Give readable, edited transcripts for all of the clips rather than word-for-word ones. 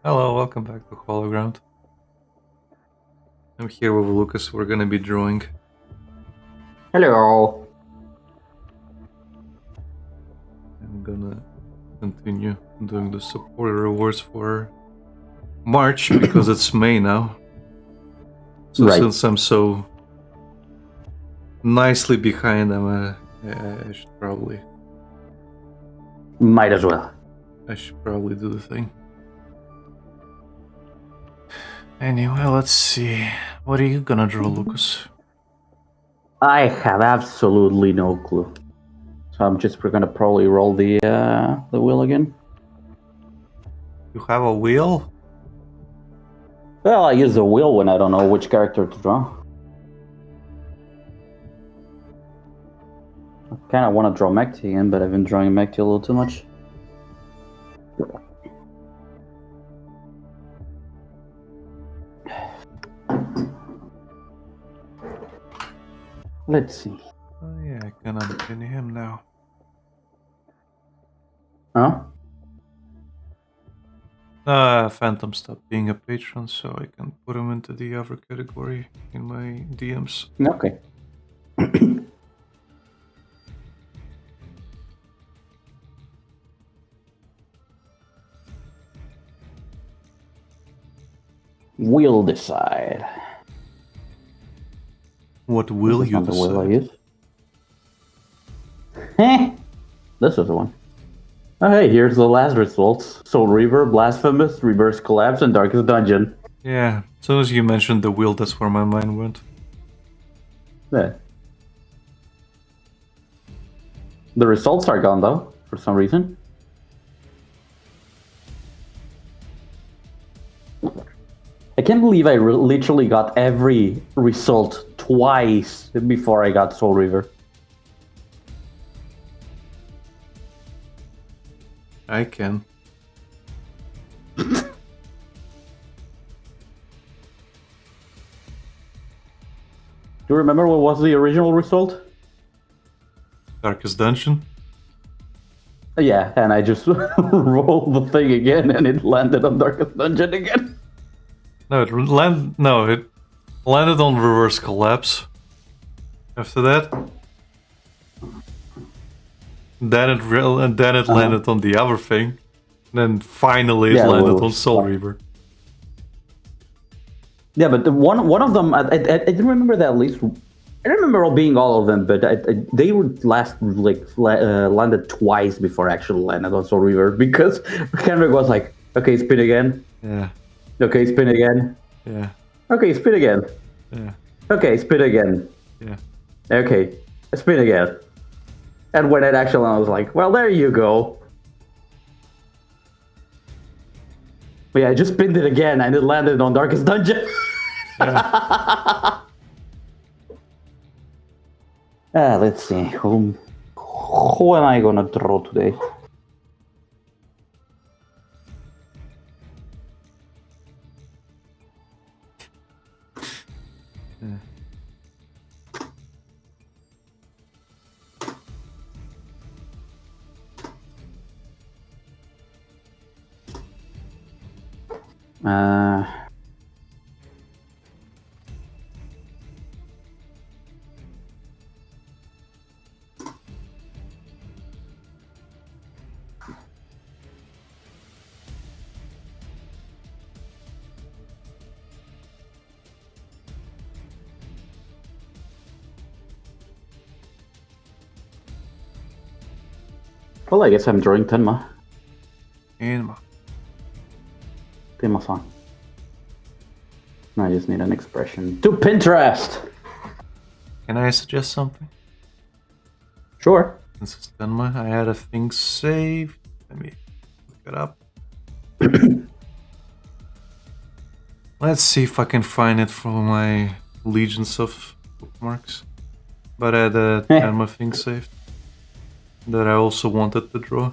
Hello, welcome back to Hologround. I'm here with Lucas. We're gonna be drawing. Hello. I'm gonna continue doing the supporter rewards for March because it's May now. So Right. since I'm so nicely behind, I should probably Might as well. do the thing. Anyway, let's see. What are you gonna draw, Lucas? I have absolutely no clue. So we're gonna probably roll the wheel again. You have a wheel? Well, I use the wheel when I don't know which character to draw. I kind of want to draw Mechty again, but I've been drawing Mechty a little too much. Let's see. Oh yeah, I can unpin him now. Huh? Phantom stopped being a patron, so I can put him into the other category in my DMs. Okay. We'll decide. What will This is you not the wheel I decide? use. This is the one. Oh, hey, here's the last results. Soul Reaver, Blasphemous, Reverse Collapse, and Darkest Dungeon. Yeah, as soon as you mentioned the wheel, that's where my mind went. Yeah. The results are gone, though, for some reason. I can't believe I literally got every result twice before I got Soul Reaver. I can. Do you remember what was the original result? Darkest Dungeon? Yeah, and I just rolled the thing again and it landed on Darkest Dungeon again. It landed on Reverse Collapse. After that, then it landed on the other thing. Then finally it landed on Soul Reaver. Yeah, but one of them, I didn't remember that at least. I don't remember being all of them, but they would landed twice before I actually landed on Soul Reaver because Kendrick was like, okay, spin again. Yeah. Okay, spin again. Yeah. Okay, spin again. Yeah. Okay, spin again. Yeah. Okay, spin again. And when it actually landed, I was like, well, there you go. But yeah, I just spinned it again and it landed on Darkest Dungeon. Yeah. Let's see. Who am I gonna draw today? Well, I guess I'm drawing Tenma. Tenma-san. I just need an expression to Pinterest. Can I suggest something? Sure. This is Tenma. I had a thing saved. Let me look it up. Let's see if I can find it from my legions of bookmarks. But I had a Tenma thing saved that I also wanted to draw.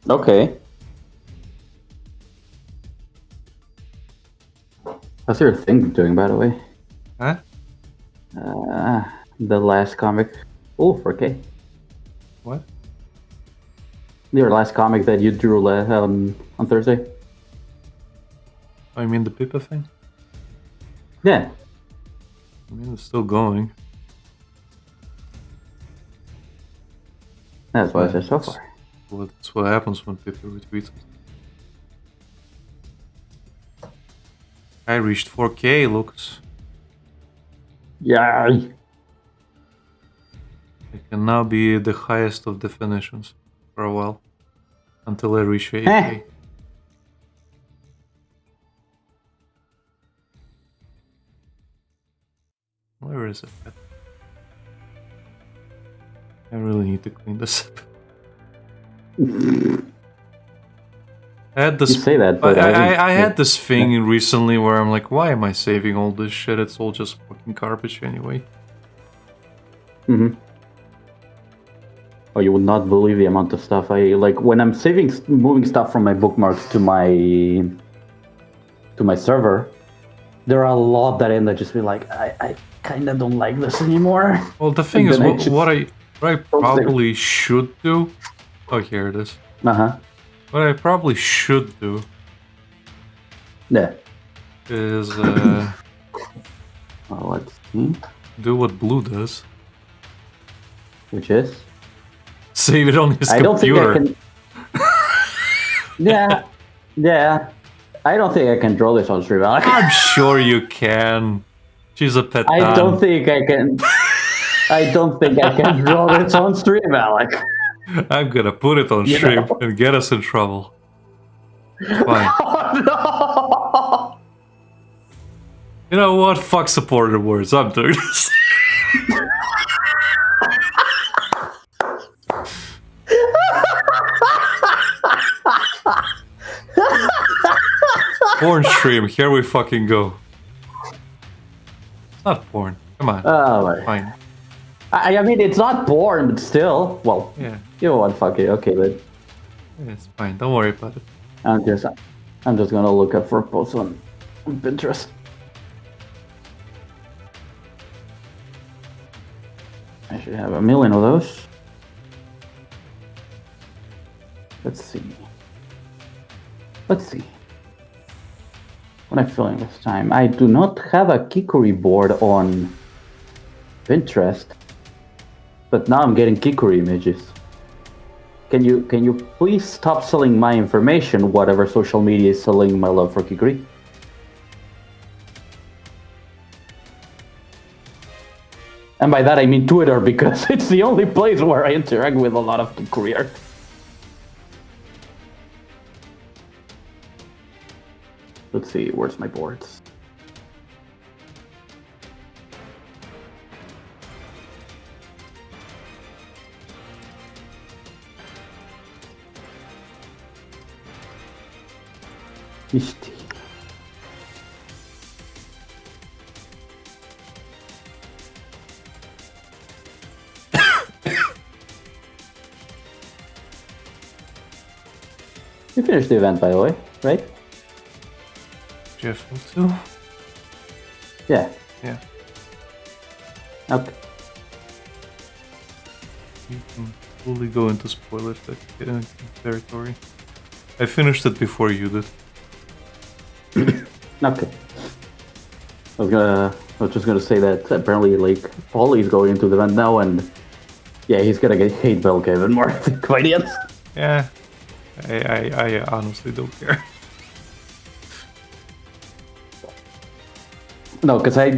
Okay. How's your thing doing, by the way? Huh? The last comic. Oh, 4K. What? Your last comic that you drew on Thursday? I mean the Pippa thing? Yeah. I mean, it's still going. That's what I Yeah, said so that's- far. Well, that's what happens when Pippa retweets it. I reached 4K, Lucas. Yeah. I can now be the highest of definitions for a while. Until I reach 8K. Eh. Where is it? I really need to clean this up. I had this. You say that, but I had this thing recently where I'm like, why am I saving all this shit? It's all just fucking garbage anyway. Mm-hmm. Oh, you would not believe the amount of stuff I like when I'm moving stuff from my bookmarks to my server. There are a lot that end up just be like, I kind of don't like this anymore. Well, the thing And is, then what I probably should do. Oh, here it is. Uh-huh. What I probably should do Yeah. is Oh, let's see. do what Blue does. Which is? Save it on his I don't think computer. I can. Yeah. Yeah. I don't think I can draw this on stream. I'm sure you can. She's a pet. I don't think I can. I don't think I can draw this on stream, Alec. I'm gonna put it on stream and get us in trouble. Fine. Oh, no! You know what? Fuck supporter words. I'm doing this. Porn stream. Here we fucking go. It's not porn. Come on. Oh, my. Fine. I mean, it's not porn, but still. Well, Yeah. you know what? Fuck it. Okay, but It's fine. Don't worry about it. I'm just gonna look up for posts on Pinterest. I should have 1,000,000 of those. Let's see. Let's see. What am I feeling this time? I do not have a Kikuri board on Pinterest, but now I'm getting Kikuri images. Can you please stop selling my information, whatever social media is selling my love for Kikuri? And by that I mean Twitter, because it's the only place where I interact with a lot of Kikuri art. Let's see, where's my boards? Misty. You finished the event, by the way, right? Jeff will too. Yeah. Yeah. Okay. You can fully go into spoiler territory. I finished it before you did. Okay. I was just gonna say that apparently, like, Paulie is going into the event now, and yeah, he's gonna get hate Belka even more by the end. Yeah. I honestly don't care. No, because I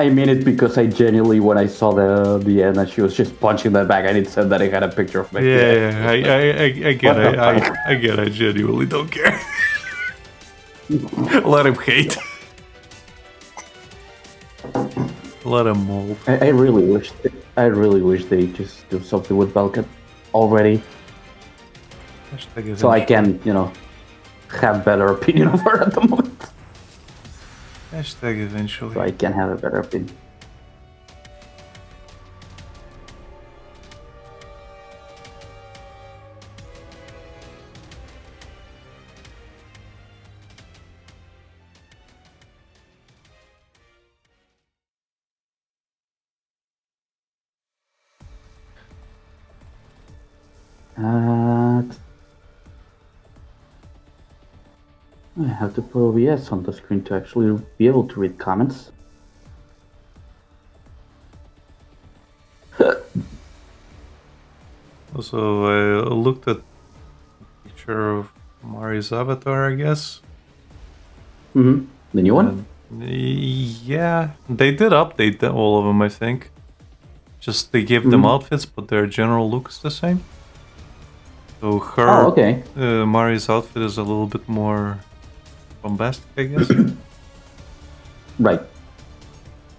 mean it because I genuinely, when I saw the end and she was just punching that back, I did said that I had a picture of my Yeah, I get What it. the I get it. I genuinely don't care. Let him hate. Let him mold. I really wish they just do something with Belka already, Hashtag so I eventually. can, have better opinion of her at the moment. Hashtag eventually. So I can have a better opinion. I have to put OBS on the screen to actually be able to read comments. Also, I looked at a picture of Mari's avatar, I guess. The new one? Yeah, they did update all of them, I think. Just they gave them outfits, but their general look is the same. So her, Oh, okay. Mari's outfit is a little bit more bombastic, I guess. Right.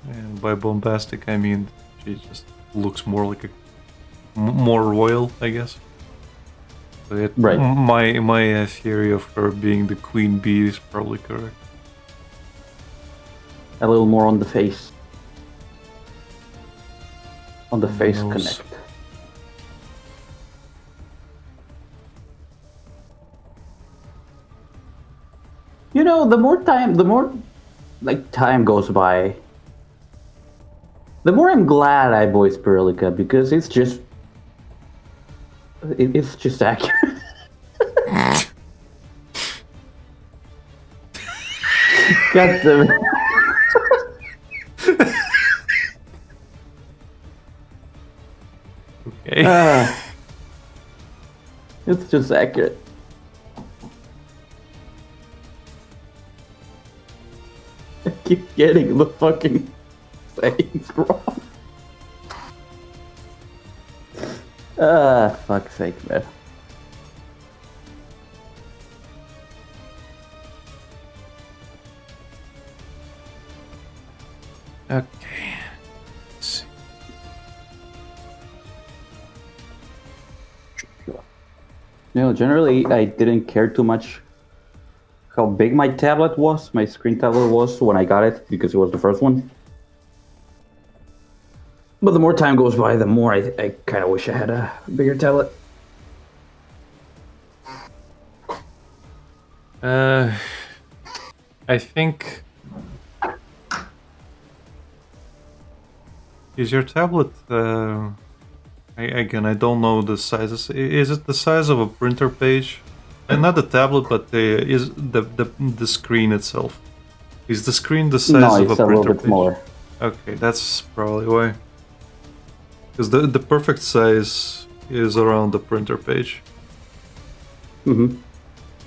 And by bombastic, I mean she just looks more like more royal, I guess. So Right. My theory of her being the queen bee is probably correct. A little more on the face. On the face Nose. connect. You know, the more time goes by, the more I'm glad I voiced Perlica because it's just accurate. God damn it. Okay. It's just accurate. I keep getting the fucking sayings wrong. Fuck's sake, man. Okay. Let's see. You know, generally, I didn't care too much how big my tablet was, my screen tablet was when I got it, because it was the first one. But the more time goes by, the more I kind of wish I had a bigger tablet. I think. Is your tablet? Again, I don't know the sizes. Is it the size of a printer page? And not the tablet, but is the screen itself? Is the screen the size No, of it's a a printer little bit page? smaller. Okay, that's probably why. Because the perfect size is around the printer page. Mm-hmm.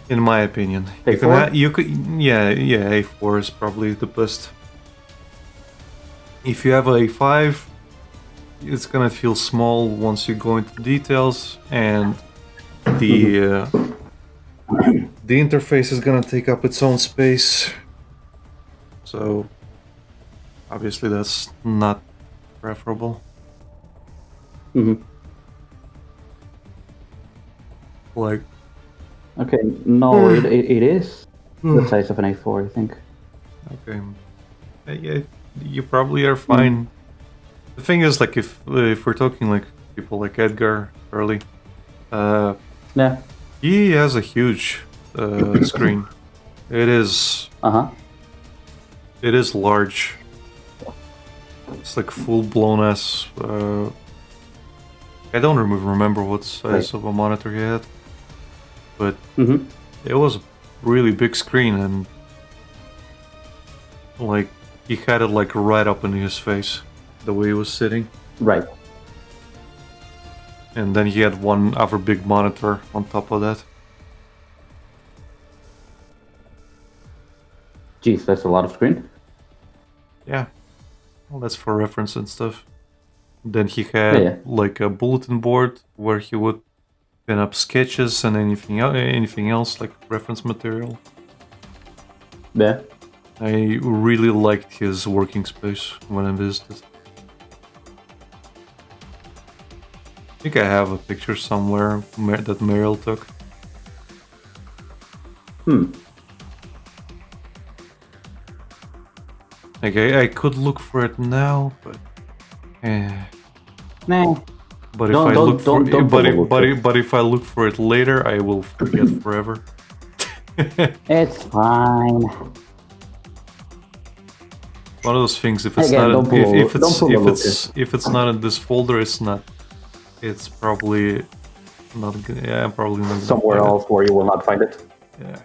In my opinion, A4? you could yeah A4 is probably the best. If you have a A5, it's gonna feel small once you go into details, and the the interface is gonna take up its own space. So obviously that's not preferable. Mm-hmm. Like, Okay, no, it is the size of an A4, I think. okay, yeah, you probably are fine. The thing is, like, if we're talking like people like Edgar Early, Yeah. he has a huge screen. It is large. It's like full blown ass. I don't remember what size of a monitor he had, but it was a really big screen, and like he had it like right up in his face, the way he was sitting. Right. And then he had one other big monitor on top of that. Jeez, that's a lot of screen. Yeah, well, that's for reference and stuff. Then he had like a bulletin board where he would pin up sketches and anything else like reference material. Yeah. I really liked his working space when I visited. I think I have a picture somewhere that Meryl took. Like I could look for it now, but Nah. But if if I look for it later, I will forget forever. It's fine. One of those things. If it's Again, not, if it's not in this folder, it's not. It's probably not. Yeah, I'm probably not. Somewhere else where you will not find it. Yeah.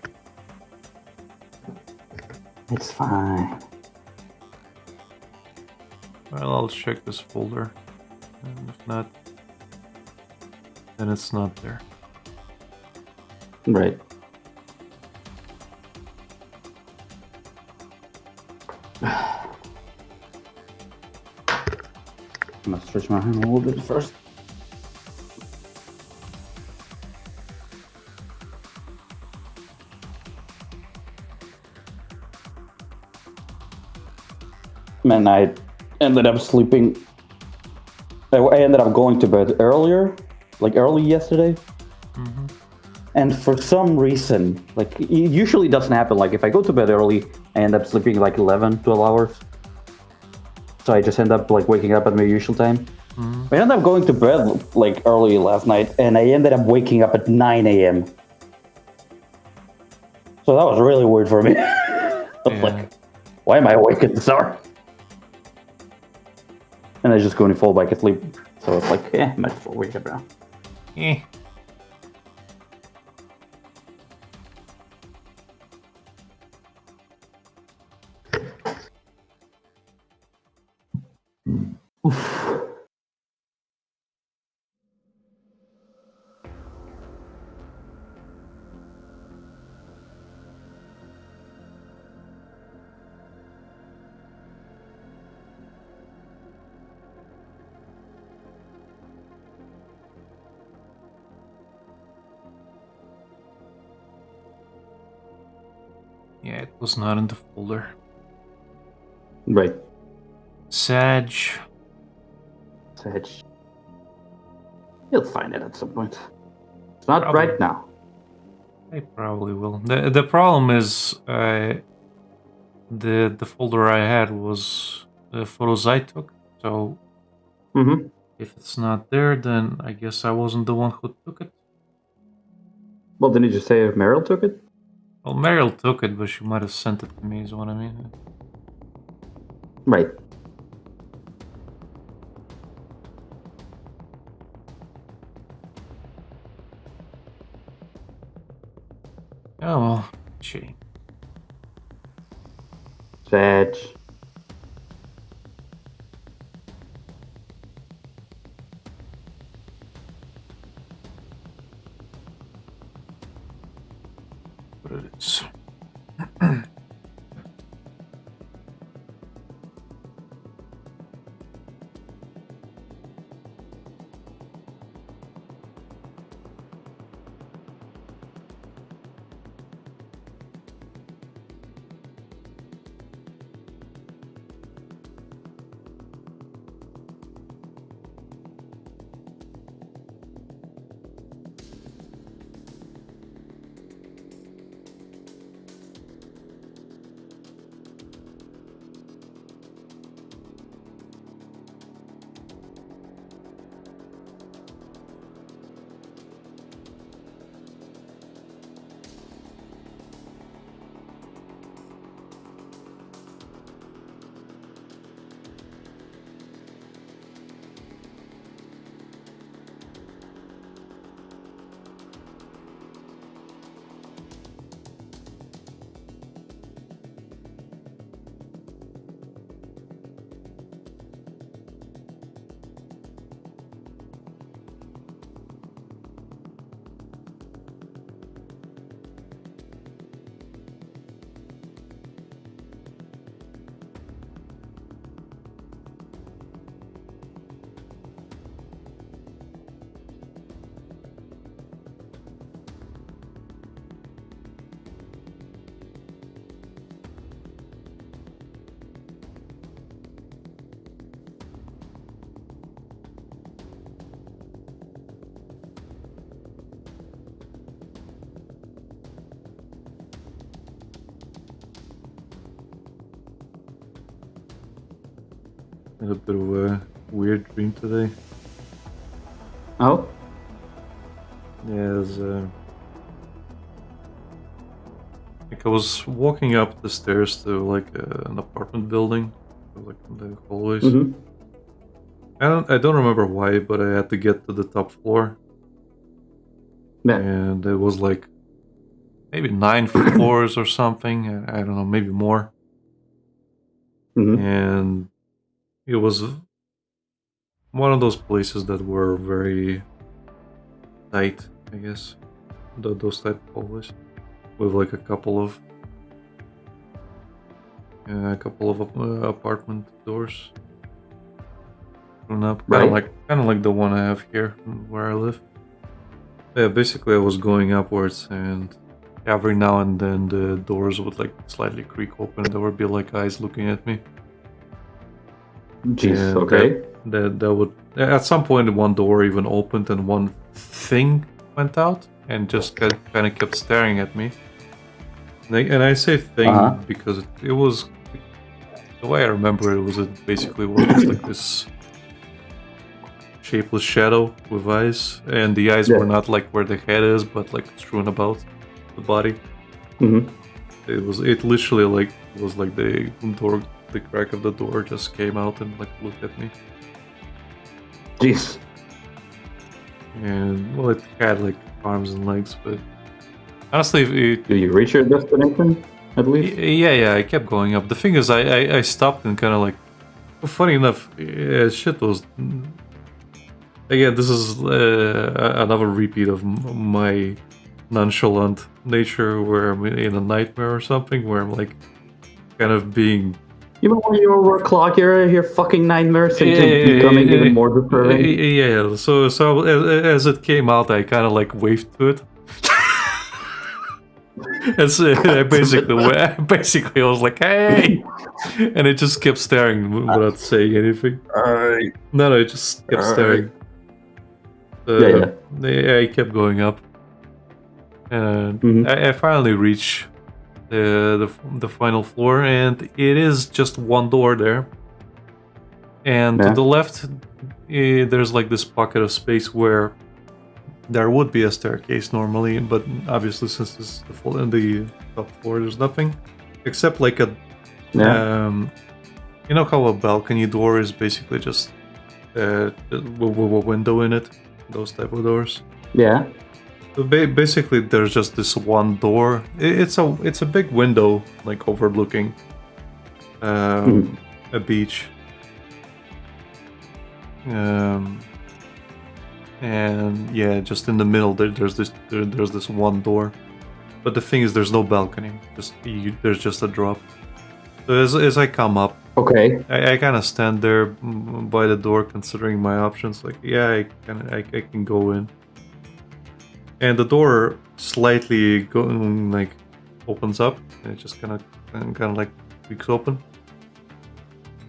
It's fine. Well, I'll check this folder. And if not, then it's not there. Right. I'm gonna stretch my hand a little bit first. Man, I ended up sleeping. I ended up going to bed earlier, like early yesterday. Mm-hmm. And for some reason, like it usually doesn't happen. Like if I go to bed early, I end up sleeping like 11, 12 hours. So I just end up like waking up at my usual time. Mm-hmm. I ended up going to bed like early last night, and I ended up waking up at 9 a.m. So that was really weird for me. I was like, why am I awake at this hour? And I just go and fall back asleep. So it's like, might as well wake up now. Eh. Yeah, it was not in the folder. Right. Sag. You'll find it at some point. It's not Probably. right now. I probably will. The problem is the folder I had was the photos I took. So if it's not there, then I guess I wasn't the one who took it. Well, didn't you just say if Meryl took it? Well, Meryl took it, but she might have sent it to me, is what I mean. Right. Oh well, shitty. Sag. But it is. Had a bit of a weird dream today. Oh? Yeah, it was, like I was walking up the stairs to like an apartment building, like in the hallways. I don't remember why, but I had to get to the top floor, and it was like maybe 9 floors or something. I don't know, maybe more. and it was one of those places that were very tight, I guess. Those type of hallways with like a couple of apartment doors thrown up, Right. kind of like the one I have here where I live. Yeah, basically I was going upwards, and every now and then the doors would like slightly creak open, and there would be like eyes looking at me. Jeez. And Okay. that would at some point one door even opened and one thing went out and just kind of kept staring at me. And I say thing because it was, the way I remember it was, it basically was just like this shapeless shadow with eyes, and the eyes were not like where the head is, but like strewn about the body. It literally like was like the door, the crack of the door just came out and like looked at me. Jeez. And well, it had like arms and legs, but honestly, Do you reach your destination at least? yeah, I kept going up. The thing is, I stopped and kind of like, funny enough, shit was. Again, this is another repeat of my nonchalant nature, where I'm in a nightmare or something, where I'm like, kind of being. Even when you overclock your fucking nightmares into becoming even more disturbing. Yeah. So as it came out, I kind of like waved to it. And so I basically was like, "Hey!" And it just kept staring without saying anything. No, it just kept staring. I kept going up, and I finally reach the final floor, and it is just one door there. And to the left, there's like this pocket of space where there would be a staircase normally, but obviously since this is the top floor, there's nothing except like a you know how a balcony door is basically just with a window in it, those type of doors. Yeah. So basically, there's just this one door. It's a big window, like overlooking a beach. And yeah, just in the middle there's this one door, but the thing is, there's no balcony. There's just a drop. So as I come up, okay, I kind of stand there by the door, considering my options. Like, yeah, I can go in, and the door slightly opens up, and it just kind of like creaks open.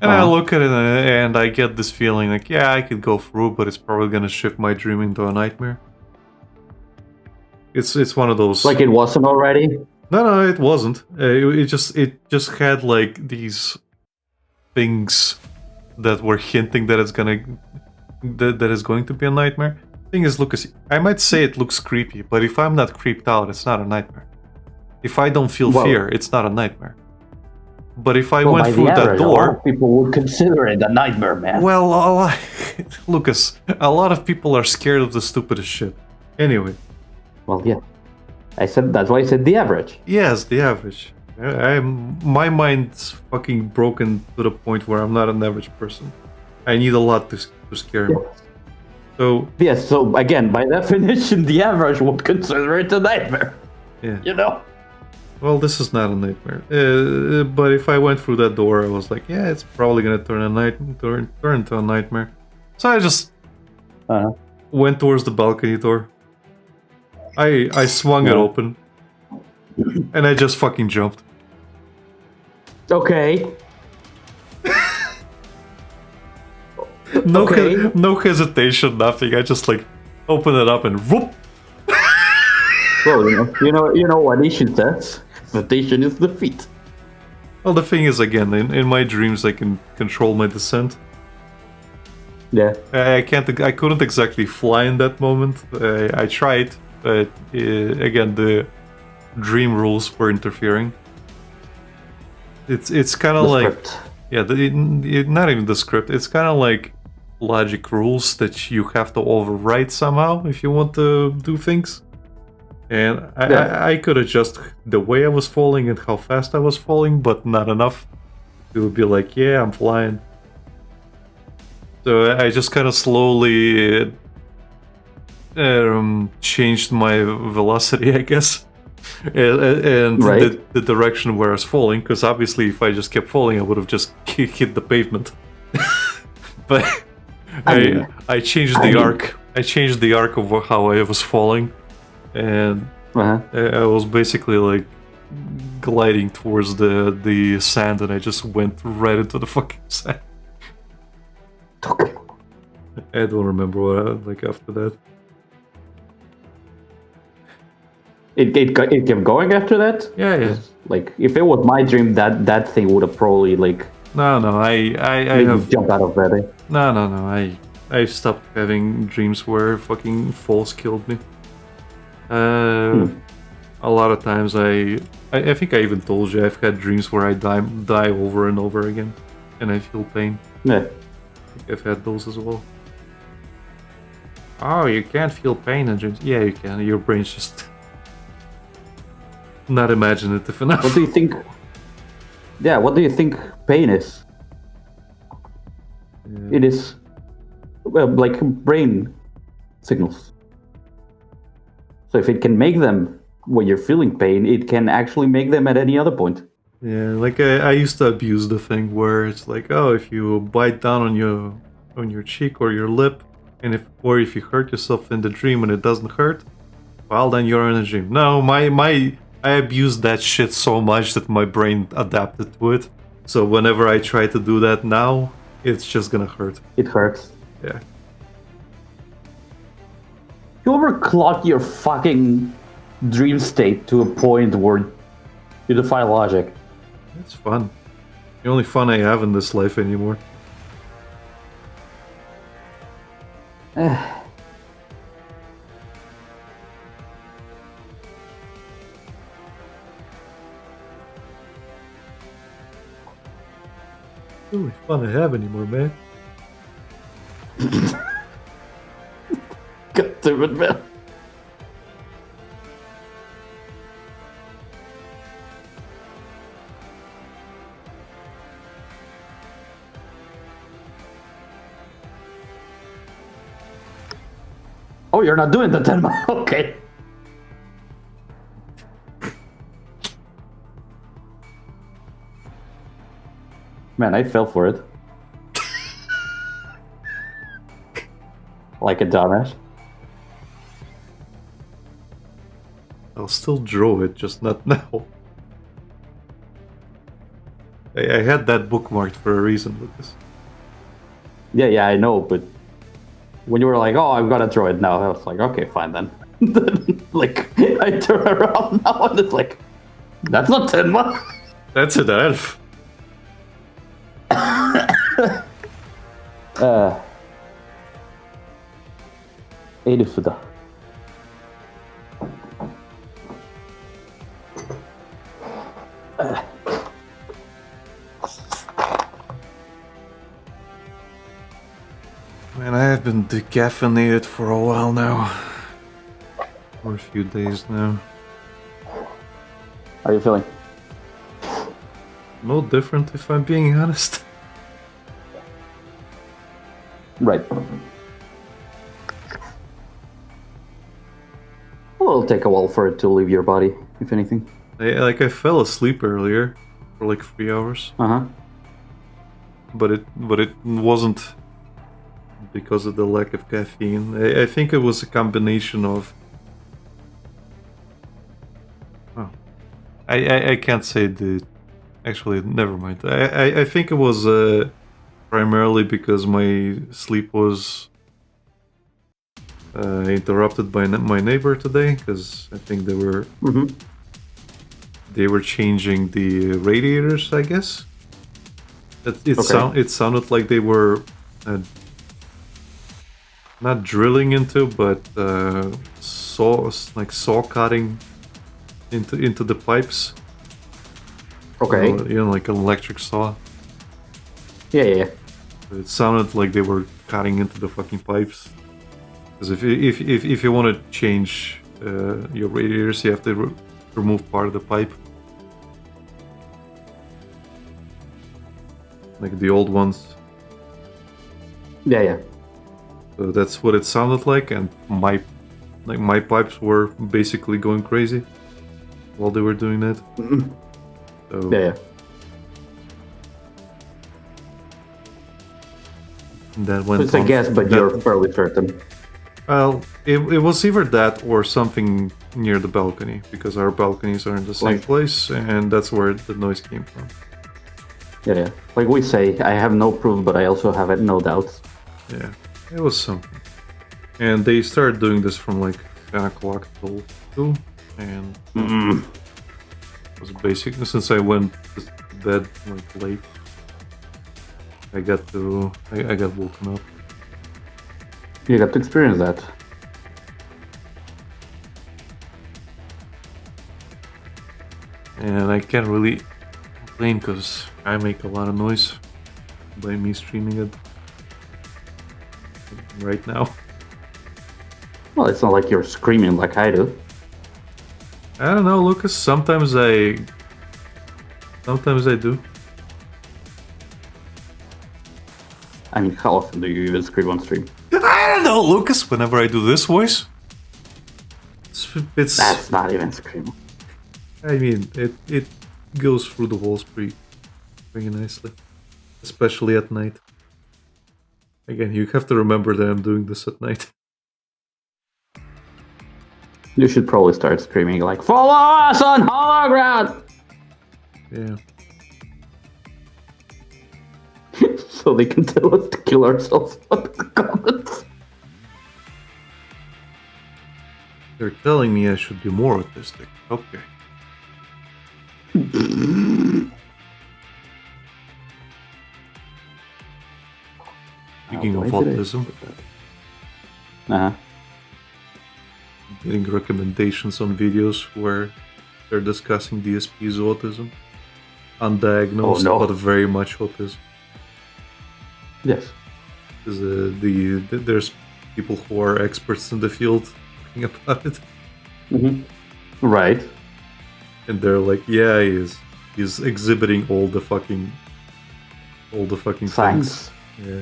And I look at it, and I get this feeling like, yeah, I could go through, but it's probably gonna shift my dream into a nightmare. It's one of those. Like it wasn't already? No, it wasn't. It just had like these things that were hinting that it's that is going to be a nightmare. Thing is, Lucas, I might say it looks creepy, but if I'm not creeped out, it's not a nightmare. If I don't feel fear, it's not a nightmare. But if I went through that door, a lot of people would consider it a nightmare, man. Well, Lucas, a lot of people are scared of the stupidest shit. Anyway. Well, yeah. That's why I said the average. Yes, the average. My mind's fucking broken to the point where I'm not an average person. I need a lot to scare me. So yes. So again, by definition, the average would consider it a nightmare. Yeah. You know. Well, this is not a nightmare. But if I went through that door, I was like, yeah, it's probably gonna turn into a nightmare. So I just went towards the balcony door. I swung it open, and I just fucking jumped. Okay. No hesitation, nothing. I just like open it up and whoop. Well, you know what Ishin says. Hesitation is defeat. Well, the thing is, again, in my dreams, I can control my descent. Yeah. I couldn't exactly fly in that moment. I tried, but again, the dream rules were interfering. It's kind of like script. Yeah, not even the script. It's kind of like logic rules that you have to override somehow if you want to do things. And I could adjust the way I was falling and how fast I was falling, but not enough. It would be like, yeah, I'm flying. So I just kind of slowly changed my velocity, I guess, and Right. the direction where I was falling. Because obviously, if I just kept falling, I would have just hit the pavement. But I I changed I the mean- arc. I changed the arc of how I was falling, and Uh-huh. I was basically like gliding towards the sand, and I just went right into the fucking sand. Okay. I don't remember what like after that. It kept going after that. Yeah. Like if it was my dream, that thing would have probably like No, I made me have jump out of bed. no. I stopped having dreams where fucking falls killed me. A lot of times I think I even told you I've had dreams where I die over and over again, and I feel pain. Yeah. I think I've had those as well. Oh, you can't feel pain in dreams. Yeah, you can. Your brain's just not imaginative enough. What do you think? Yeah. What do you think pain is? It is well, like brain signals. So if it can make them when you're feeling pain, it can actually make them at any other point. Yeah, like I used to abuse the thing where it's like, oh, if you bite down on your cheek or your lip, and if you hurt yourself in the dream and it doesn't hurt, well, then you're in a dream. No, I abused that shit so much that my brain adapted to it. So whenever I try to do that now, it's just gonna hurt. It hurts. Yeah. You ever clock your fucking dream state to a point where you defy logic? It's fun. The only fun I have in this life anymore. The only fun I have anymore, man. God damn it, man. Oh, you're not doing the 10 mile. Okay. Man, I fell for it. Like a dumbass. I'll still draw it, just not now. I had that bookmarked for a reason, Lucas. Yeah, I know, but when you were like, "Oh, I've got to throw it now," I was like, "Okay, fine then." Like, I turn around now and it's like, "That's not 10 miles." That's an elf. Elif da. Man, I have been decaffeinated for a while now. For a few days now. How are you feeling? No different, if I'm being honest. Right. Well, it'll take a while for it to leave your body, if anything. I fell asleep earlier for like 3 hours, Uh-huh. but it wasn't because of the lack of caffeine. I think it was a combination of. Oh, I can't say the. Actually, never mind. I think it was primarily because my sleep was interrupted by my neighbor today, because I think they were changing the radiators, I guess. It sounded like they were not drilling into, but saw cutting into the pipes. Okay. You know, like an electric saw. Yeah. It sounded like they were cutting into the fucking pipes. Because if you want to change your radiators, you have to remove part of the pipe. like the old ones. Yeah. So that's what it sounded like, and my pipes were basically going crazy while they were doing that. So Yeah. that went It's a on guess, but that- you're fairly certain. Well, it was either that or something near the balcony, because our balconies are in the same Like- place, and that's where the noise came from. Yeah. Like we say, I have no proof, but I also have no doubts. Yeah, it was something. And they started doing this from like 10 o'clock till 2, and it was basic. Since I went to bed like late, I got woken up. You got to experience that. And I can't really complain because I make a lot of noise by me streaming it right now. Well, it's not like you're screaming like I do. I don't know, Lucas. Sometimes I do. I mean, how often do you even scream on stream? I don't know, Lucas. Whenever I do this voice, it's That's not even screaming. I mean, it goes through the walls pretty nicely, especially at night. Again, you have to remember that I'm doing this at night. You should probably start screaming like, "Follow us on Hologround!" Yeah. So they can tell us to kill ourselves on the comments. They're telling me I should be more autistic. Okay. Speaking of why did I- autism, Uh-huh. getting recommendations on videos where they're discussing DSP's autism. Undiagnosed, Oh, no. but very much autism. Yes. 'Cause, there's people who are experts in the field talking about it, Right. and they're like, "Yeah, he's exhibiting all the fucking Signs. things." Yeah.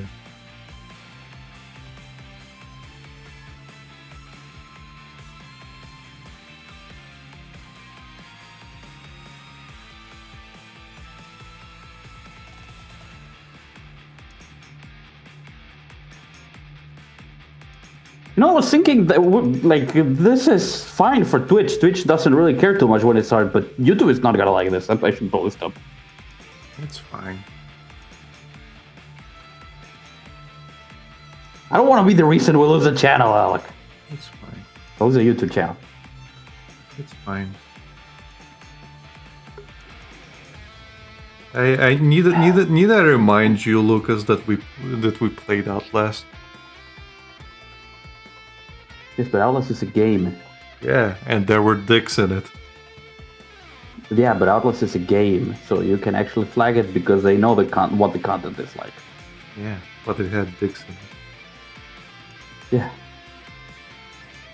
You know, I was thinking that like this is fine for Twitch. Twitch doesn't really care too much when it's hard, but YouTube is not gonna like this. I should probably stop. It's fine. I don't want to be the reason we lose a channel, Alec. It's fine. Lose a YouTube channel. It's fine. I need I remind you, Lucas, that we played Outlast. Yes, but Outlast is a game. Yeah, and there were dicks in it. Yeah, but Outlast is a game, so you can actually flag it because they know what the content is like. Yeah, but it had dicks in it. Yeah,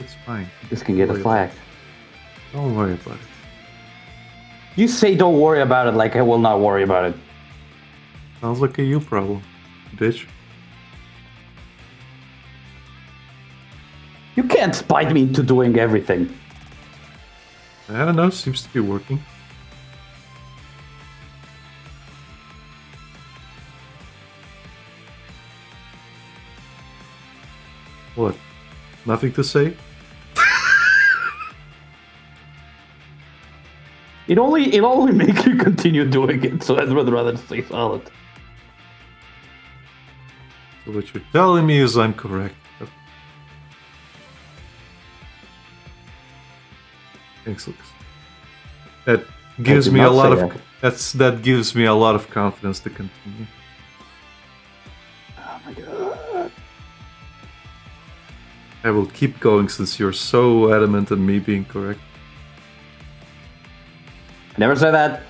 It's fine. this can get a flag. Don't worry about it. You say don't worry about it like I will not worry about it. Sounds like a you problem, bitch. You can't spite me into doing everything. I don't know, seems to be working. What? Nothing to say? It only makes you continue doing it, so I'd rather stay solid. So what you're telling me is I'm correct. Thanks, Lucas. That gives did me a not lot say of that. that gives me a lot of confidence to continue. Oh my god. I will keep going since you're so adamant on me being correct. I never said that.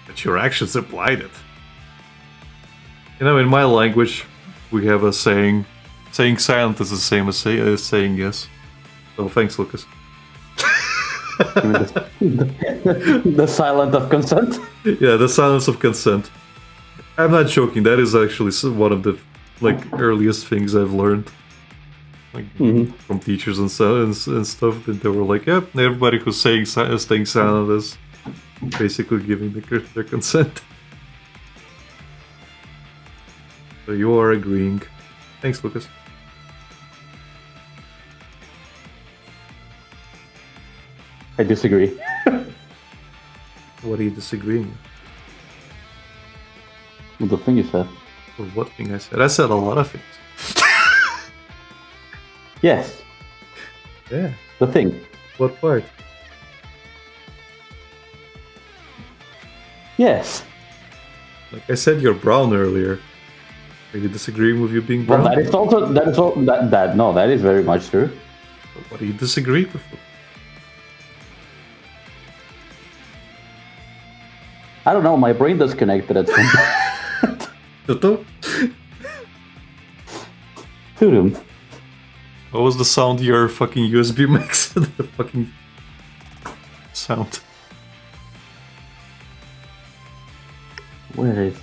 But your actions implied it. You know, in my language, we have a saying. Saying silent is the same as saying yes. So thanks, Lucas. Give me the silence of consent. Yeah, the silence of consent. I'm not joking. That is actually one of the earliest things I've learned, from teachers and stuff. That they were like, "Yep, everybody who's staying silent is basically giving their consent." So you are agreeing. Thanks, Lucas. I disagree. What are you disagreeing with? With the thing you said. With what thing I said? I said a lot of things. Yes. Yeah. The thing. What part? Yes. Like I said, you're brown earlier. Are you disagreeing with you being brown? Well, that is also that is very much true. What do you disagree with? I don't know. My brain disconnected at some point. Toto? Tudum. What was the sound your fucking USB makes? The fucking sound. Where is?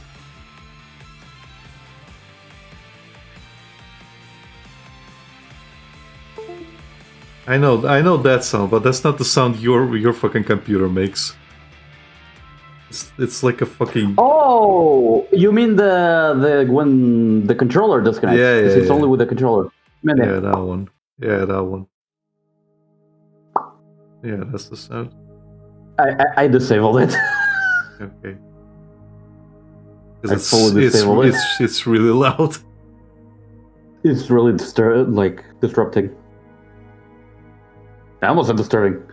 I know that sound, but that's not the sound your fucking computer makes. It's like a fucking. Oh, you mean the when the controller disconnects? Yeah, It's yeah. only with the controller. Yeah, that one. Yeah, that one. Yeah, that's the sound. I disabled it. Okay. I fully disabled it. It's really loud. It's really disrupting. That wasn't disturbing.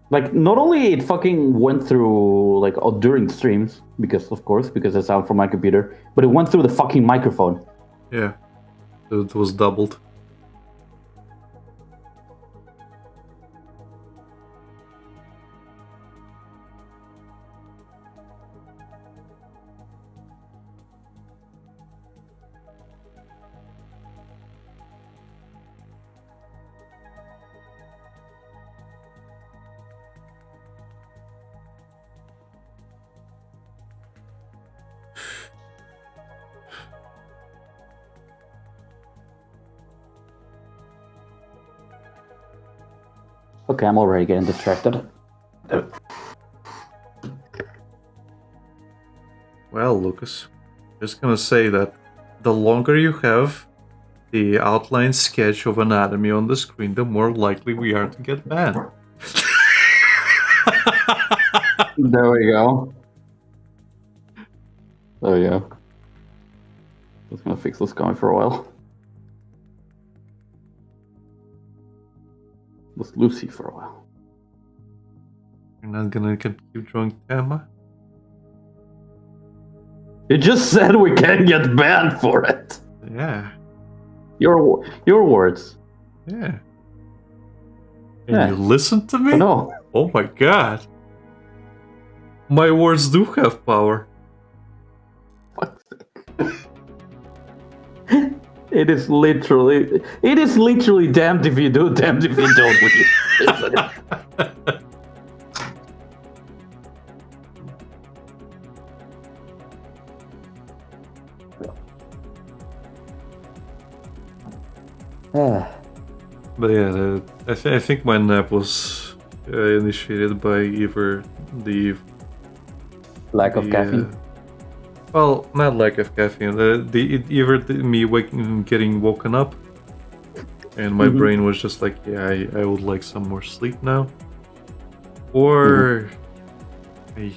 Like, not only it fucking went through, during streams, because the sound from my computer, but it went through the fucking microphone. Yeah. It was doubled. Okay, I'm already getting distracted. Well, Lucas, just gonna say that the longer you have the outline sketch of anatomy on the screen, the more likely we are to get banned. There we go. There we go. Just gonna fix this going for a while. With Lucy for a while. You're not gonna keep drawing Tama? It just said we can't get banned for it. Yeah. Your words. Yeah. And Yeah. you listen to me? No. Oh my god. My words do have power. It is literally damned if you do, damned if you don't with you. Isn't it? But yeah, I think my nap was initiated by either the Lack of caffeine. Well, not lack of caffeine. Me getting woken up, and my brain was just like, yeah, I would like some more sleep now. Or I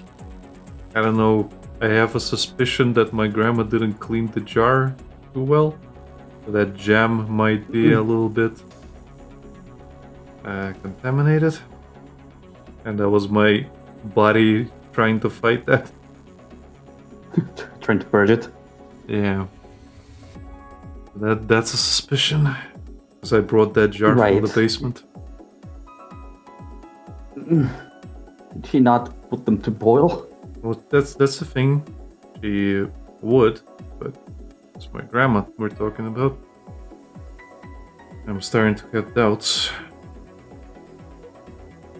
don't know. I have a suspicion that my grandma didn't clean the jar too well. So that jam might be a little bit contaminated, and that was my body trying to fight that. Trying to purge it. Yeah. That's a suspicion. Because I brought that jar from the basement. Did she not put them to boil? Well, that's the thing. She would, but it's my grandma we're talking about. I'm starting to get doubts.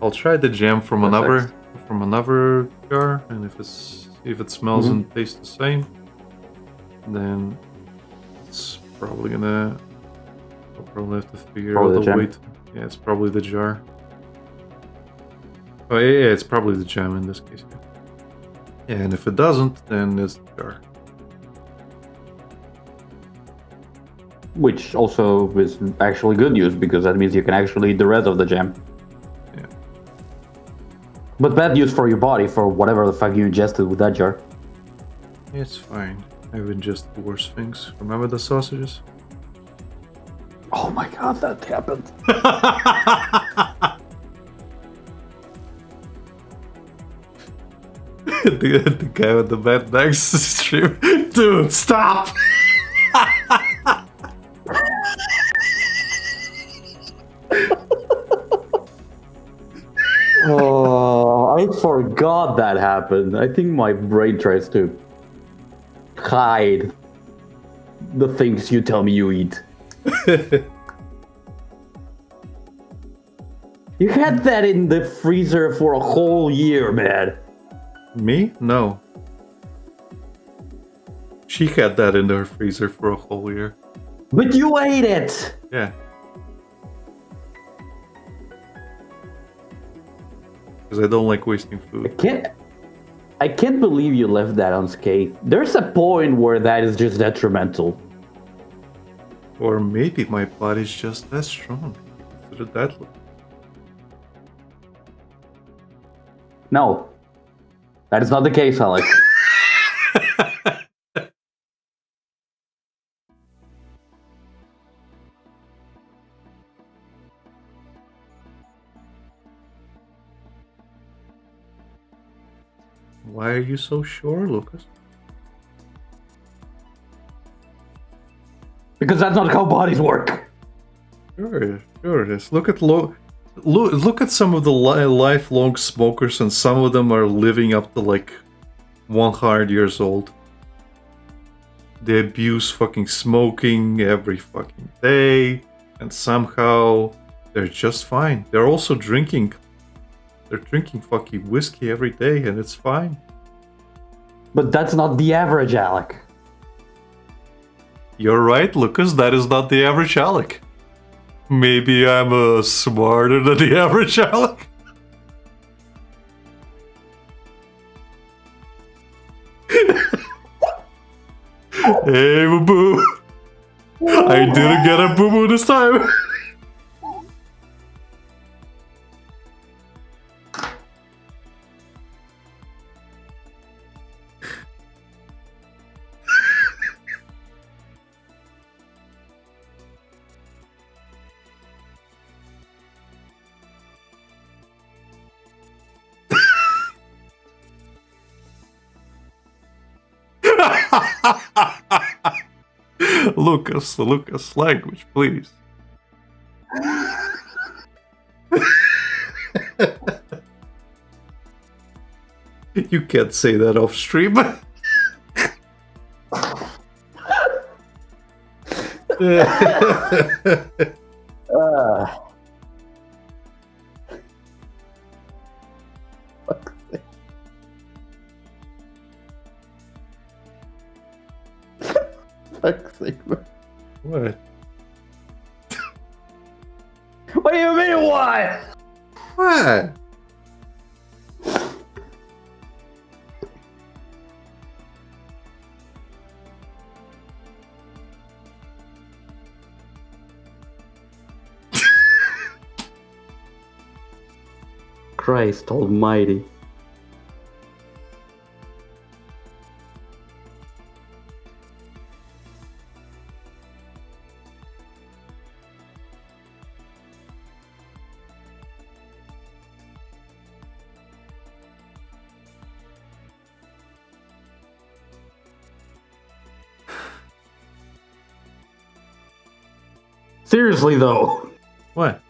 I'll try the jam from Perfect. another jar, and if it smells Mhm. and tastes the same, then it's probably gonna. I'll probably have to figure Probably out the a way jam. to. Yeah, it's probably the jar. Oh yeah, it's probably the jam in this case. Yeah, and if it doesn't, then it's the jar. Which also is actually good news because that means you can actually eat the rest of the jam. Yeah. But bad news for your body for whatever the fuck you ingested with that jar. It's fine. I've ingested worse things. Remember the sausages? Oh my god, that happened. the guy with the bad bags stream. Dude, stop! Oh, I forgot that happened. I think my brain tries to hide the things you tell me you eat. You had that in the freezer for a whole year, man. Me? No. She had that in her freezer for a whole year. But you ate it! Yeah. Because I don't like wasting food. I can't believe you left that unscathed. There's a point where that is just detrimental. Or maybe my body's just that strong. Consider that. No. That is not the case, Alex. Why are you so sure, Lucas? Because that's not how bodies work. Sure it is. Look at some of the lifelong smokers, and some of them are living up to like 100 years old. They abuse fucking smoking every fucking day, and somehow they're just fine. They're also drinking. They're drinking fucking whiskey every day, and it's fine. But that's not the average, Alec. You're right, Lucas. That is not the average Alec. Maybe I'm smarter than the average Alec. Hey, boo boo. I didn't get a boo boo this time. Lucas, language, please. You can't say that off stream. What? What do you mean, why? What? Christ almighty. Seriously though, What?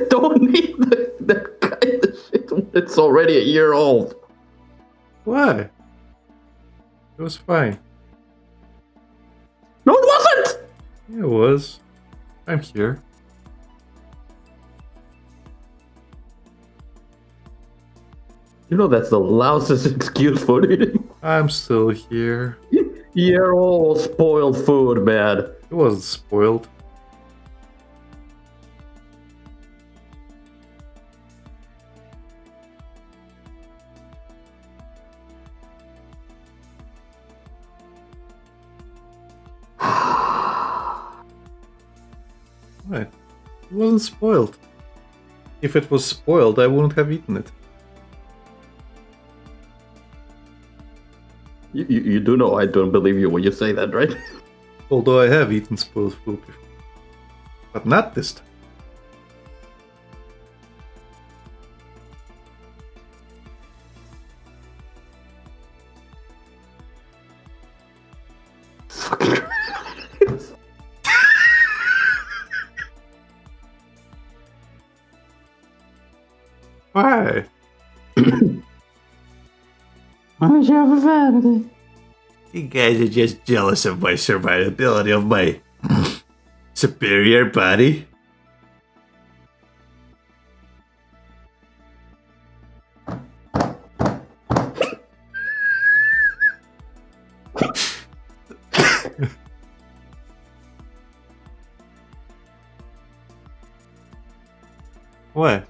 don't need that kind of shit when it's already a year old. What? It was fine. No, it wasn't. Yeah, it was. I'm here. You know that's the loudest excuse for eating. I'm still here. You're all spoiled food, man. It wasn't spoiled. What? It wasn't spoiled. If it was spoiled, I wouldn't have eaten it. You do know I don't believe you when you say that, right? Although I have eaten spoiled food before. But not this time. Why? I'm sure for vanity. You guys are just jealous of my survivability of my superior body. What?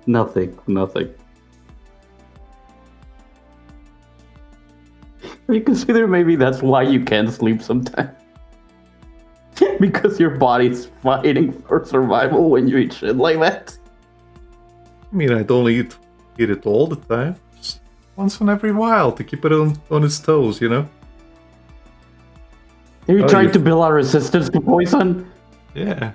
Nothing. You consider maybe that's why you can't sleep sometimes. Because your body's fighting for survival when you eat shit like that. I mean, I don't eat it all the time. Just once in every while to keep it on its toes, you know? Are you Oh, trying you- to build our resistance to poison? Yeah.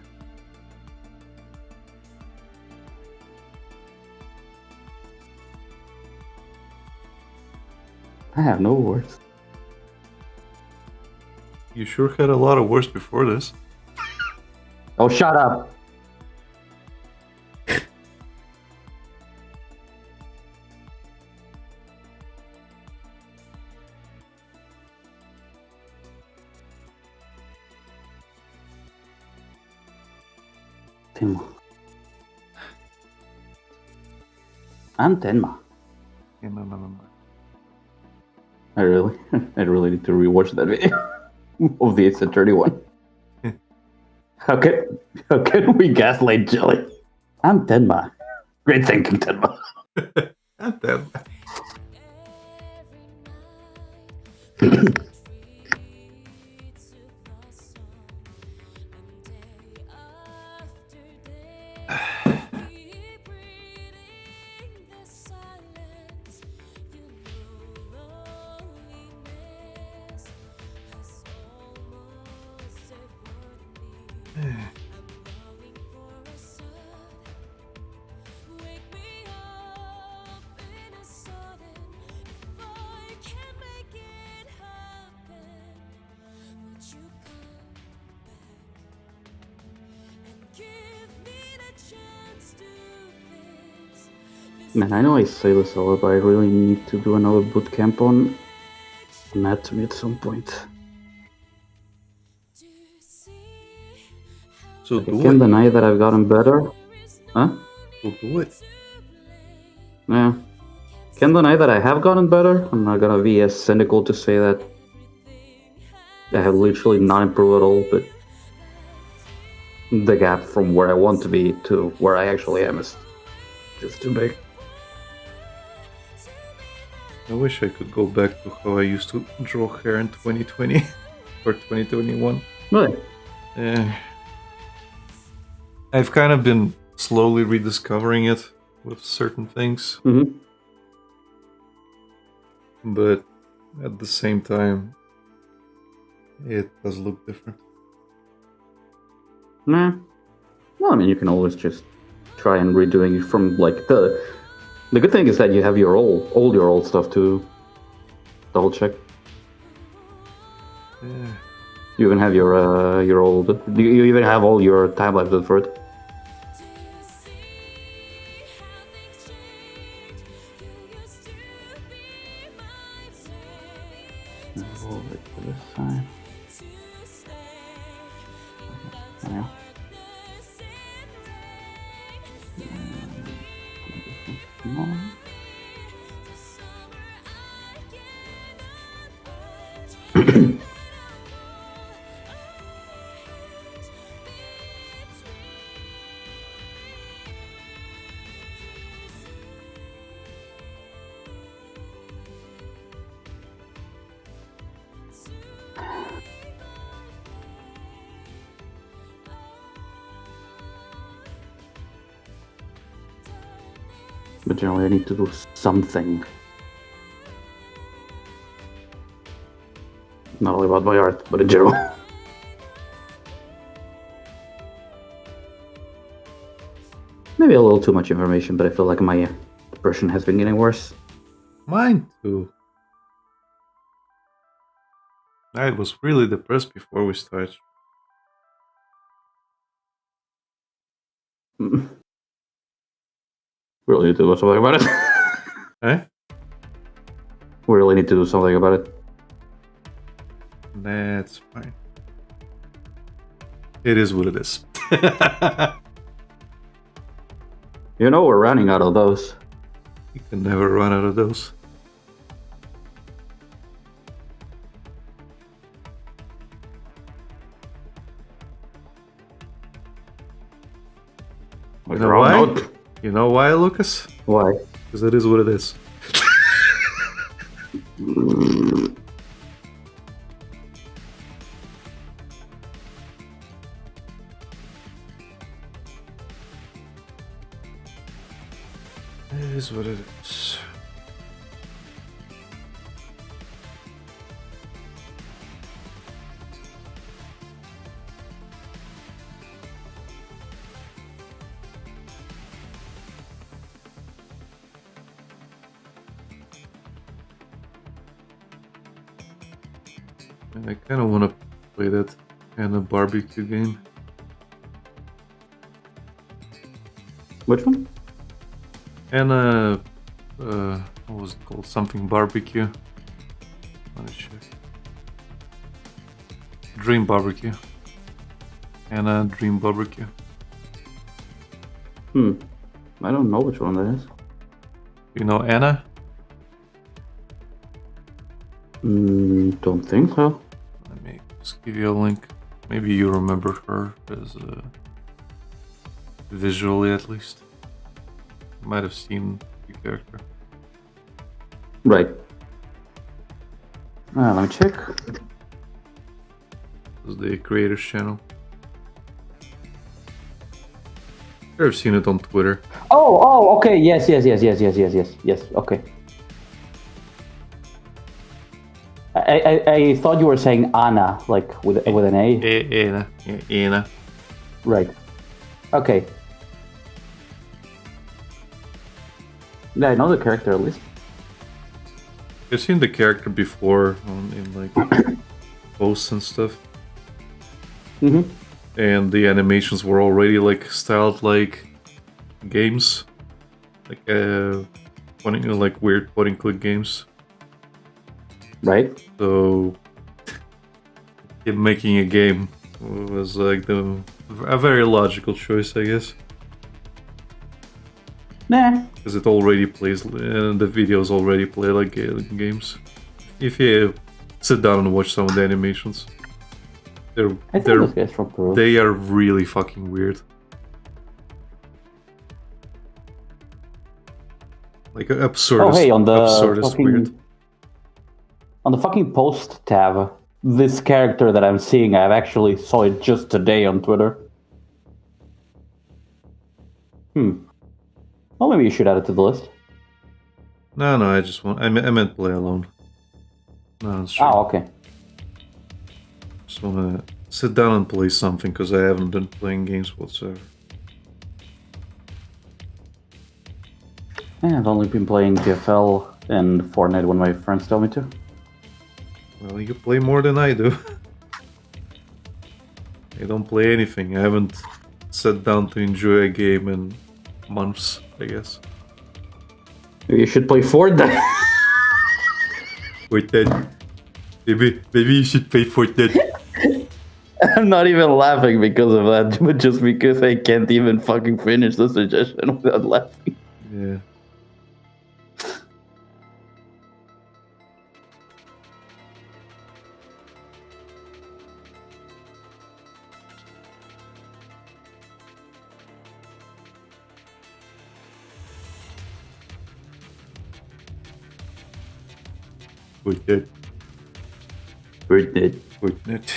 I have no words. You sure had a lot of worse before this. Oh, shut up. Tenma. I'm Tenma. Yeah, no. I really need to rewatch that video of the Ace31. How can we gaslight Jelly? I'm Tenma. Great thinking, Tenma. Not that. Man, I know I say this a lot, but I really need to do another bootcamp on anatomy at some point. So I do can't it. deny that I've gotten better. Huh? So do it. Yeah. Can't deny that I have gotten better. I'm not gonna be as cynical to say that I have literally not improved at all, but the gap from where I want to be to where I actually am is just too big. I wish I could go back to how I used to draw hair in 2020 or 2021. Really? Yeah. I've kind of been slowly rediscovering it with certain things, Mm-hmm. but at the same time, it does look different. Nah. Well, I mean, you can always just try and redoing it from like the good thing is that you have your old stuff to double check. Yeah. You even have your old. You even have all your time lapses for it. Roll it to this side. Yeah. But generally, I need to do something. Not only about my art, but in general. Maybe a little too much information, but I feel like my depression has been getting worse. Mine too. I was really depressed before we started. Mm. We really need to do something about it. Eh? We really need to do something about it. That's fine. It is what it is. You know, we're running out of those. You can never run out of those. Like, You know we're why? out. You know why, Lucas? Why? Because it is what it is. It is what it is. And I kind of want to play that kind of barbecue game. Which one? And what was it called? Something barbecue. Let me check. Dream barbecue. And Dream barbecue. I don't know which one that is. You know Anna? Don't think so. Let me just give you a link. Maybe you remember her as visually at least. You might have seen the character. Right. Let me check. This is the creators channel. I've seen it on Twitter. Oh, okay. Yes. Okay. I thought you were saying Anna, like with an A. Anna. Yeah, Anna. Right. Okay. Yeah, I know the character at least. I've seen the character before in like posts and stuff. Mm-hmm. And the animations were already like styled like games, like like weird point and click games. Right. So him making a game was like a very logical choice, I guess, Nah. because it already plays the videos already play like games. If you sit down and watch some of the animations, I think those guys from Peru. they are really fucking weird. Like absurd. Oh, hey, on the absurdist weird. on the fucking post tab, this character that I'm seeing, I've actually saw it just today on Twitter. Well, maybe you should add it to the list. No, I just want. I meant play alone. No, it's true. Oh, okay. Just wanna sit down and play something because I haven't been playing games whatsoever. Yeah, I've only been playing GFL and Fortnite when my friends tell me to. Well, you play more than I do. I don't play anything. I haven't sat down to enjoy a game in months, I guess. Maybe you should play Fortnite. Wait, then. Maybe you should play Fortnite. I'm not even laughing because of that, but just because I can't even fucking finish the suggestion without laughing. Yeah. Fortnite. Fortnite. Fortnite.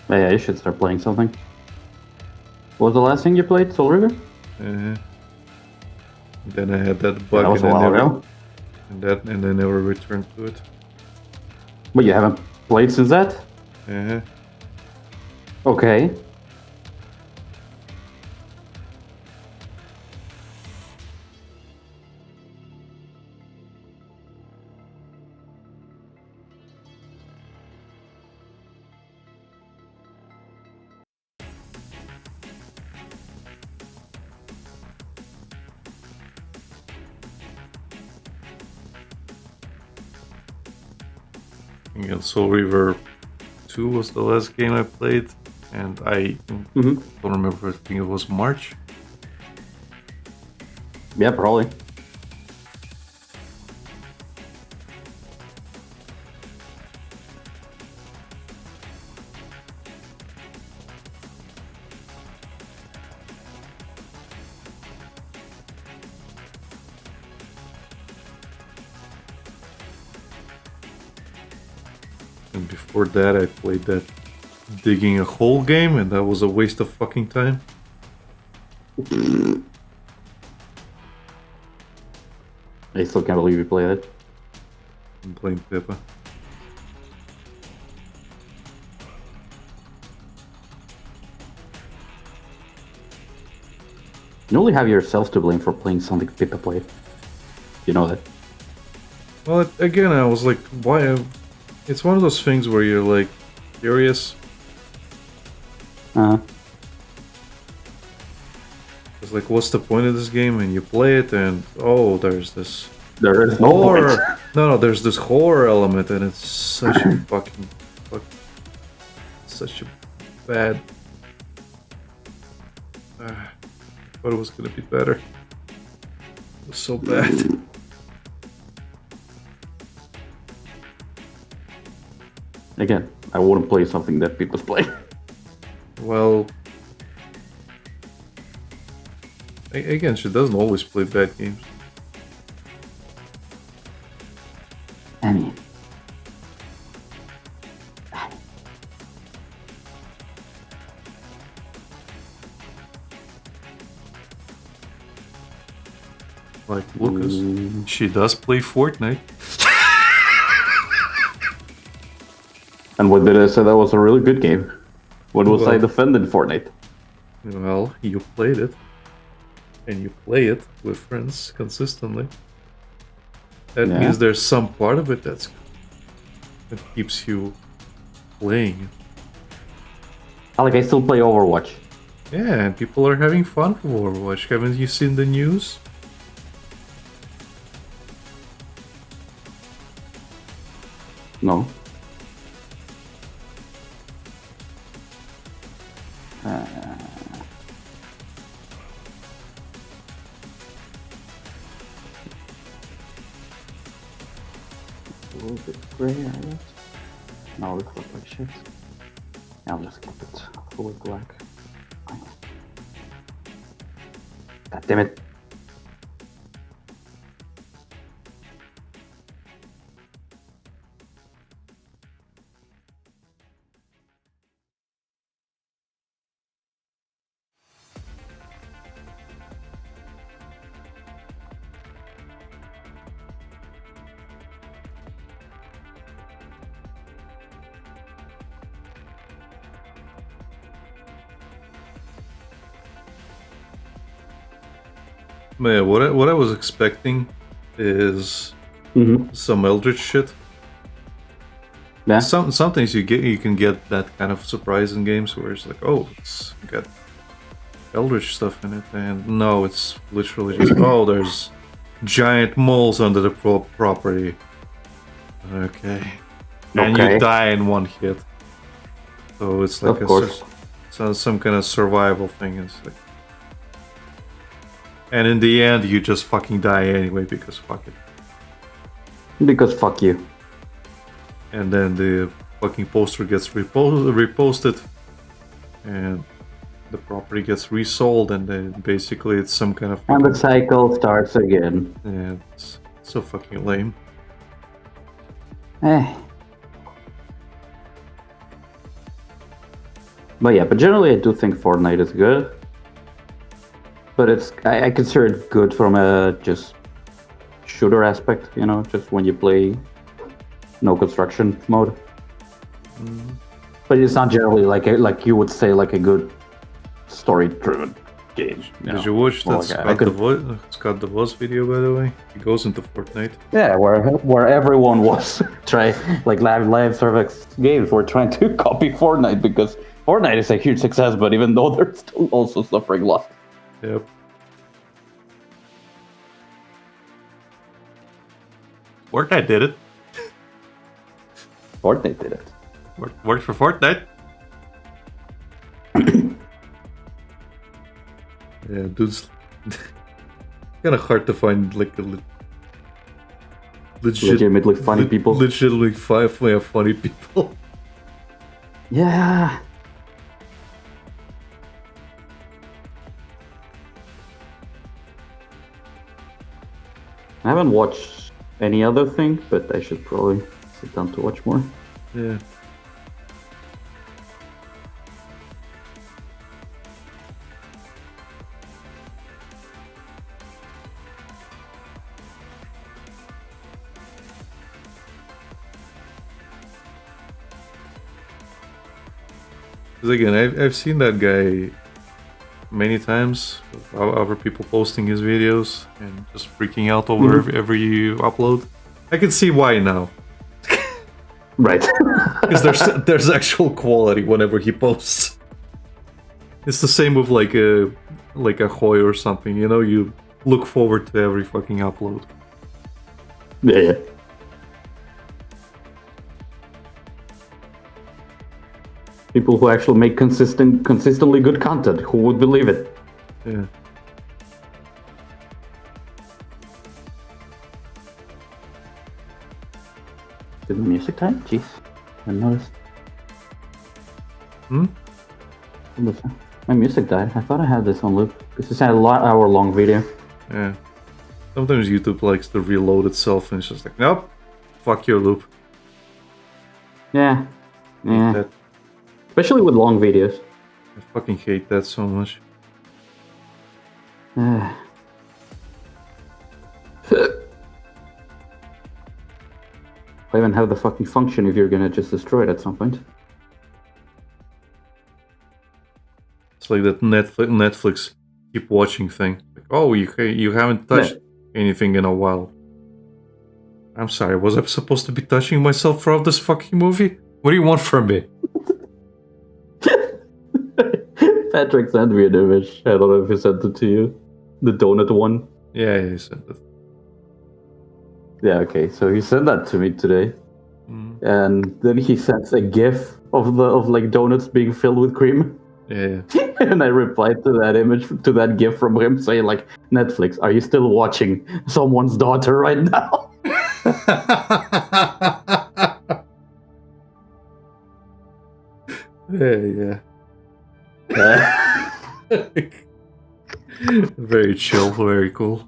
Yeah, you should start playing something. What was the last thing you played, Soul River? Then I had that Yeah, bug that was a and I while never ago. and I never returned to it. But you haven't played since that? Uh-huh. Okay. Yeah, Soul River 2 was the last game I played, and I Mm-hmm. don't remember. I think it was March. Yeah, probably. And before that, I played that digging a hole game, and that was a waste of fucking time. I still can't believe you played it. I'm playing Pippa. You only have yourself to blame for playing something Pippa played. You know that. Well, again, I was like, why? It's one of those things where you're like curious. Uh-huh. It's like, what's the point of this game? And you play it, and oh, there's this There is no point. horror. No, there's this horror element, and it's such a such a bad. I thought it was gonna be better. It was so bad. Again, I wouldn't play something that Pippa's play. Well, again, she doesn't always play bad games. Annie. Like Lucas, she does play Fortnite. And what did I say? That was a really good game. What was I Well- defending Fortnite? Well, you played it, and you play it with friends consistently. That Yeah. means there's some part of it that keeps you playing. Like, I still play Overwatch. Yeah, and people are having fun with Overwatch. Haven't you seen the news? No. A little bit gray, I guess. No, it looks like shit. I'll just keep it fully black. Fine. God damn it. Man, what I was expecting is Mm-hmm. some Eldritch shit. Yeah. Sometimes you can get that kind of surprise in games where it's like, oh, it's got Eldritch stuff in it, and no, it's literally just oh, there's giant moles under the property. Okay, and you Okay. die in one hit. So it's like Of course. some kind of survival thing. It's like, and in the end, you just fucking die anyway because fuck it. Because fuck you. And then the fucking poster gets reposted, and the property gets resold, and then basically it's some kind of And fucking, the cycle starts again. yeah, it's so fucking lame. Eh. But yeah, but generally I do think Fortnite is good. But I consider it good from a just shooter aspect, you know, just when you play no construction mode. But it's not generally like you would say like a good story-driven game. Did you watch Well, that like, I could- Scott DeVos video, by the way? He goes into Fortnite. Yeah, where everyone was trying, like live service games were trying to copy Fortnite because Fortnite is a huge success, but even though they're still also suffering loss. Yep. Fortnite did it. Fortnite did it. Worked for Fortnite. Yeah, dude's kind of hard to find like a Legitimately funny people. Legitimately funny people. Yeah. I haven't watched any other thing, but I should probably sit down to watch more. Yeah. Because again, I've seen that guy many times, other people posting his videos and just freaking out over every upload. I can see why now. Right. Because there's actual quality whenever he posts. It's the same with like a Hoy or something, you know, you look forward to every fucking upload. Yeah. People who actually make consistently good content. Who would believe it? Yeah. Did the music die? Jeez. I noticed. Hmm? Listen, my music died. I thought I had this on loop. This is a hour-long video. Yeah. Sometimes YouTube likes to reload itself and it's just like, nope, fuck your loop. Yeah. Yeah. That, Especially with long videos. I fucking hate that so much. I even have the fucking function if you're gonna just destroy it at some point. It's like that Netflix keep watching thing. Like, oh, you haven't touched anything in a while. I'm sorry, was I supposed to be touching myself throughout this fucking movie? What do you want from me? Patrick sent me an image. I don't know if he sent it to you. The donut one. Yeah, he said that. Yeah, okay. So he sent that to me today. And then he sends a GIF of like donuts being filled with cream. Yeah. And I replied to that image, to that GIF from him saying like, Netflix, are you still watching someone's daughter right now? Yeah. Very chill, very cool.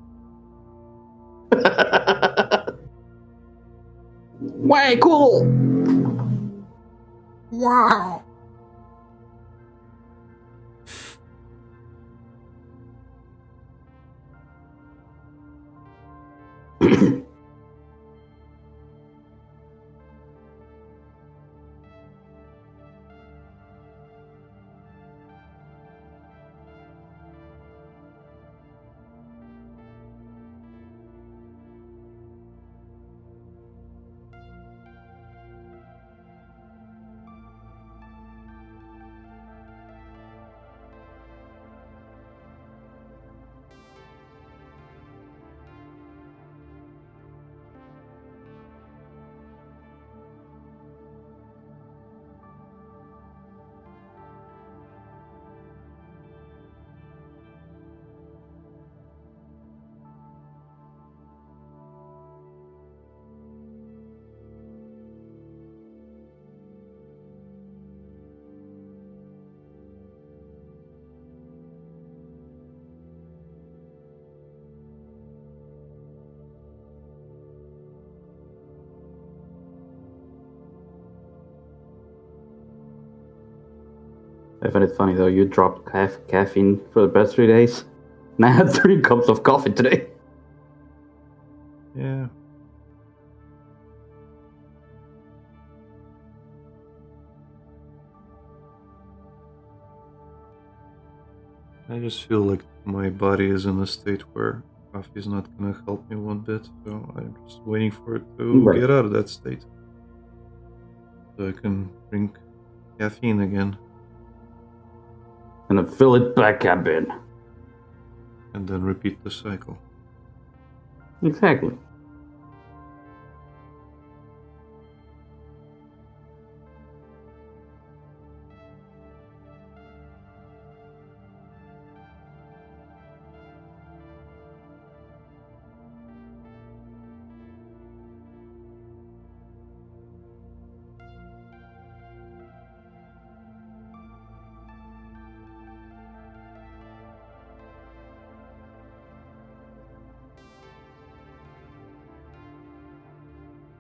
Way cool! Wow. I find it funny though. You dropped caffeine for the past 3 days, and I had 3 cups of coffee today. Yeah. I just feel like my body is in a state where coffee is not gonna help me one bit, so I'm just waiting for it to Right. get out of that state. So I can drink caffeine again. And then fill it back up in. And then repeat the cycle. Exactly.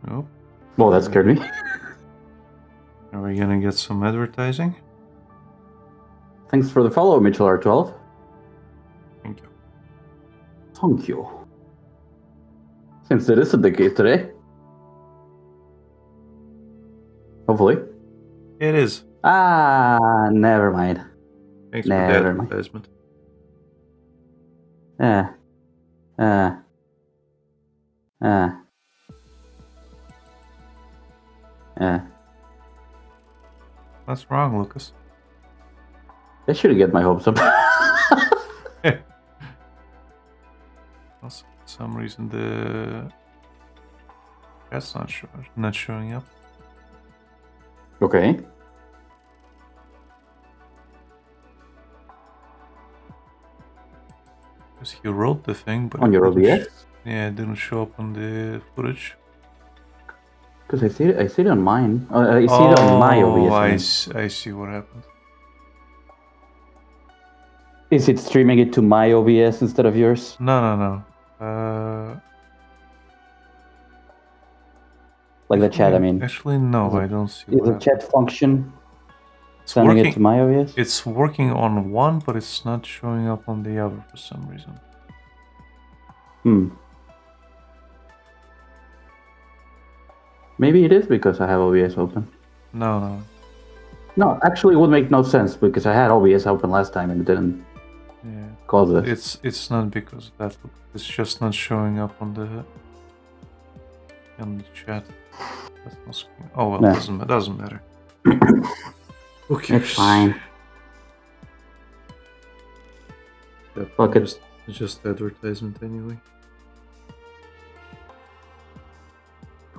Oh, Well, that scared me. are we gonna get some advertising? Thanks for the follow, Mitchell R12. Thank you. Thank you. Since it isn't the case today. Hopefully. It is. Never mind. Thanks for the Never mind. advertisement. What's wrong, Lucas? I should get my hopes up. Also, for some reason the chat's not showing up. Okay. Because he wrote the thing, but On it your didn't OBS? yeah, it didn't show up on the footage. Because I see it on mine. I see it on my OBS. I see what happened. Is it streaming it to my OBS instead of yours? No. Like the chat, I mean. Actually, no, I don't see Is what the happened. chat function It's sending working. it to my OBS? It's working on one, but it's not showing up on the other for some reason. Maybe it is because I have OBS open. No. No, actually, it would make no sense because I had OBS open last time and it didn't Yeah. cause this. It's not because of that. It's just not showing up on the chat. That's not screen. Oh well, No. doesn't matter. Okay. It's fine. Fuck it. Just advertisement anyway.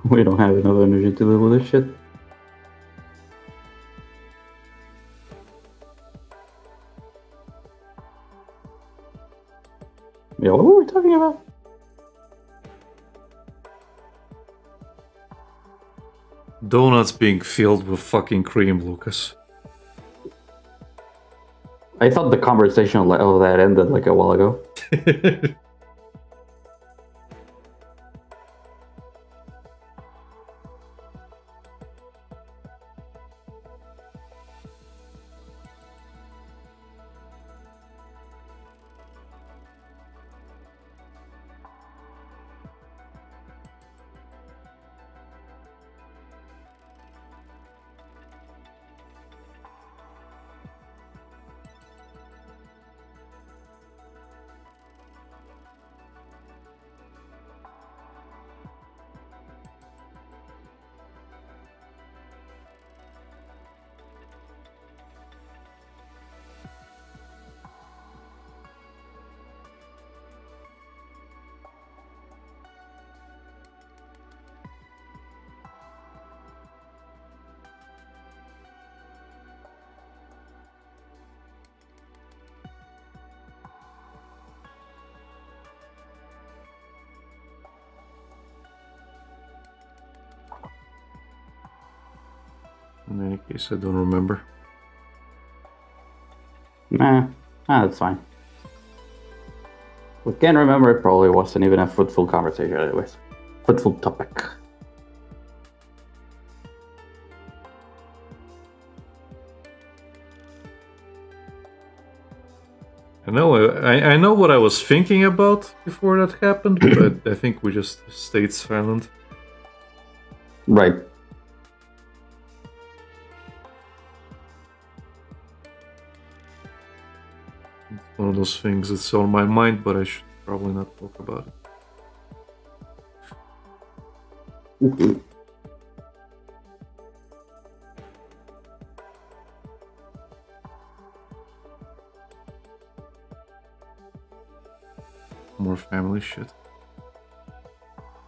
We don't have enough energy to deal with this shit. Yeah, what were we talking about? Donuts being filled with fucking cream, Lucas. I thought the conversation of that ended like a while ago. In any case, I don't remember. That's fine. We can remember it probably wasn't even a fruitful conversation anyways. Fruitful topic. I know what I was thinking about before that happened, but I think we just stayed silent. Right. It's one of those things that's on my mind, but I should probably not talk about it. More family shit.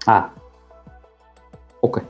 Ah. Okay.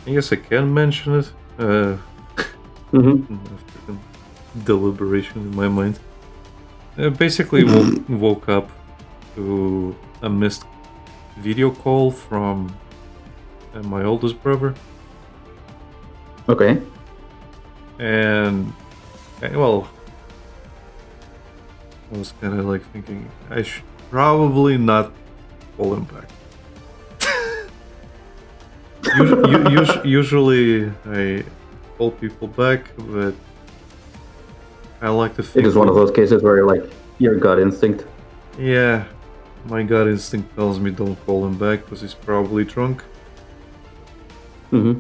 I guess I can mention it. After deliberation in my mind. Basically, woke up to a missed video call from my oldest brother. Okay. And, well, I was kind of like thinking I should probably not call him back. Usually I call people back, but I like to think It is one of those cases where you're like, your gut instinct. Yeah, my gut instinct tells me don't call him back because he's probably drunk. Mm-hmm.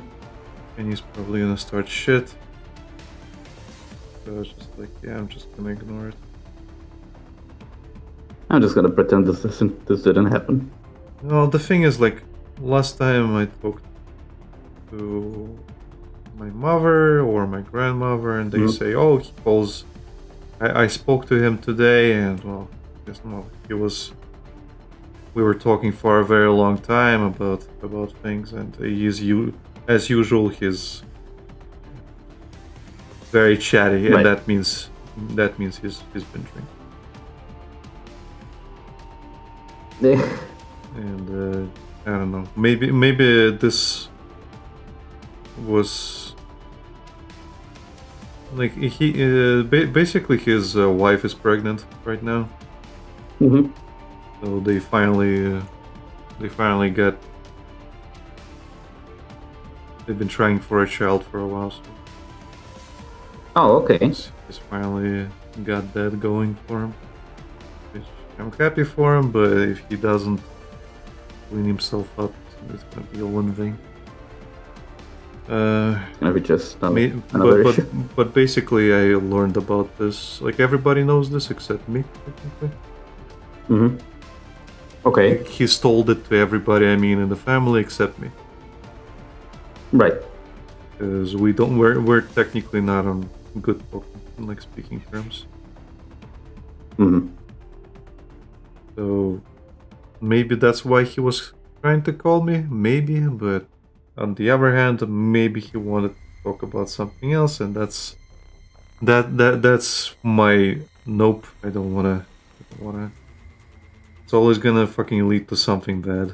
And he's probably gonna start shit. So I was just like, yeah, I'm just gonna ignore it. I'm just gonna pretend this didn't happen. Well, the thing is, like, last time I talked to my mother or my grandmother, and they say, "Oh, he calls." I spoke to him today, and well, I guess no, he was. We were talking for a very long time about things, and as usual, he's very chatty, and Right. that means he's been drinking. And I don't know. Maybe this was like he basically his wife is pregnant right now. Mm-hmm. So they finally got. They've been trying for a child for a while. So Oh, okay. he's finally got that going for him. Which I'm happy for him, but if he doesn't clean himself up, it's gonna be all in vain. Gonna be just another issue. But basically, I learned about this. Like everybody knows this except me, technically. Mm-hmm. Okay. He's told it to everybody. I mean, in the family except me, Right. because we're technically not on good like speaking terms. Mm-hmm. So maybe that's why he was trying to call me. Maybe, but on the other hand, maybe he wanted to talk about something else, and that's my nope. I don't wanna. It's always gonna fucking lead to something bad.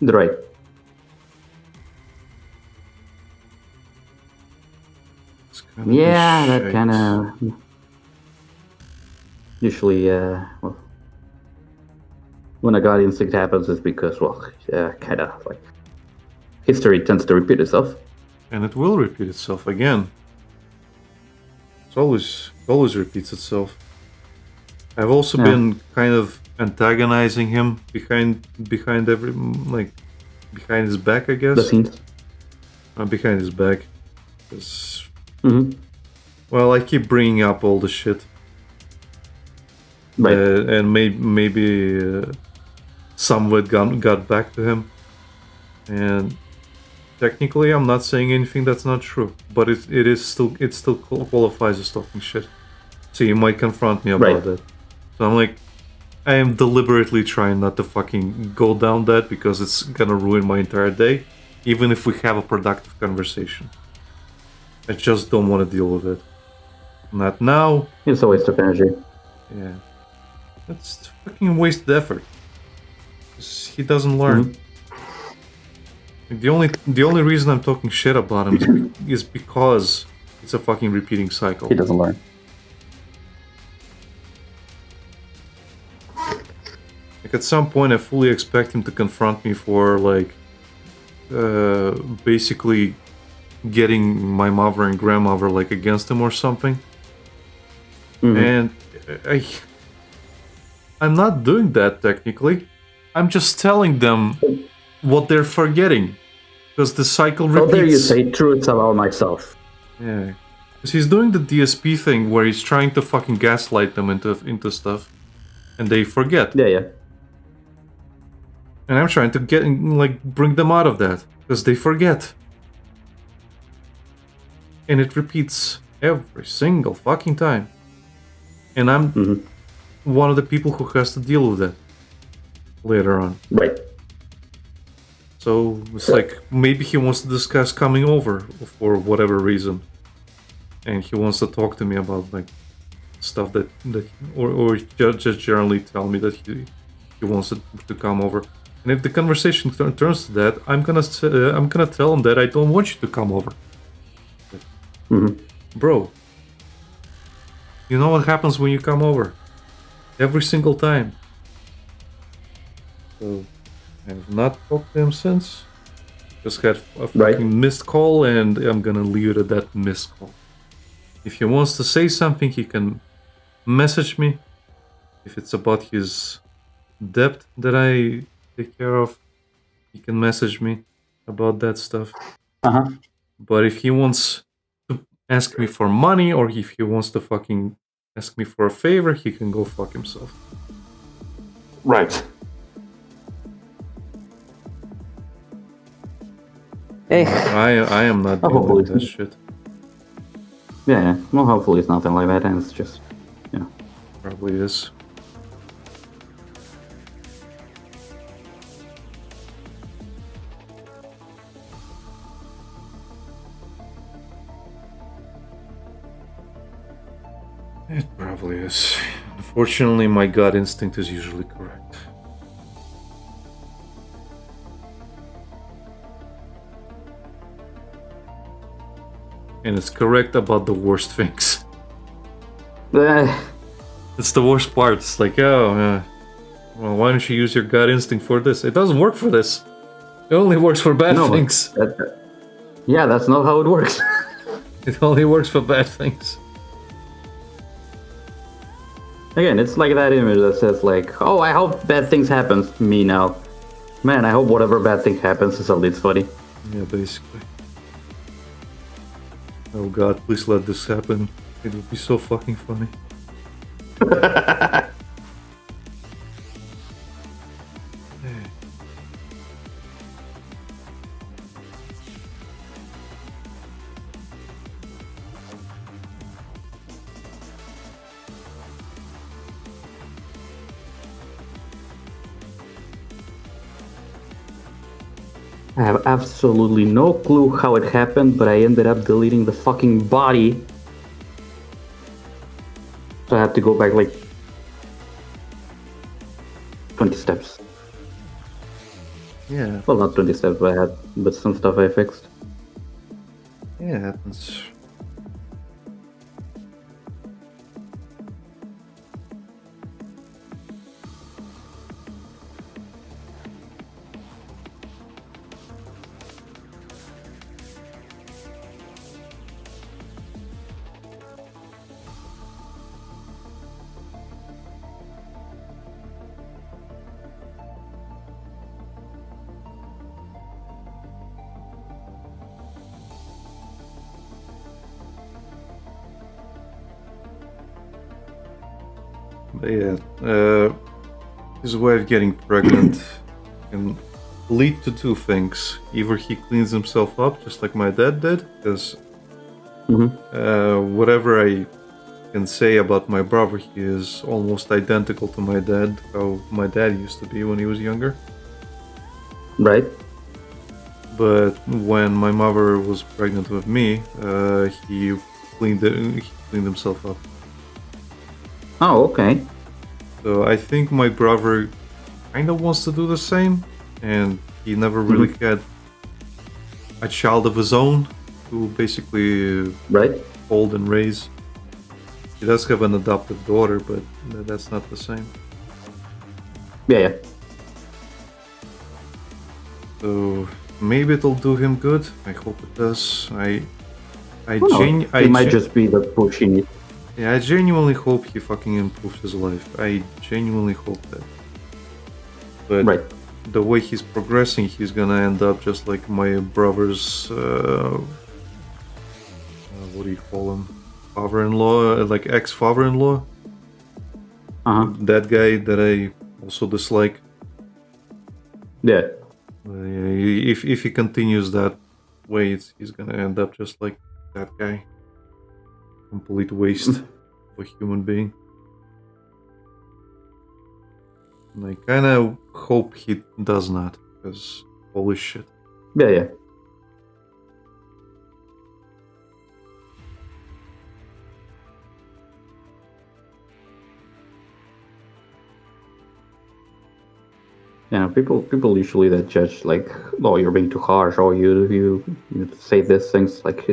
Right. It's kinda Yeah, that shite. kind of usually, well, when a gut instinct happens, it's because, well, kind of like history tends to repeat itself. And it will repeat itself again. It always repeats itself. I've also been kind of antagonizing him behind behind his back, I guess. The scenes. behind his back. 'Cause, Hmm. well, I keep bringing up all the shit. Right. And maybe some of it got back to him. And technically, I'm not saying anything that's not true, but it still qualifies as talking shit. So you might confront me about Right. that. So I'm like, I am deliberately trying not to fucking go down that because it's gonna ruin my entire day, even if we have a productive conversation. I just don't want to deal with it. Not now. It's a waste of energy. Yeah, that's fucking wasted effort. 'Cause he doesn't learn. Mhm. The only reason I'm talking shit about him is because it's a fucking repeating cycle. He doesn't learn. Like at some point, I fully expect him to confront me for like basically getting my mother and grandmother like against him or something. Mhm. And I'm not doing that technically. I'm just telling them what they're forgetting because the cycle How dare you repeats. say truths about myself? Yeah, because he's doing the DSP thing where he's trying to fucking gaslight them into stuff, and they forget. Yeah, yeah. And I'm trying to bring them out of that because they forget, and it repeats every single fucking time. And I'm Mhm. one of the people who has to deal with that later on. Right. So it's like maybe he wants to discuss coming over for whatever reason, and he wants to talk to me about like stuff that or just generally tell me that he wants to come over. And if the conversation turns to that, I'm gonna tell him that I don't want you to come over, Mhm. bro. You know what happens when you come over? Every single time. So I have not talked to him since. Just had a Right. fucking missed call, and I'm gonna leave it at that missed call. If he wants to say something, he can message me. If it's about his debt that I take care of, he can message me about that stuff. Uh-huh. But if he wants to ask me for money, or if he wants to fucking ask me for a favor, he can go fuck himself. Right. Hey. I am not Oh, dealing with that hopefully. shit. Yeah, yeah. Well, hopefully it's nothing like that, and it's just, you know. Probably is. It probably is. Unfortunately, my gut instinct is usually correct. And it's correct about the worst things. It's the worst part. It's like, oh, well, why don't you use your gut instinct for this? It doesn't work for this. It only works for bad No, things. yeah, that's not how it works. It only works for bad things. Again, it's like that image that says like, "Oh, I hope bad things happen." Me now, man. I hope whatever bad thing happens is at least funny. Yeah, basically. Oh god, please let this happen. It would be so fucking funny. I have absolutely no clue how it happened, but I ended up deleting the fucking body. So I have to go back like 20 steps. Yeah, Well, not 20 steps, but some stuff I fixed. yeah, it happens. But yeah, his wife getting pregnant can lead to two things. Either he cleans himself up, just like my dad did, because whatever I can say about my brother, he is almost identical to my dad, how my dad used to be when he was younger. Right. But when my mother was pregnant with me, he cleaned himself up. Oh, okay. So I think my brother kind of wants to do the same, and he never really had a child of his own to basically Right. hold and raise. He does have an adoptive daughter, but that's not the same. Yeah. So maybe it'll do him good. I hope it does. It might just be the pushing it. Yeah, I genuinely hope he fucking improves his life. I genuinely hope that. But Right. the way he's progressing, he's gonna end up just like my brother's. What do you call him? Father-in-law, like ex-father-in-law. That guy that I also dislike. Yeah. If he continues that way, he's gonna end up just like that guy. Complete waste of a human being. And I kind of hope he does not, because holy shit. Yeah. Yeah, people usually that judge like, oh, you're being too harsh, or you say these things like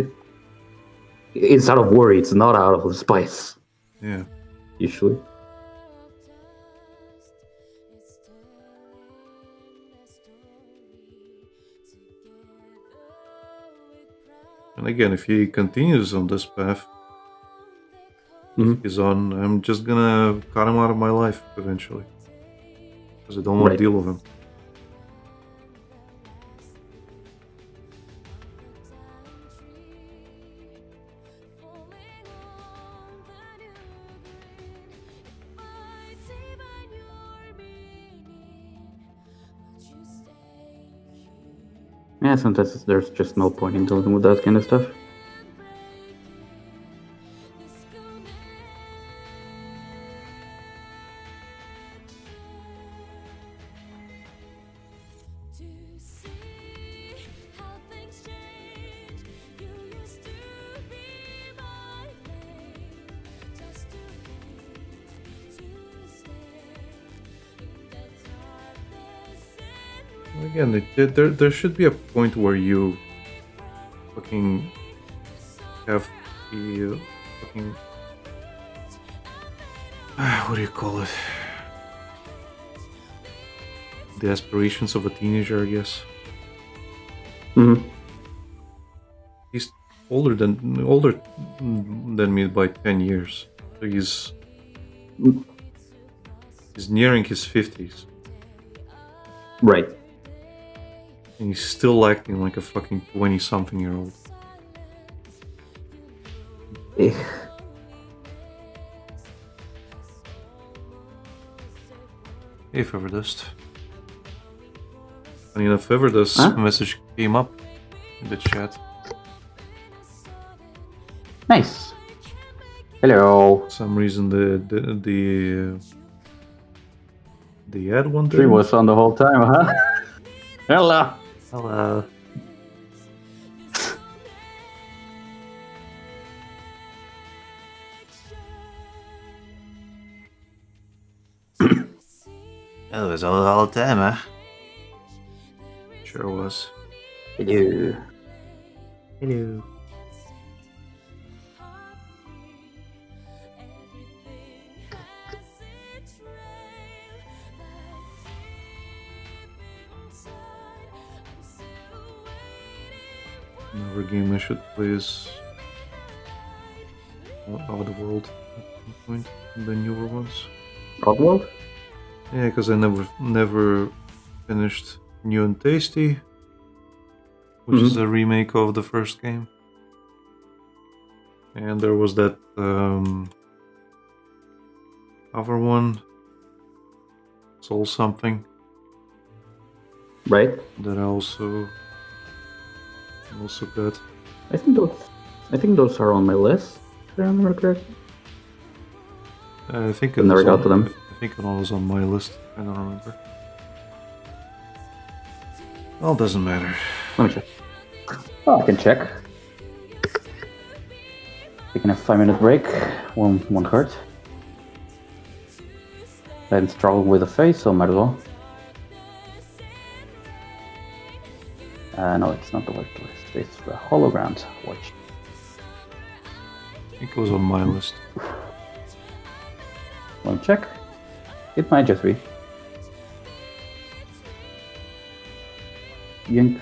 it's out of worry, it's not out of spice. Yeah. Usually. And again, if he continues on this path he's on, I'm just gonna cut him out of my life eventually. Because I don't want to deal with him. Yeah, sometimes there's just no point in dealing with that kind of stuff. Again, there should be a point where you fucking have the fucking what do you call it? The aspirations of a teenager, I guess. He's older than me by 10 years, so he's nearing his 50s. Right. And he's still acting like a fucking 20-something-year-old. Hey, Feverdust. Funny enough, Feverdust message came up in the chat. Nice. Hello. For some reason, the ad one. She was on the whole time, huh? Hello. Hello. Oh, it was all the time, huh? Sure was. Hello. Hello. Another game I should play is Oddworld at some point, the newer ones. Oddworld? Yeah, because I never finished New and Tasty, which is a remake of the first game. And there was that other one, Soul something, Right. that I also got. I think those are on my list. If I remember correctly. I think I never was got on, to them. I think it was on my list. I don't remember. Well, doesn't matter. Let me check. Oh, I can check. Taking a 5-minute break won't hurt. I'm struggling with the face, so might as well. No, it's not the white list. It's the hologram watch. I think it was on my list. Want to check? It might just be. Yank.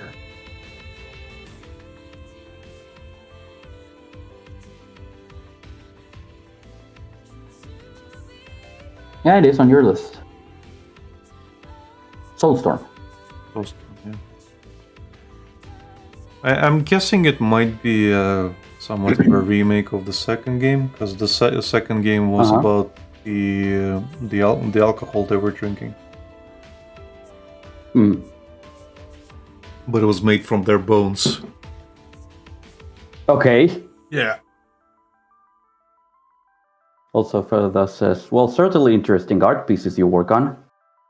Yeah, it is on your list. Soulstorm. Close to it, yeah. I'm guessing it might be somewhat of a remake of the second game, because the second game was about the alcohol they were drinking. Hmm. But it was made from their bones. Okay. Yeah. Also, further says, well, certainly interesting art pieces you work on.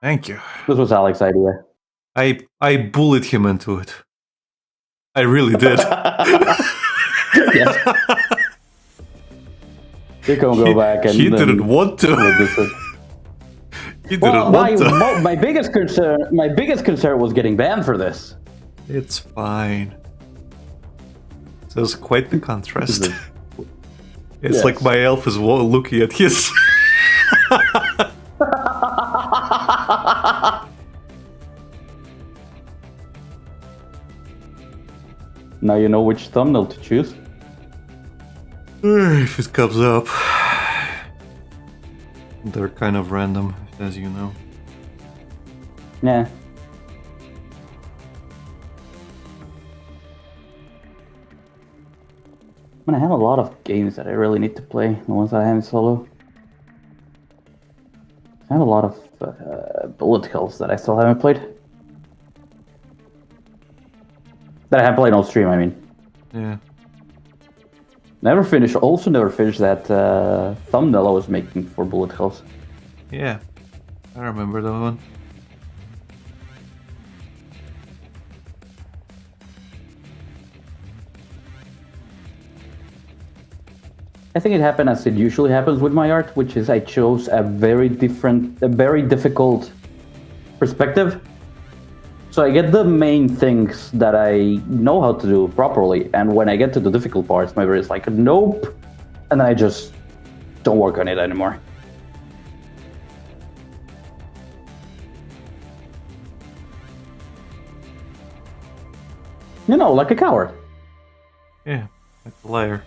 Thank you. This was Alex's idea. I bullied him into it. I really did. Yes. You can go back and he didn't want to. He didn't want to. My biggest concern was getting banned for this. It's fine. So it's quite the contrast. It's Yes. like my elf is looking at his. Now you know which thumbnail to choose. If it comes up. They're kind of random, as you know. Yeah. I have a lot of games that I really need to play, the ones I have in solo. I have a lot of bullet hells that I still haven't played. That I haven't played on stream, I mean. Yeah. Never finished that thumbnail I was making for bullet hells. Yeah. I remember that one. I think it happened as it usually happens with my art, which is I chose a very difficult perspective. So I get the main things that I know how to do properly, and when I get to the difficult parts, my brain is like, nope, and I just don't work on it anymore. You know, like a coward. Yeah, like a liar.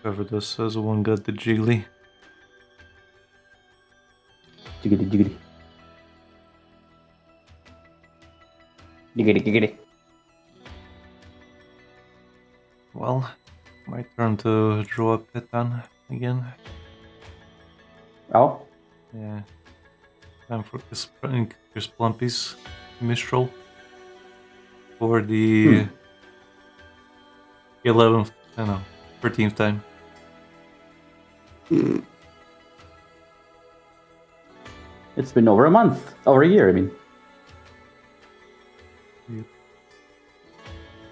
Whoever this says one got the jiggly. Jiggity, jiggity. Jiggity, jiggity. Well, my turn to draw a Petan again. Oh? Yeah. Time for Chris Plumpy's Mistral. For the 11th, 13th time. It's been over a year, I mean. Yep.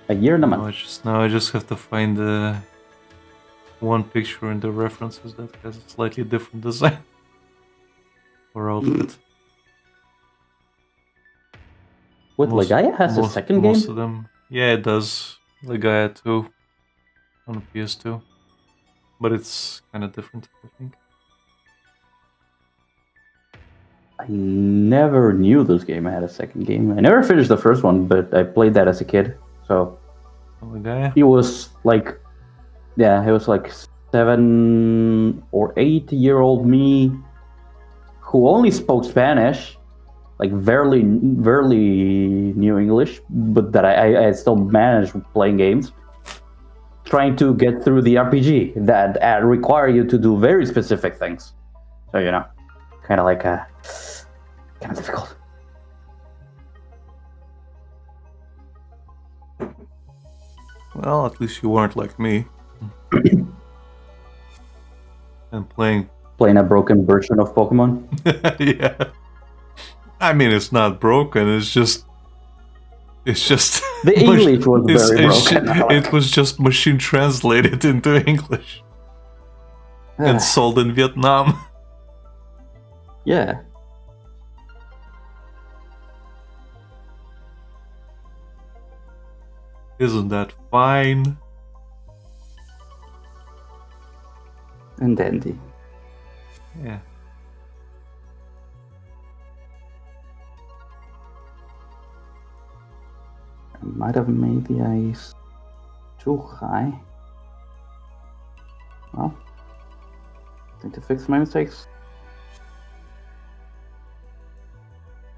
A year and a month. Now I just have to find one picture in the references that has a slightly different design or outfit. With Legaia has a second game? Most of them. Yeah, it does. Legaia 2 on the PS2. But it's kind of different, I think. I never knew this game had a second game. I never finished the first one, but I played that as a kid. So Legaia? he was like, yeah, he was like 7 or 8-year-old me who only spoke Spanish like barely new English, but that I still managed playing games, trying to get through the RPG that require you to do very specific things. So kind of like kind of difficult. Well, at least you weren't like me. And playing. Playing a broken version of Pokemon. Yeah. I mean, it's not broken. It's just. The English was very broken. It was just machine translated into English and sold in Vietnam. Yeah. Isn't that fine? And dandy. Yeah. I might have made the ice too high. Well, need to fix my mistakes.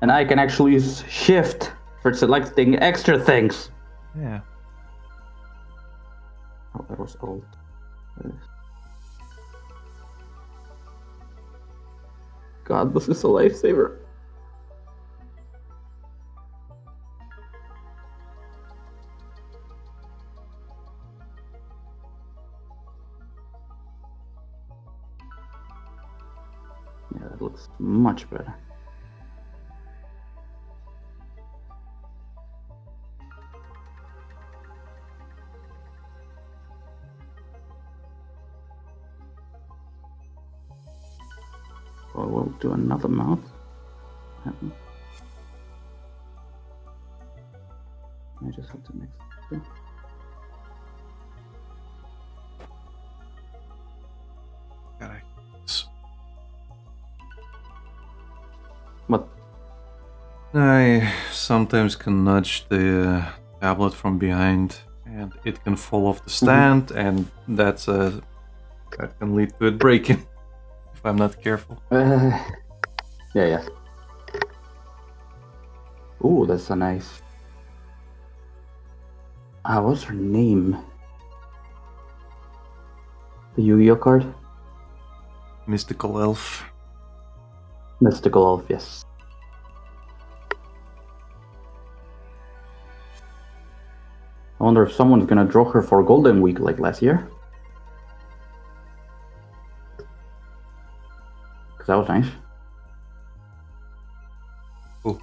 And I can actually use shift for selecting extra things. Yeah. Oh, that was old. God, this is a lifesaver. Yeah, that looks much better. Well, we'll do another mouth. I just have to mix it. What? I sometimes can nudge the tablet from behind, and it can fall off the stand, and that can lead to it breaking if I'm not careful. Yeah. Ooh, that's a nice. What's her name? The Yu-Gi-Oh card? Mystical Elf. Mystical Elf, yes. I wonder if someone's gonna draw her for Golden Week like last year. Because that was nice. Cool.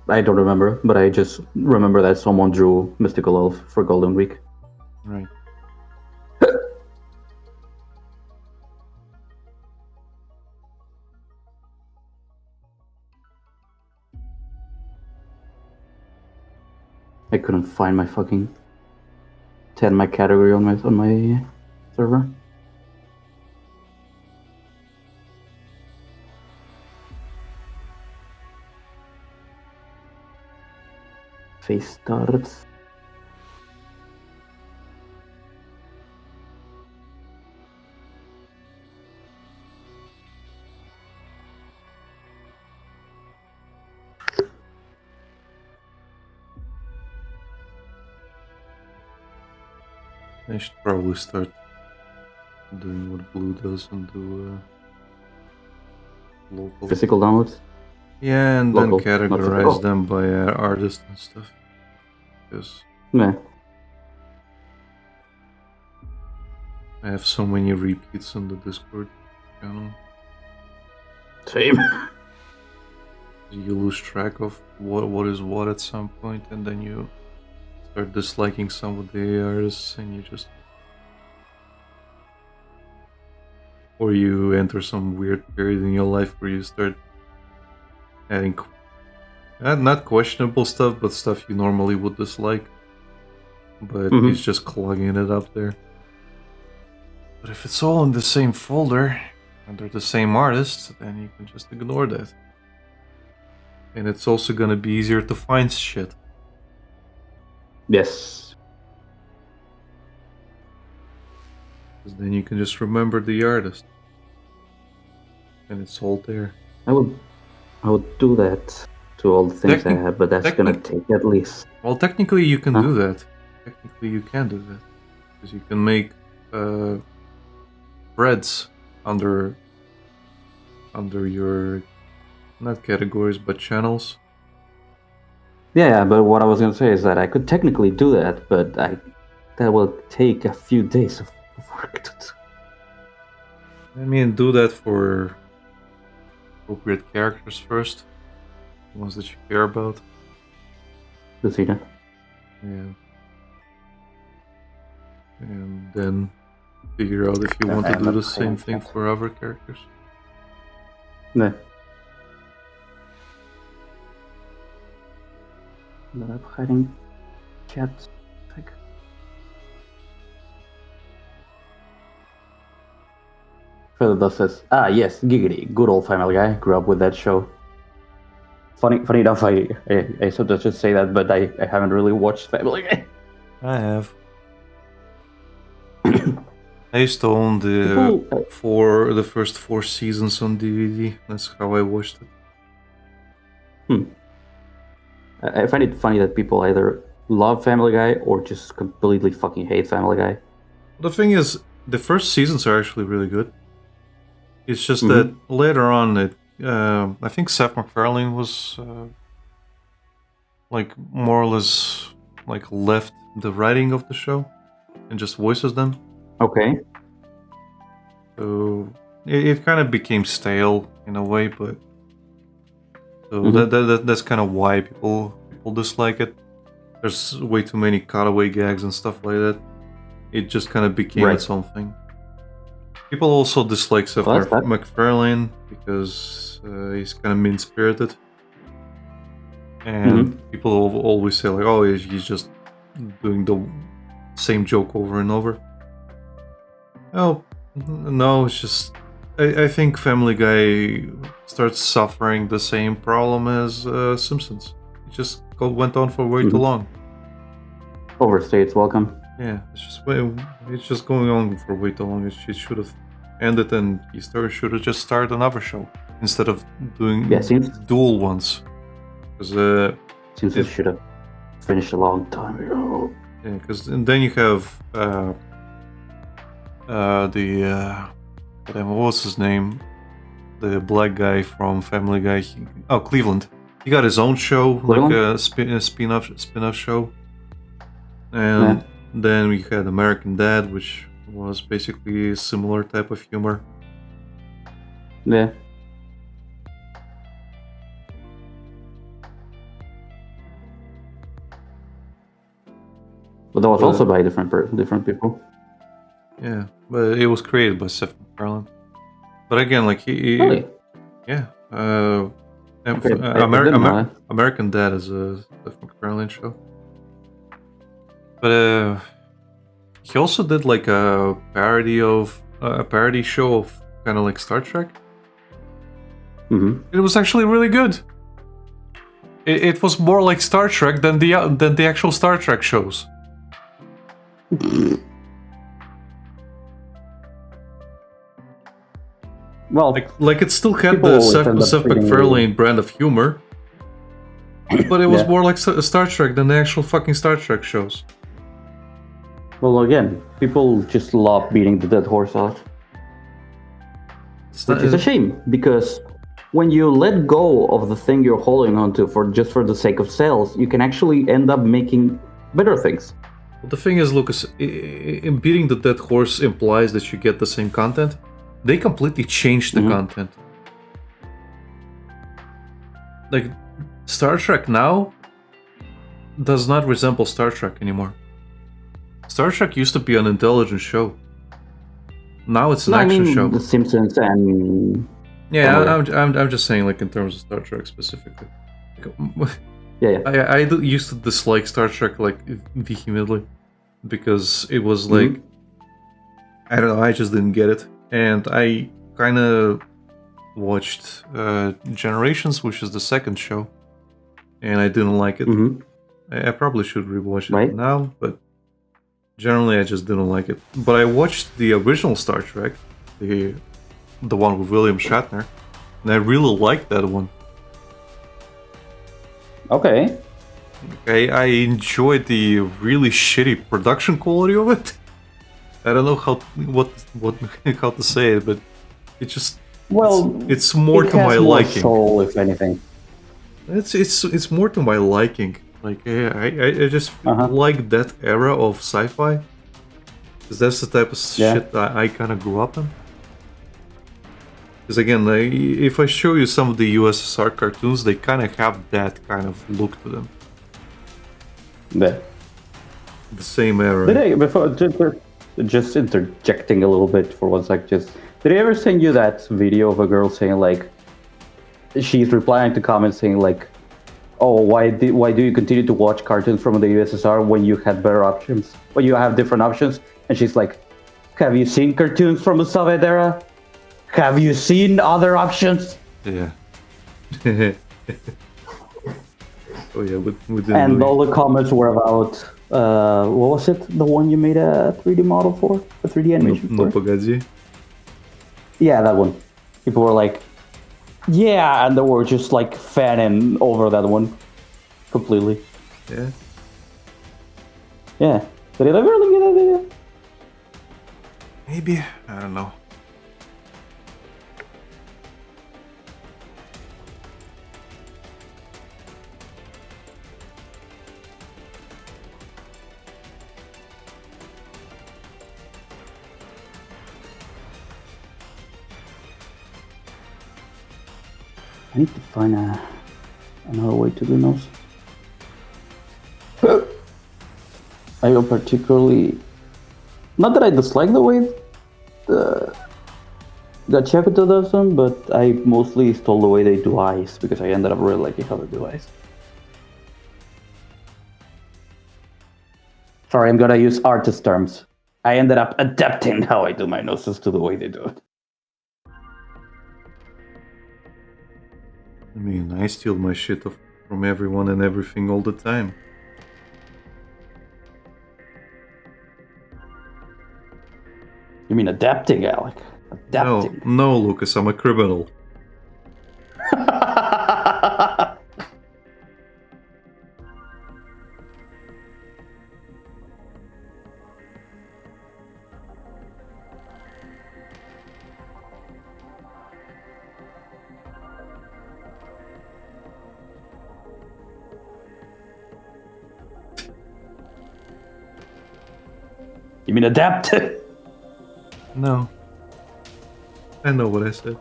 I don't remember, but I just remember that someone drew Mystical Elf for Golden Week. Right. I couldn't find my fucking my category on my server. Face starts. I should probably start doing what Blue does and do local. Physical downloads? Yeah, and Local, then not categorize physical. them by artist and stuff. Because Yeah. I have so many repeats on the Discord channel. Same. You lose track of what is what at some point, and then you start disliking some of the artists, and you just... Or you enter some weird period in your life where you start adding not questionable stuff, but stuff you normally would dislike. But it's just clogging it up there. But if it's all in the same folder, under the same artist, then you can just ignore that. And it's also gonna be easier to find shit. Yes. Because then you can just remember the artist. And it's all there. I would do that to all the things I Technic- have, but that's gonna take at least. Well, technically you can Huh? do that. Technically you can do that. Because you can make threads under your not categories but channels. Yeah, but what I was gonna say is that I could technically do that, but that will take a few days of work to do. I mean, do that for appropriate characters first, the ones that you care about. To see that. Yeah. And then figure out if you want to do the same thing for other characters. Yeah. But I'm hiding chat. Feather Dust says, yes, Giggity, good old Family Guy. Grew up with that show. Funny enough, I sometimes just say that, but I haven't really watched Family Guy. I have. I used to own People, the first 4 seasons on DVD. That's how I watched it. I find it funny that people either love Family Guy or just completely fucking hate Family Guy. The thing is, the first seasons are actually really good. It's just that later on, I think Seth MacFarlane was like more or less like left the writing of the show and just voices them. Okay. So it kind of became stale in a way, but so that's kind of why people dislike it. There's way too many cutaway gags and stuff like that. It just kind of became its own thing. People also dislike Seth MacFarlane because he's kind of mean-spirited, and people always say like, "Oh, he's just doing the same joke over and over." Oh, no, it's just I think Family Guy starts suffering the same problem as Simpsons. It just went on for way too long. Overstays welcome. Yeah, it's just going on for way too long. It should have ended, and he should have just started another show instead of doing dual ones. Because seems it should have finished a long time ago. Yeah, because then you have what was his name? The black guy from Family Guy. Cleveland. He got his own show, Cleveland? like a spin-off show. And then we had American Dad, which was basically a similar type of humor. Yeah. But that was also by different people. Yeah, but it was created by Seth MacFarlane. But again, like Really? Yeah. Okay, American Dad is a Seth MacFarlane show. But he also did like a parody show of kind of like Star Trek. It was actually really good. It was more like Star Trek than the actual Star Trek shows. Well, like it still had the Seth MacFarlane brand of humor, but it was more like Star Trek than the actual fucking Star Trek shows. Well, again, people just love beating the dead horse out. Which is a shame, because when you let go of the thing you're holding onto for the sake of sales, you can actually end up making better things. Well, the thing is, Lucas, in beating the dead horse implies that you get the same content. They completely changed the content. Like, Star Trek now does not resemble Star Trek anymore. Star Trek used to be an intelligent show. Now it's an action show. The Simpsons and... Yeah, I'm just saying, like, in terms of Star Trek specifically. I used to dislike Star Trek, like, vehemently. Because it was, like... I don't know, I just didn't get it. And I kind of watched Generations, which is the second show. And I didn't like it. I probably should rewatch it now, but... Generally, I just didn't like it. But I watched the original Star Trek, the one with William Shatner, and I really like that one. Okay. I enjoyed the really shitty production quality of it. I don't know what how to say it, but it just Well, it's more it to my has more liking. soul, if anything. It's more to my liking. Like I just Uh-huh. like that era of sci-fi, because that's the type of Yeah. shit I kind of grew up in. Because again, if I show you some of the USSR cartoons, they kind of have that kind of look to them. Yeah. The same era. Did I before just interjecting a little bit for 1 sec? Did I ever send you that video of a girl saying like she's replying to comments saying like, "Oh, why do you continue to watch cartoons from the USSR when you had better options? When you have different options?" And she's like, "Have you seen cartoons from the Soviet era? Have you seen other options?" Yeah. Oh yeah, we didn't And really. all the comments were about what was it? The one you made a 3D model for, a 3D animation No for? Pogadi. Yeah, that one. People were like, "Yeah," and they were just like fanning over that one completely. Yeah. Yeah. Did I ever link that video? Maybe, I don't know. I need to find another way to do those. I don't particularly, not that I dislike the way that Chapito does them, but I mostly stole the way they do eyes because I ended up really liking how they do eyes. Sorry, I'm gonna use artist terms. I ended up adapting how I do my noses to the way they do it. I mean, I steal my shit from everyone and everything all the time. You mean adapting, Alec? No, Adapting. no, Lucas, I'm a criminal. You mean adapted? No. I know what I said.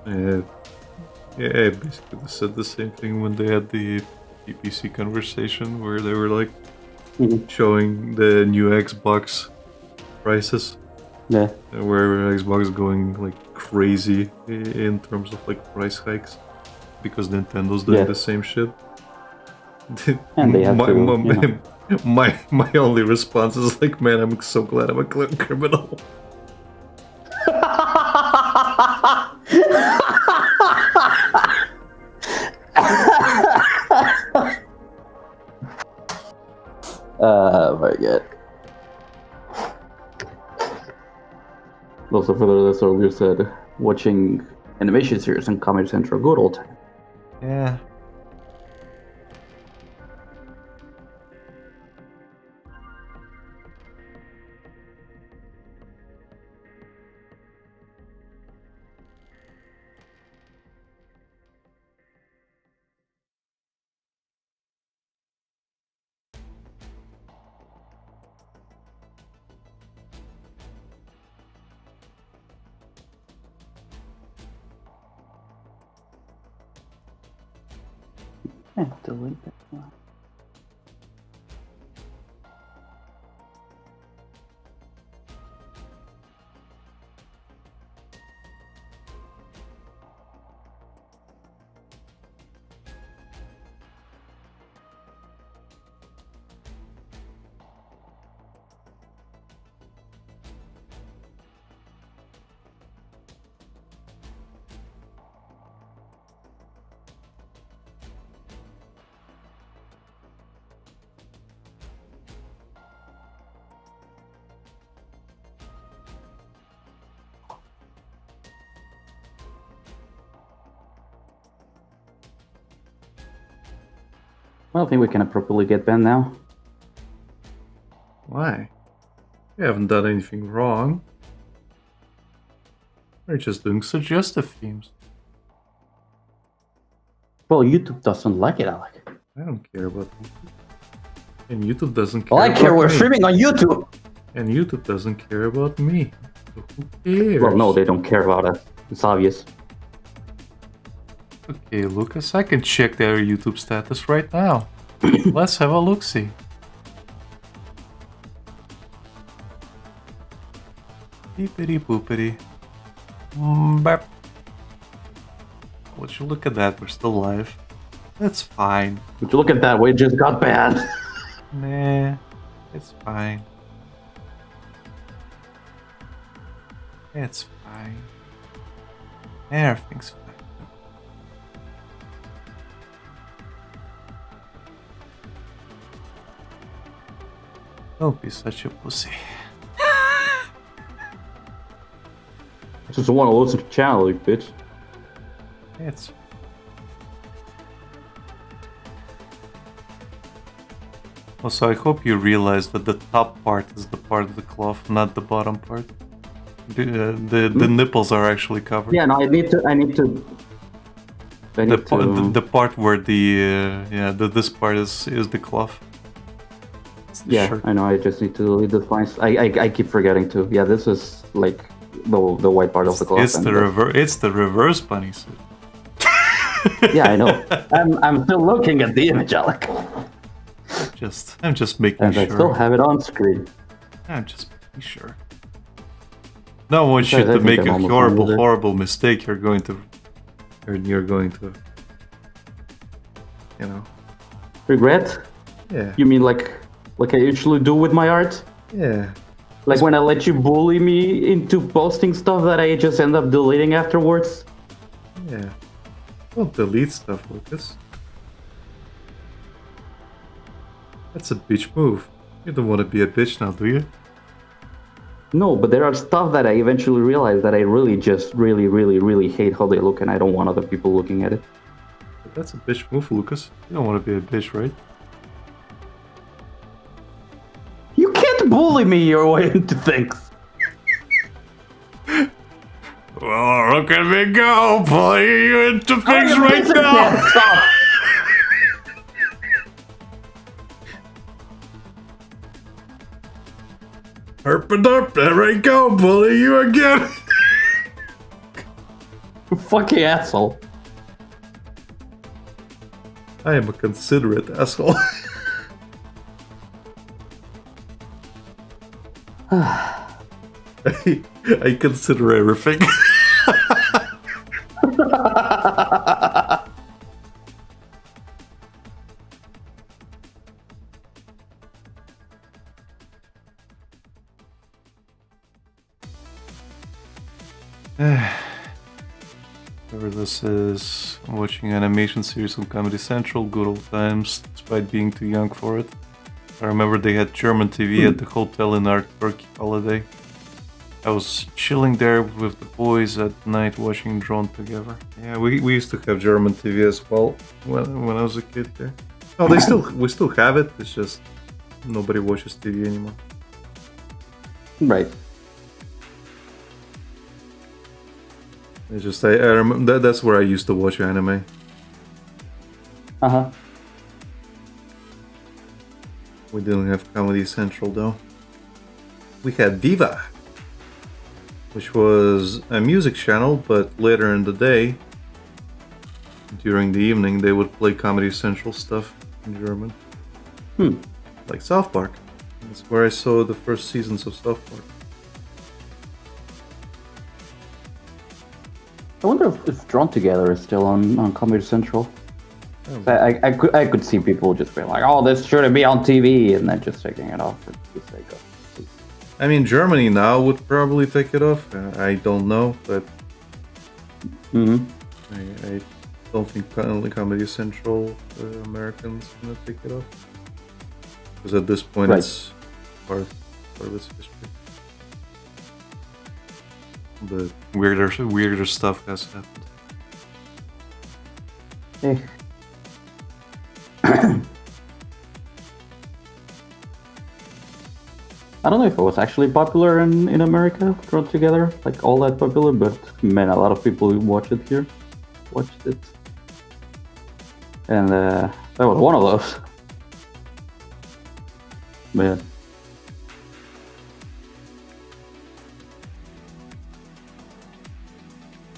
Yeah, I basically said the same thing when they had the PPC conversation where they were like showing the new Xbox prices. Yeah. Where Xbox is going like crazy in terms of like price hikes because Nintendo's doing Yeah. the same shit. And they have my, to, my, you know. my only response is like, man, I'm so glad I'm a criminal. My god. Also, for those that earlier said, watching animation series on Comedy Central, good old time. Yeah. Yeah, delete that one. I don't think we can appropriately get banned now. Why? We haven't done anything wrong. We're just doing suggestive themes. Well, YouTube doesn't like it, Alec. I don't care about YouTube. And YouTube doesn't care Well, I care. about We're me. streaming on YouTube. And YouTube doesn't care about me. So who cares? Well, no, they don't care about us. It's obvious. Okay, Lucas, I can check their YouTube status right now. Let's have a look-see. Beepity boopity. Bap. Would you look at that? We're still live. That's fine. Would you look at that? We just got banned. Nah, it's fine. It's fine. Everything's fine. Don't be such a pussy. I just want to listen to the channel, you bitch. It's also, I hope you realize that the top part is the part of the cloth, not the bottom part. The nipples are actually covered. Yeah, no, I need to. The part where this part is the cloth. It's the Yeah, shirt. I know. I just need to delete the lines. I keep forgetting to. Yeah, this is like the white part of the cloth. It's the reverse bunny suit. Yeah, I know. I'm still looking at the image, Alec, I'm just making and sure. I still have it on screen. I'm just making sure. No one Besides, should I to think make I'm a almost horrible, done with it. horrible mistake. You're going to, you know. Regret? Yeah. You mean like I usually do with my art? Yeah. Like when I let you bully me into posting stuff that I just end up deleting afterwards? Yeah. Don't delete stuff, Lucas. That's a bitch move. You don't want to be a bitch now, do you? No, but there are stuff that I eventually realized that I really just really hate how they look, and I don't want other people looking at it. But that's a bitch move, Lucas. You don't want to be a bitch, right? You can't bully me your way into things. Well, look at me go, pulling you into things I right can't now. stop. Herp and derp, there I go, bullying you again. You fucking asshole. I am a considerate asshole. I consider everything. Whatever this is, I'm watching animation series on Comedy Central, good old times, despite being too young for it. I remember they had German TV at the hotel in our Turkey holiday. I was chilling there with the boys at night watching Drone together. Yeah, we used to have German TV as well when I was a kid there. Oh, we still have it. It's just nobody watches TV anymore. Right. It's just I remember that's where I used to watch anime. Uh-huh. We didn't have Comedy Central though. We had Viva, which was a music channel, but later in the day, during the evening, they would play Comedy Central stuff in German. Like South Park. That's where I saw the first seasons of South Park. I wonder if Drawn Together is still on Comedy Central. Oh. I could see people just being like, "Oh, this shouldn't be on TV," and then just taking it off for the sake of. I mean, Germany now would probably take it off. I don't know, but Mm-hmm. I don't think only Comedy Central Americans gonna take it off. Because at this point, Right. it's part of its history. But weirder stuff has happened. I don't know if it was actually popular in America, thrown together, like all that popular, but man, a lot of people who watched it here watched it. And that was one of those. Man.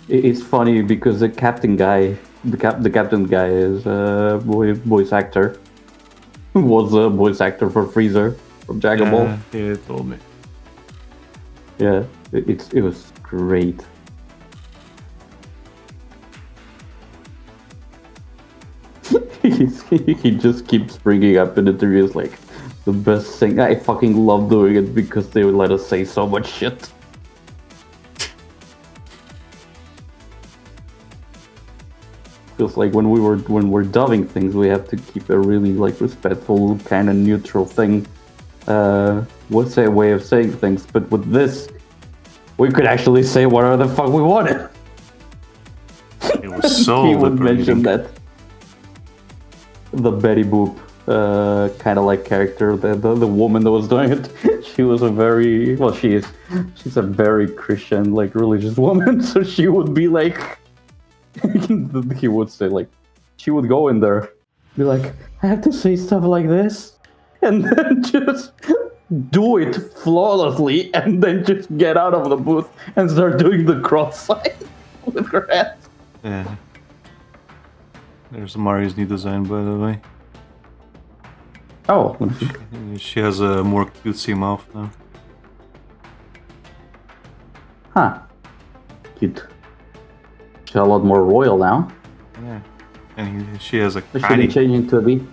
It's funny because the captain guy, the captain guy is a voice actor. Was a voice actor for Freezer from Dragon Ball. Yeah, you told me. Yeah, it was great. He just keeps bringing up in interviews like the best thing. I fucking love doing it because they would let us say so much shit. Feels like when we're dubbing things, we have to keep a really like respectful, kind of neutral thing. What's a way of saying things? But with this, we could actually say whatever the fuck we wanted. It was so He would liberating. mention that the Betty Boop kind of like character, the woman that was doing it. She was a very she's a very Christian, like religious woman. So she would be like. He would say like she would go in there be like, I have to say stuff like this and then just do it flawlessly and then just get out of the booth and start doing the cross sign with her hands. Yeah. There's Mari's new design, by the way. Oh, She has a more cutesy mouth now. huh, cute. She's a lot more royal now. Yeah. And she has a Should be Kani. changing to a B.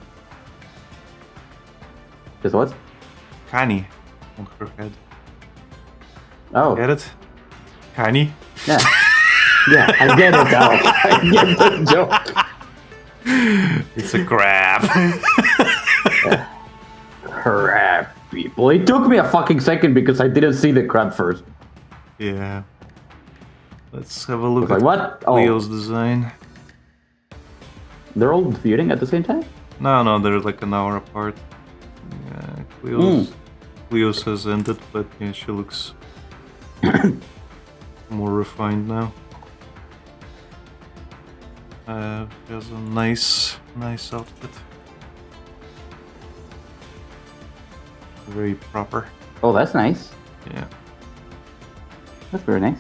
Just what? Kani on her head. Oh, Get it? Kani? yeah. Yeah, I get it now. I get the joke. It's a crab. Crab people. It took me a fucking second because I didn't see the crab first. Yeah. Let's have a I look was like, at what? Oh, Cleo's design. they're all feuding at the same time? No, they're like an hour apart. Yeah, Cleo's has ended, but yeah, she looks more refined now. She has a nice outfit. Very proper. Oh, that's nice. Yeah. That's very nice.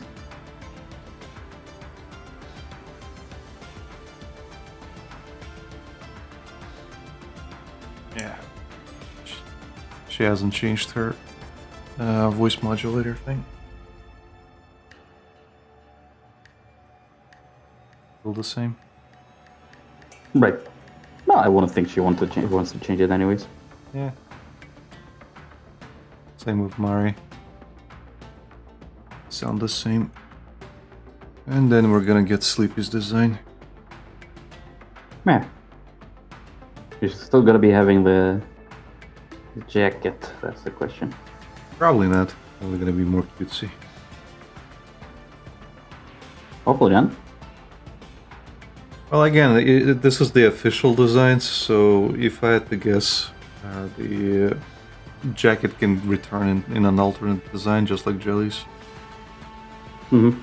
Yeah. She hasn't changed her voice modulator thing. Still the same. Right. No, I wouldn't think she wants to change it anyways. Yeah. Same with Mari. Sound the same. And then we're gonna get Sleepy's design. Man. You're still gonna be having the jacket, that's the question. Probably not. Probably gonna be more cutesy. Hopefully then. Well, again, this is the official design, so if I had to guess, the jacket can return in an alternate design, just like Jelly's. Mm-hmm.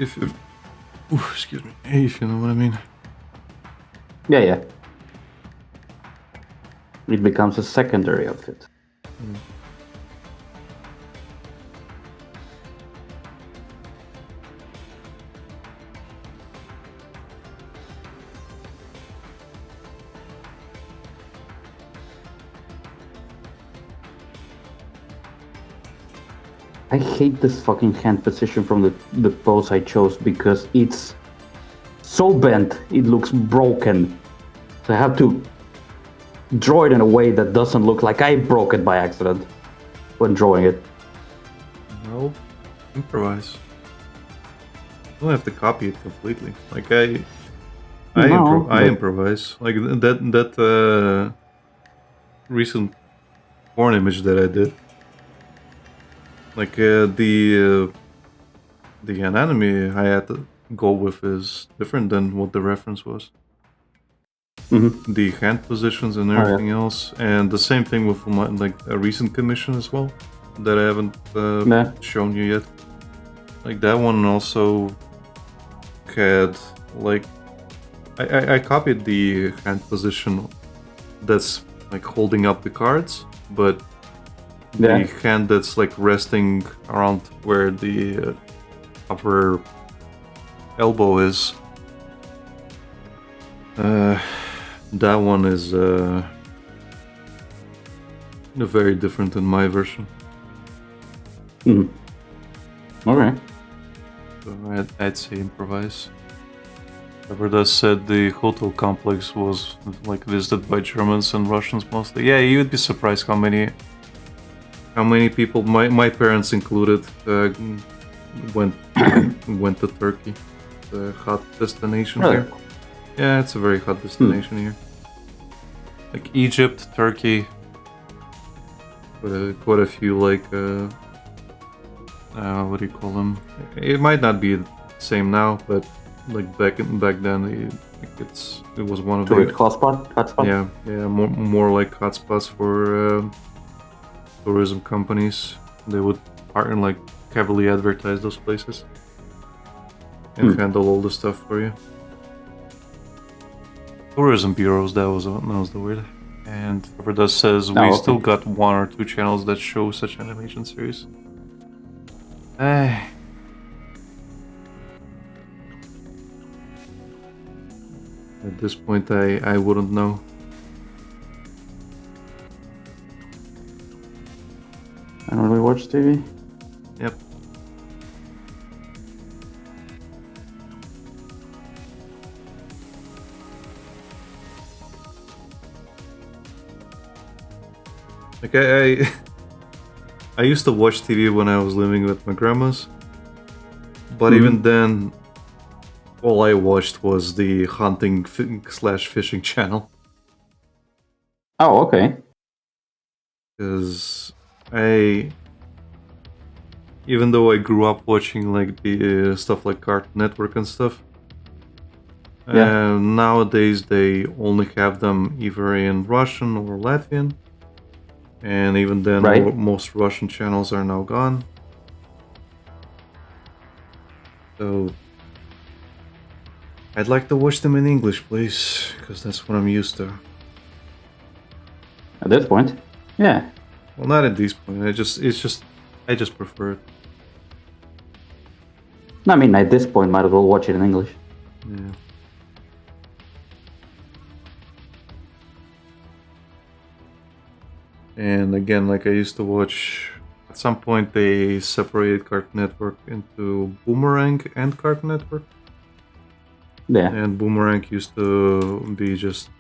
Excuse me, if you know what I mean. Yeah. It becomes a secondary outfit. I hate this fucking hand position from the pose I chose because it's so bent, it looks broken. So I have to draw it in a way that doesn't look like I broke it by accident when drawing it. Well, improvise. You don't have to copy it completely. Like I No, but- improvise. Like that recent porn image that I did. Like the anatomy I had to go with is different than what the reference was. the hand positions and yeah. everything else. And the same thing with like a recent commission as well that I haven't Yeah. shown you yet. Like that one also had like I copied the hand position that's like holding up the cards, but Yeah. the hand that's like resting around where the upper elbow is. That one is very different in my version. Okay. So I'd say improvise. Everdas said the hotel complex was like visited by Germans and Russians mostly. Yeah, you would be surprised how many people, my parents included, went went to Turkey. It's a hot destination Really? here. Yeah, it's a very hot destination here. Like Egypt, Turkey, quite a few like what do you call them? It might not be the same now, but like back then, it was one of Tourist the hotspot. yeah more like hotspots for tourism companies. They would like heavily advertise those places and handle all the stuff for you. Tourism bureaus, that was the word. And Everdas says we okay. still got 1 or 2 channels that show such animation series. At this point, I wouldn't know. I don't really watch TV. Yep. Like I used to watch TV when I was living with my grandma's, but even then, all I watched was the hunting / fishing channel. Oh, okay. Because even though I grew up watching like the stuff like Cartoon Network and stuff, nowadays they only have them either in Russian or Latvian, and even then, most Russian channels are now gone. So I'd like to watch them in English, please, because that's what I'm used to. At this point, yeah. Well, not at this point. I just prefer it. I mean, at this point, might as well watch it in English. Yeah. And again, like I used to watch. At some point, they separated Cartoon Network into Boomerang and Cartoon Network. Yeah. And Boomerang used to be just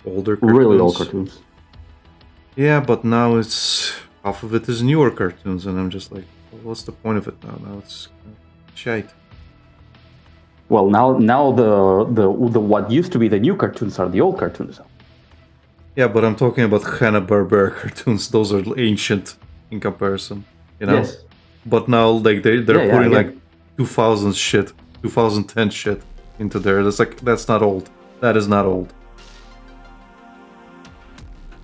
older cartoons. Really old cartoons. Yeah, but now it's half of it is newer cartoons, and I'm just like, well, what's the point of it now? Now it's shite. Well, now the what used to be the new cartoons are the old cartoons. Yeah, but I'm talking about Hanna-Barbera cartoons. Those are ancient in comparison, you know. Yes. But now, like they're putting yeah. like 2000 shit, 2010 shit into there. That's not old. That is not old.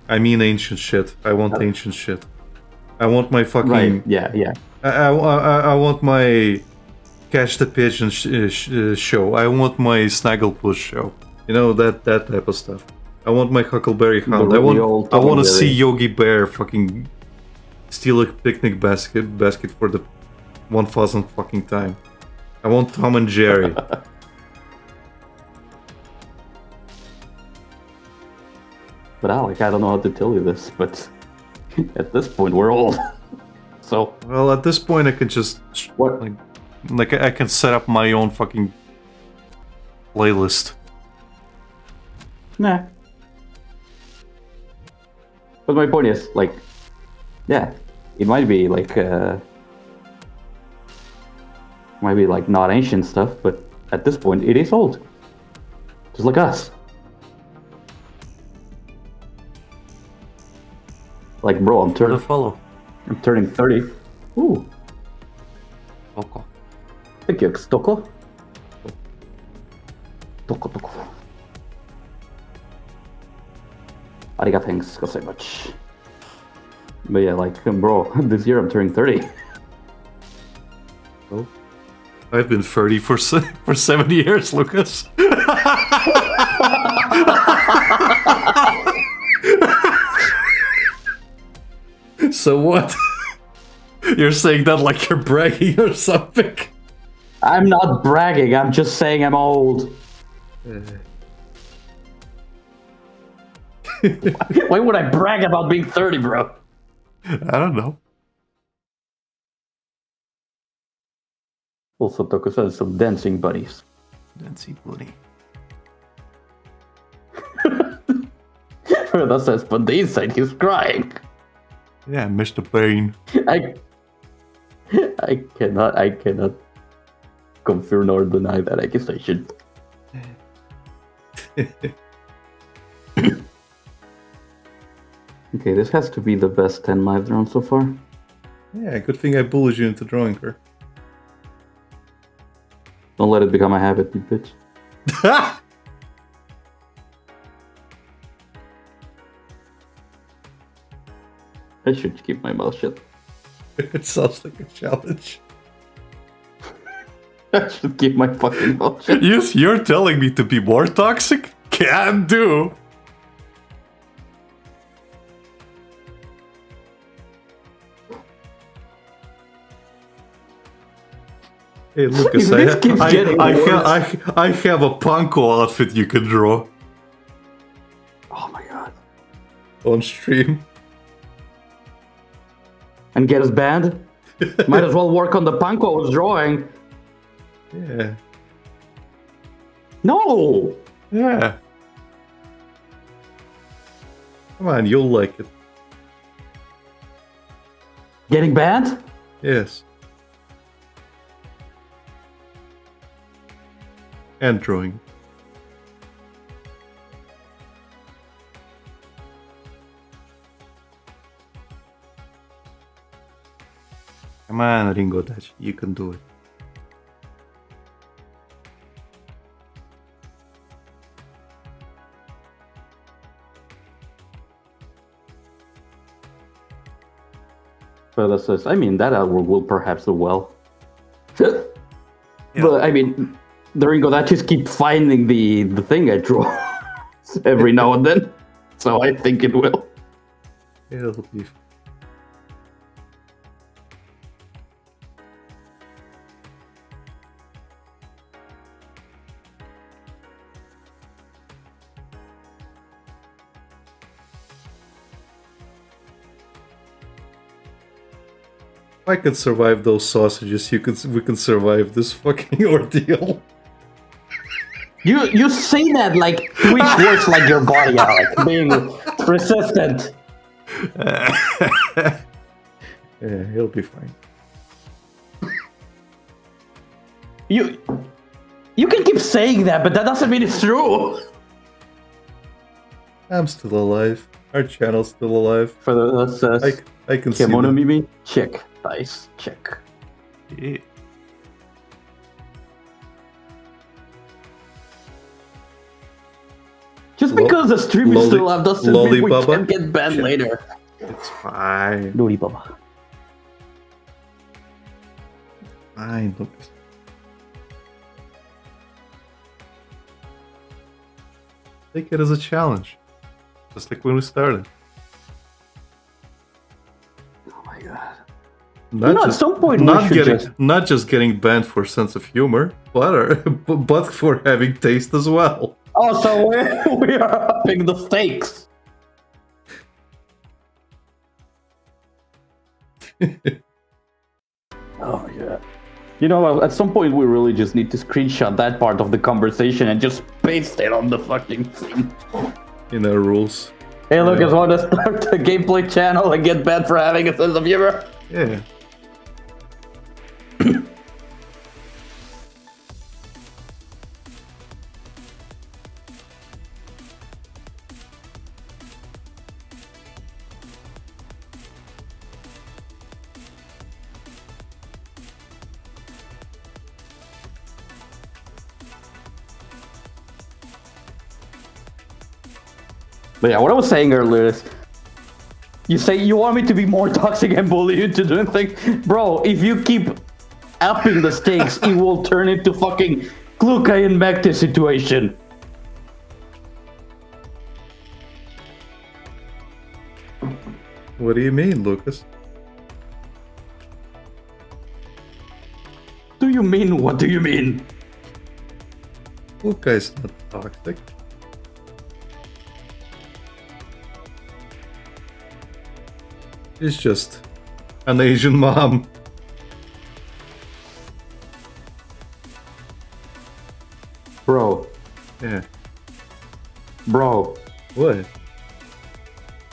I mean ancient shit. I want ancient shit. I want my fucking... Right, yeah. I want my Catch the Pigeon show. I want my Snagglepuss show. You know, that type of stuff. I want my Huckleberry Hound. I want to see Yogi Bear fucking steal a picnic basket for the 1000th fucking time. I want Tom and Jerry. But Alec, I don't know how to tell you this, but at this point we're old. So well, at this point I can just what? Like I can set up my own fucking playlist. Nah. But my point is, like, yeah, it might be like not ancient stuff, but at this point it is old. Just like us. Like, bro, I'm turning 30. Ooh. Toko. Thank you, Stoko. Toko. Ariga, thanks so much. But yeah, like, bro, this year I'm turning 30. Well, I've been 30 for 7 years, Lucas. So what? You're saying that like you're bragging or something? I'm not bragging, I'm just saying I'm old. Why would I brag about being 30, bro? I don't know. Also, Tokus has some dancing buddies. Nancy Bloody. That says, but the inside he's crying. Yeah, Mr. Bane. I cannot confirm nor deny that accusation. Okay, this has to be the best 10 live drawn so far. Yeah, good thing I bullied you into drawing her. Don't let it become a habit, you bitch. I should keep my mouth shut. It sounds like a challenge. I should keep my fucking mouth shut. Yes, you're telling me to be more toxic? Can do. Hey Lucas, This keeps getting worse. I have a Panko outfit you can draw Oh my god. on stream. And get us banned? Might as well work on the Panko I was drawing. Yeah, No! yeah. Come on, you'll like it. Getting banned? Yes. And drawing. Come on, Ringo Dash, you can do it. But that says, I mean, that artwork will perhaps do well. But I mean, the Ringo that just keep finding the thing I draw every now and then. So I think it will. It'll be. If I can survive those sausages, we can survive this fucking ordeal. You say that like Twitch works like your body, Alec, being persistent. Yeah, he'll be fine. You can keep saying that, but that doesn't mean it's true. I'm still alive. Our channel's still alive. For the that says I can see Kemono them. Mimi, check. Dice, check. Yeah. Just because the stream is still up doesn't mean we Lollibaba? can get banned later. It's fine. Lollibaba. Fine, Lucas. Take it as a challenge. Just like when we started. Oh my god. Not at some point we not should getting, just- not just getting banned for sense of humor, but for having taste as well. Oh, so we are upping the stakes. Oh my god. You know, at some point we really just need to screenshot that part of the conversation and just paste it on the fucking thing. In our rules. Hey, Lucas, want to start a gameplay channel and get banned for having a sense of humor? Yeah. But yeah, what I was saying earlier is, you say you want me to be more toxic and bully you to doing things, bro. If you keep upping the stakes, it will turn into fucking Klukai and Mekte situation. What do you mean, Lucas? Do you mean? What do you mean? Luca is not toxic. He's just an Asian mom. Bro, Yeah. bro, What?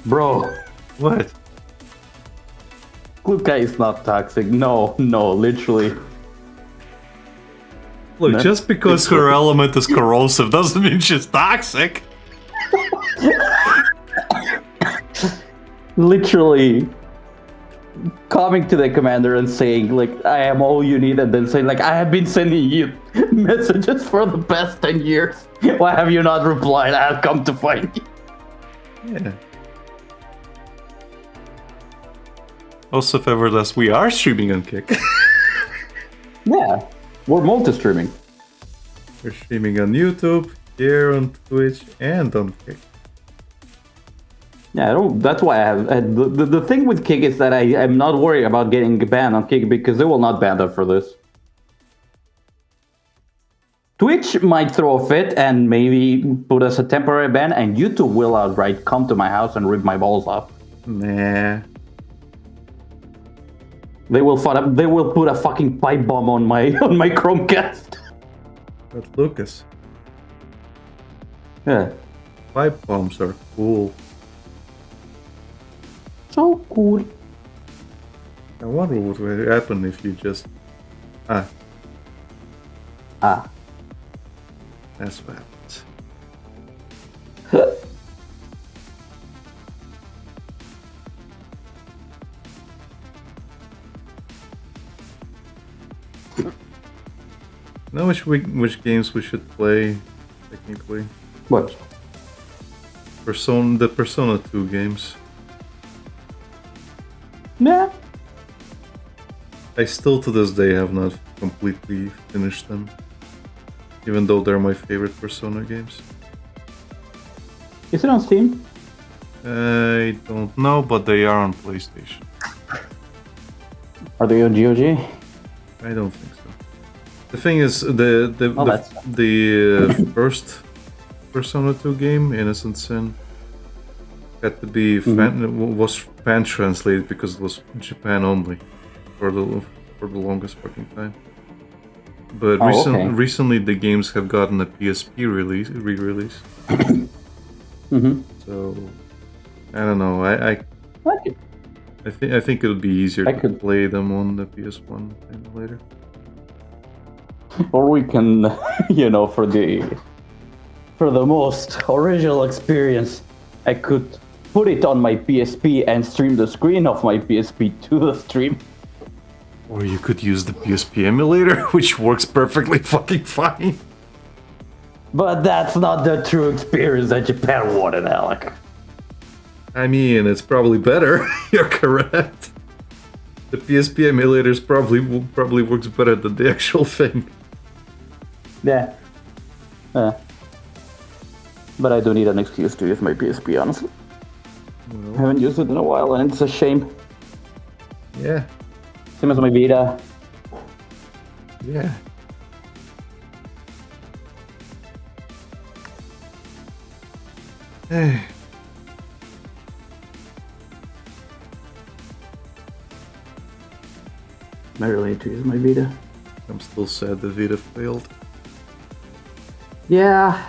bro. What? Klukai is not toxic. No, literally. Look, No. just because her element is corrosive doesn't mean she's toxic. Literally coming to the commander and saying, like, I am all you need, and then saying, like, I have been sending you messages for the past 10 years. Why have you not replied? I'll come to find you. Yeah. Also, if ever less, we are streaming on Kick. Yeah, we're multi-streaming. We're streaming on YouTube, here on Twitch, and on Kick. Yeah, I don't, that's why I have... the thing with Kick is that I'm not worried about getting banned on Kick because they will not ban us for this. Twitch might throw a fit and maybe put us a temporary ban, and YouTube will outright come to my house and rip my balls off. Nah. They will put a fucking pipe bomb on my Chromecast. But Lucas, Yeah. pipe bombs are cool. So cool. I wonder what would happen if you just... Ah, Ah. that's what happens. Know which games we should play, technically. What? The Persona 2 games. Yeah. I still to this day have not completely finished them. Even though they're my favorite Persona games. Is it on Steam? I don't know, but they are on PlayStation. Are they on GOG? I don't think so. The thing is, the that's- first Persona 2 game, Innocent Sin, had to be was fan translated because it was Japan only for the longest fucking time. But Oh, okay. recently the games have gotten a PSP re-release. Mm-hmm. So I don't know. I think it would be easier I to could- play them on the PS1 and later. Or we can, for the most original experience, I could put it on my PSP and stream the screen of my PSP to the stream. Or you could use the PSP emulator, which works perfectly fucking fine. But that's not the true experience that Japan wanted, Alec. I mean, it's probably better. You're correct. The PSP emulators probably works better than the actual thing. Yeah. But I do need an excuse to use my PSP, honestly. Well, I haven't used it in a while, and it's a shame. yeah, Same as my Vita. yeah. Hey. I really need to use my Vita. I'm still sad the Vita failed. Yeah.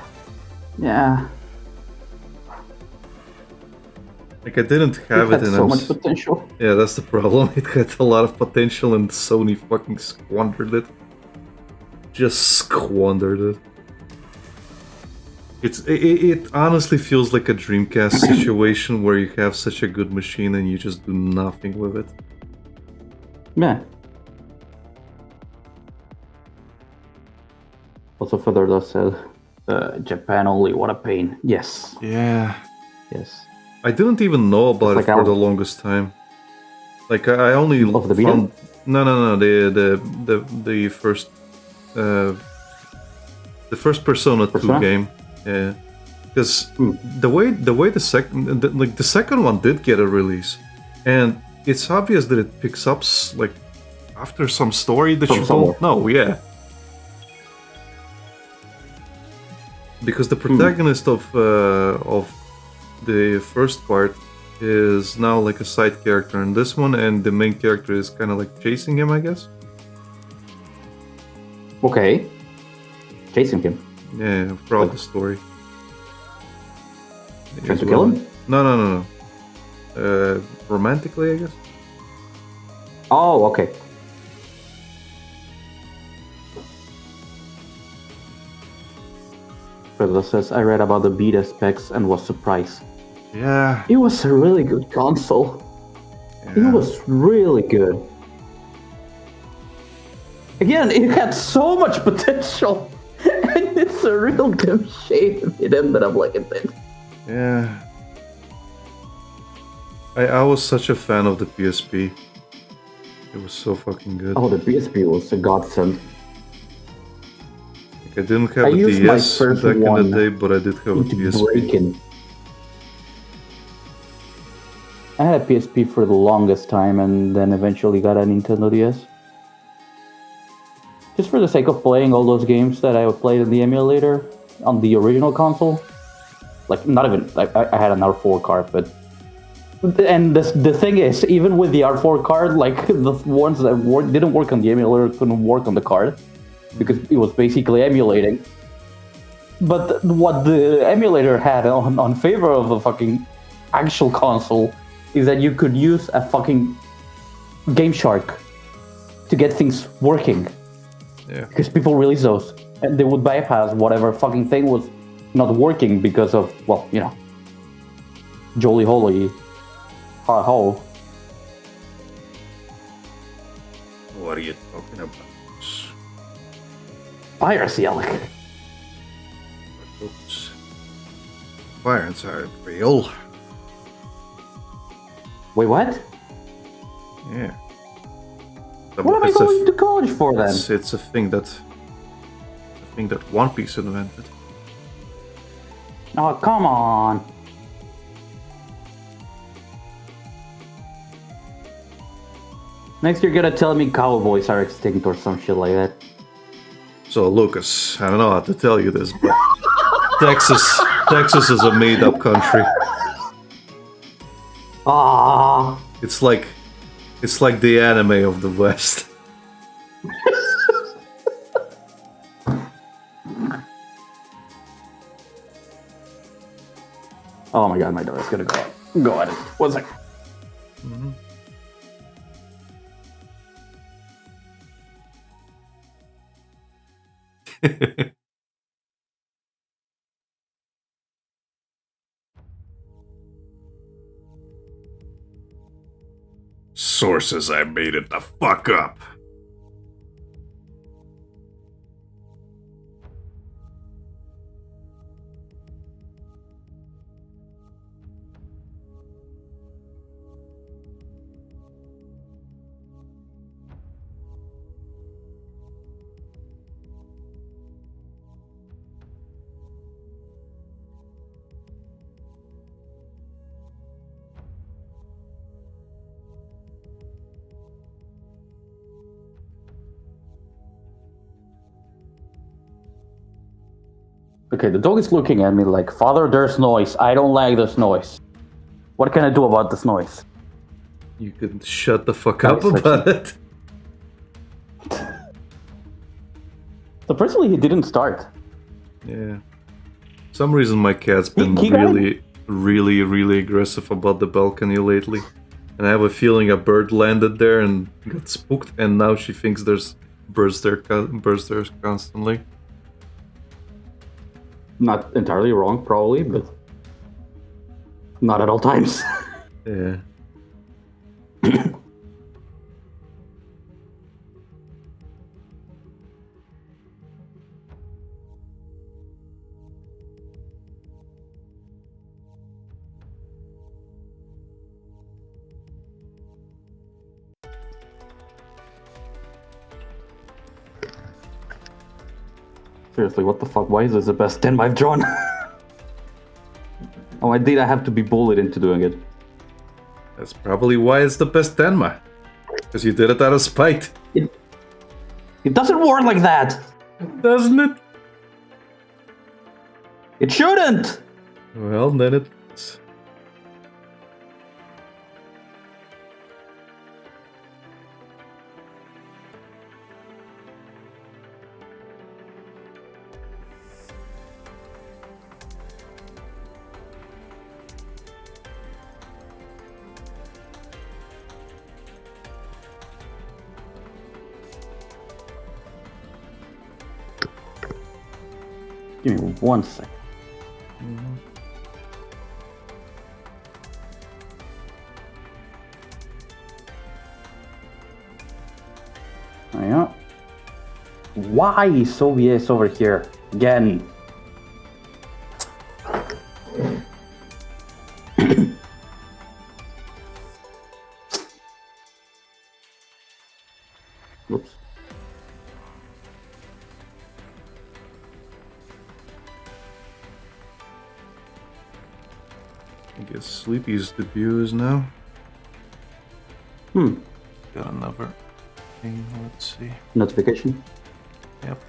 Like, I didn't have It it had in so much potential. Yeah, that's the problem. It had a lot of potential and Sony fucking squandered it. Just squandered it. It honestly feels like a Dreamcast situation where you have such a good machine and you just do nothing with it. Yeah. Also, further does said, Japan only, what a pain. Yes. Yeah. Yes. I didn't even know about It's it like for our- the longest time. Like I only Of the Vita? found no the first uh the first Persona 2 Persona? game. Yeah, because Hmm. the way the second one did get a release, and it's obvious that it picks up like after some story that From you somewhere. don't know. Yeah, because the protagonist of the first part is now like a side character in this one, and the main character is kind of like chasing him, I guess. Okay. Chasing him. Yeah, throughout the story. Trying As to kill well. him? No. Romantically, I guess. Oh, okay. Fredlo says, I read about the Vita specs and was surprised. Yeah. It was a really good console. It was really good. Again, it had so much potential. And it's a real damn shame it ended up like it did. Yeah. I was such a fan of the PSP. It was so fucking good. Oh, the PSP was a godsend. Like, I didn't have I a used my DS first back in one the day, but I did have a Into PSP. breaking. I had a PSP for the longest time and then eventually got a Nintendo DS. Just for the sake of playing all those games that I played in the emulator on the original console. Like, not even, I had an R4 card, but... And the thing is, even with the R4 card, like, the ones that didn't work on the emulator couldn't work on the card. Because it was basically emulating. But what the emulator had on favor of the fucking actual console is that you could use a fucking Game Shark to get things working. Yeah. Because people release those, and they would bypass whatever fucking thing was not working because of, well, you know, Jolly Holy. Ha ho. What are you talking about? Piracy, Alec. Oops. Pirates aren't real. Wait, what? Yeah. What am I going to college for then? It's a thing that One Piece invented. Oh, come on. Next you're gonna tell me cowboys are extinct or some shit like that. So Lucas, I don't know how to tell you this, but Texas is a made-up country. Ah, It's like the anime of the West. oh my god, my door is gonna go at it. 1 second. Sources, I made it the fuck up. Okay, the dog is looking at me like, Father, there's noise. I don't like this noise. What can I do about this noise? You can shut the fuck up Nice, about it. Surprisingly, he didn't start. Yeah. For some reason my cat's been He got really aggressive about the balcony lately. And I have a feeling a bird landed there and got spooked, and now she thinks there's birds there constantly. Not entirely wrong, probably, but not at all times. Yeah. Seriously, what the fuck? Why is this the best 10 I've drawn? Oh, I have to be bullied into doing it. That's probably why it's the best Denma. Because you did it out of spite. It doesn't work like that! Doesn't it? It shouldn't! Well, then it's... Give me 1 sec. Yeah. Why is Soviets over here? Again. Oops. I guess Sleepy's debut is now. Hmm. Got another thing, let's see. Notification. Yep.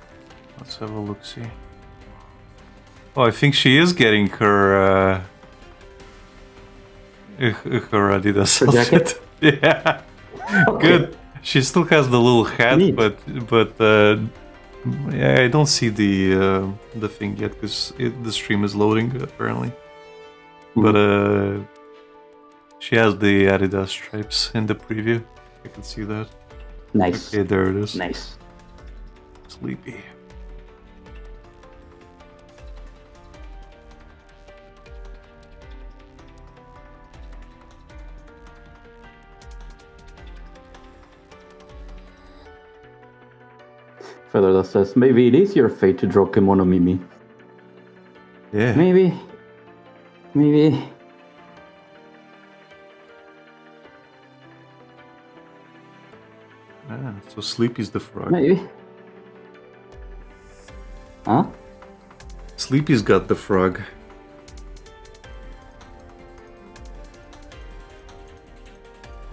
Let's have a look-see. Oh, I think she is getting her, her Adidas Her jacket? outfit. Yeah. Okay. Good. She still has the little hat, Neat. but yeah, I don't see the thing yet because the stream is loading apparently. But she has the Adidas stripes in the preview. I can see that. Nice. Okay, there it is. Nice. Sleepy. Further that says, maybe it is your fate to draw Kimono Mimi. Yeah. Maybe. Maybe. Ah, so Sleepy's the frog. Maybe. Huh? Sleepy's got the frog.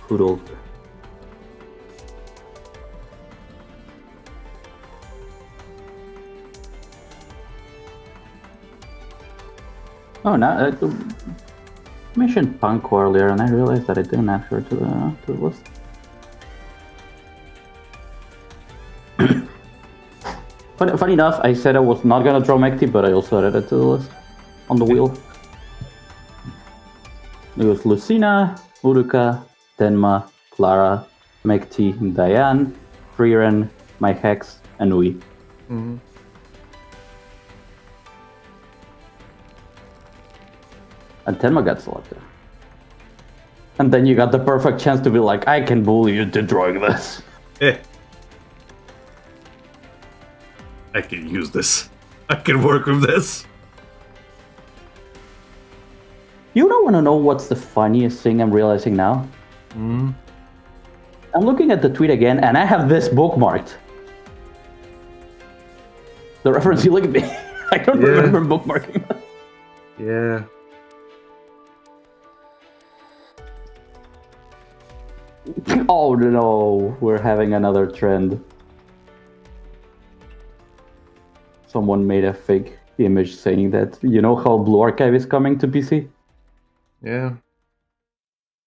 Poodle. Oh, no. I mentioned Panko earlier, and I realized that I didn't add her to the list. Funny enough, I said I was not gonna draw Mekti, but I also added it to the list on the wheel. It was Lucina, Uruka, Tenma, Clara, Mekti, Diane, Freeren, my Hex, and Ui. Mhm. And Tenma got selected. And then you got the perfect chance to be like, I can bully you to drawing this. Eh. I can use this. I can work with this. You don't want to know what's the funniest thing I'm realizing now? Mm. I'm looking at the tweet again, and I have this bookmarked. The reference you look at me. I don't Yeah. remember bookmarking that. Yeah. Oh no, we're having another trend. Someone made a fake image saying that, you know how Blue Archive is coming to PC? Yeah.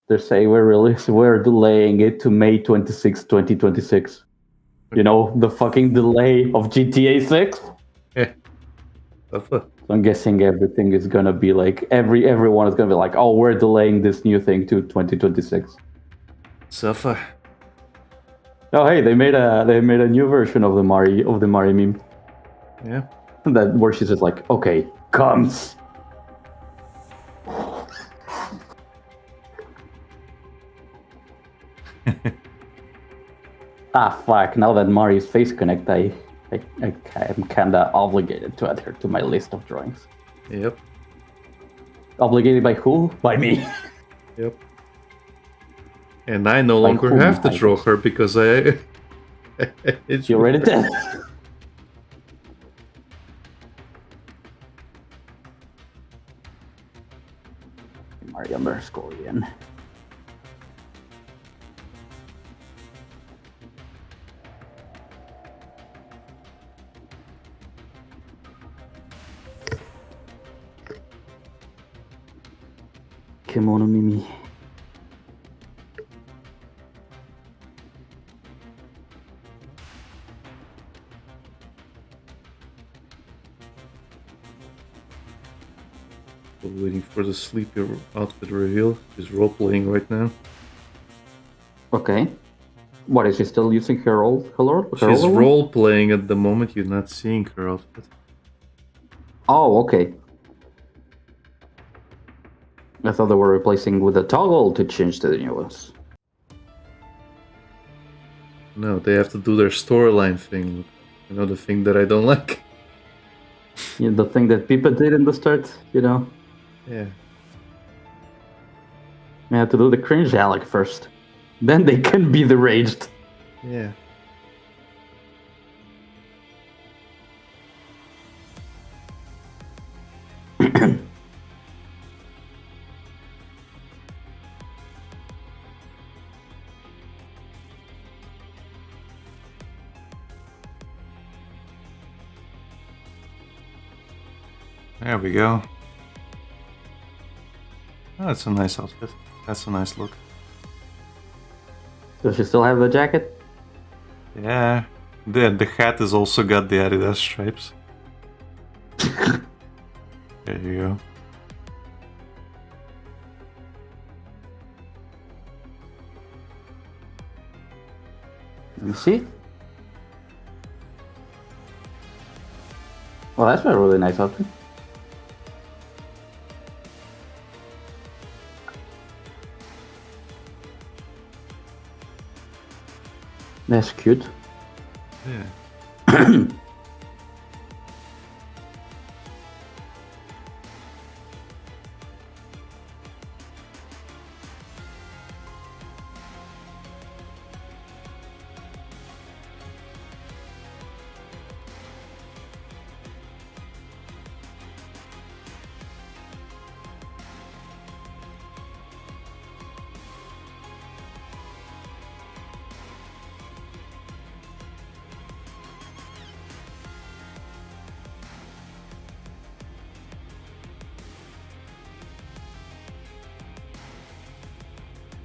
They're saying we're delaying it to May 26, 2026. You know, the fucking delay of GTA 6? Eh. Alpha. So I'm guessing everything is gonna be like, everyone is gonna be like, oh, we're delaying this new thing to 2026. Suffer. Oh hey, they made a new version of the Mari meme. Yeah. That where she's just like, okay, comes. Ah fuck, now that Mari's face connect, I'm kinda obligated to add her to my list of drawings. Yep. Obligated by who? By me. Yep. And I no Like longer whom, have to I draw guess. her because I. It's You already did. September, Scorpion. Kimono Mimi. Still waiting for the sleepy outfit reveal. She's role playing right now. Okay. What, is she still using her old color? She's role playing at the moment. You're not seeing her outfit. Oh, okay. I thought they were replacing with a toggle to change to the new ones. No, they have to do their storyline thing. You know, the thing that I don't like. Yeah, the thing that people did in the start, you know? Yeah. They have to do the cringe Alec first. Then they can be the raged. Yeah. There we go. Oh, that's a nice outfit. That's a nice look. Does she still have the jacket? Yeah. The hat has also got the Adidas stripes. There you go. Let me see. Well, that's a really nice outfit. That's cute. Yeah.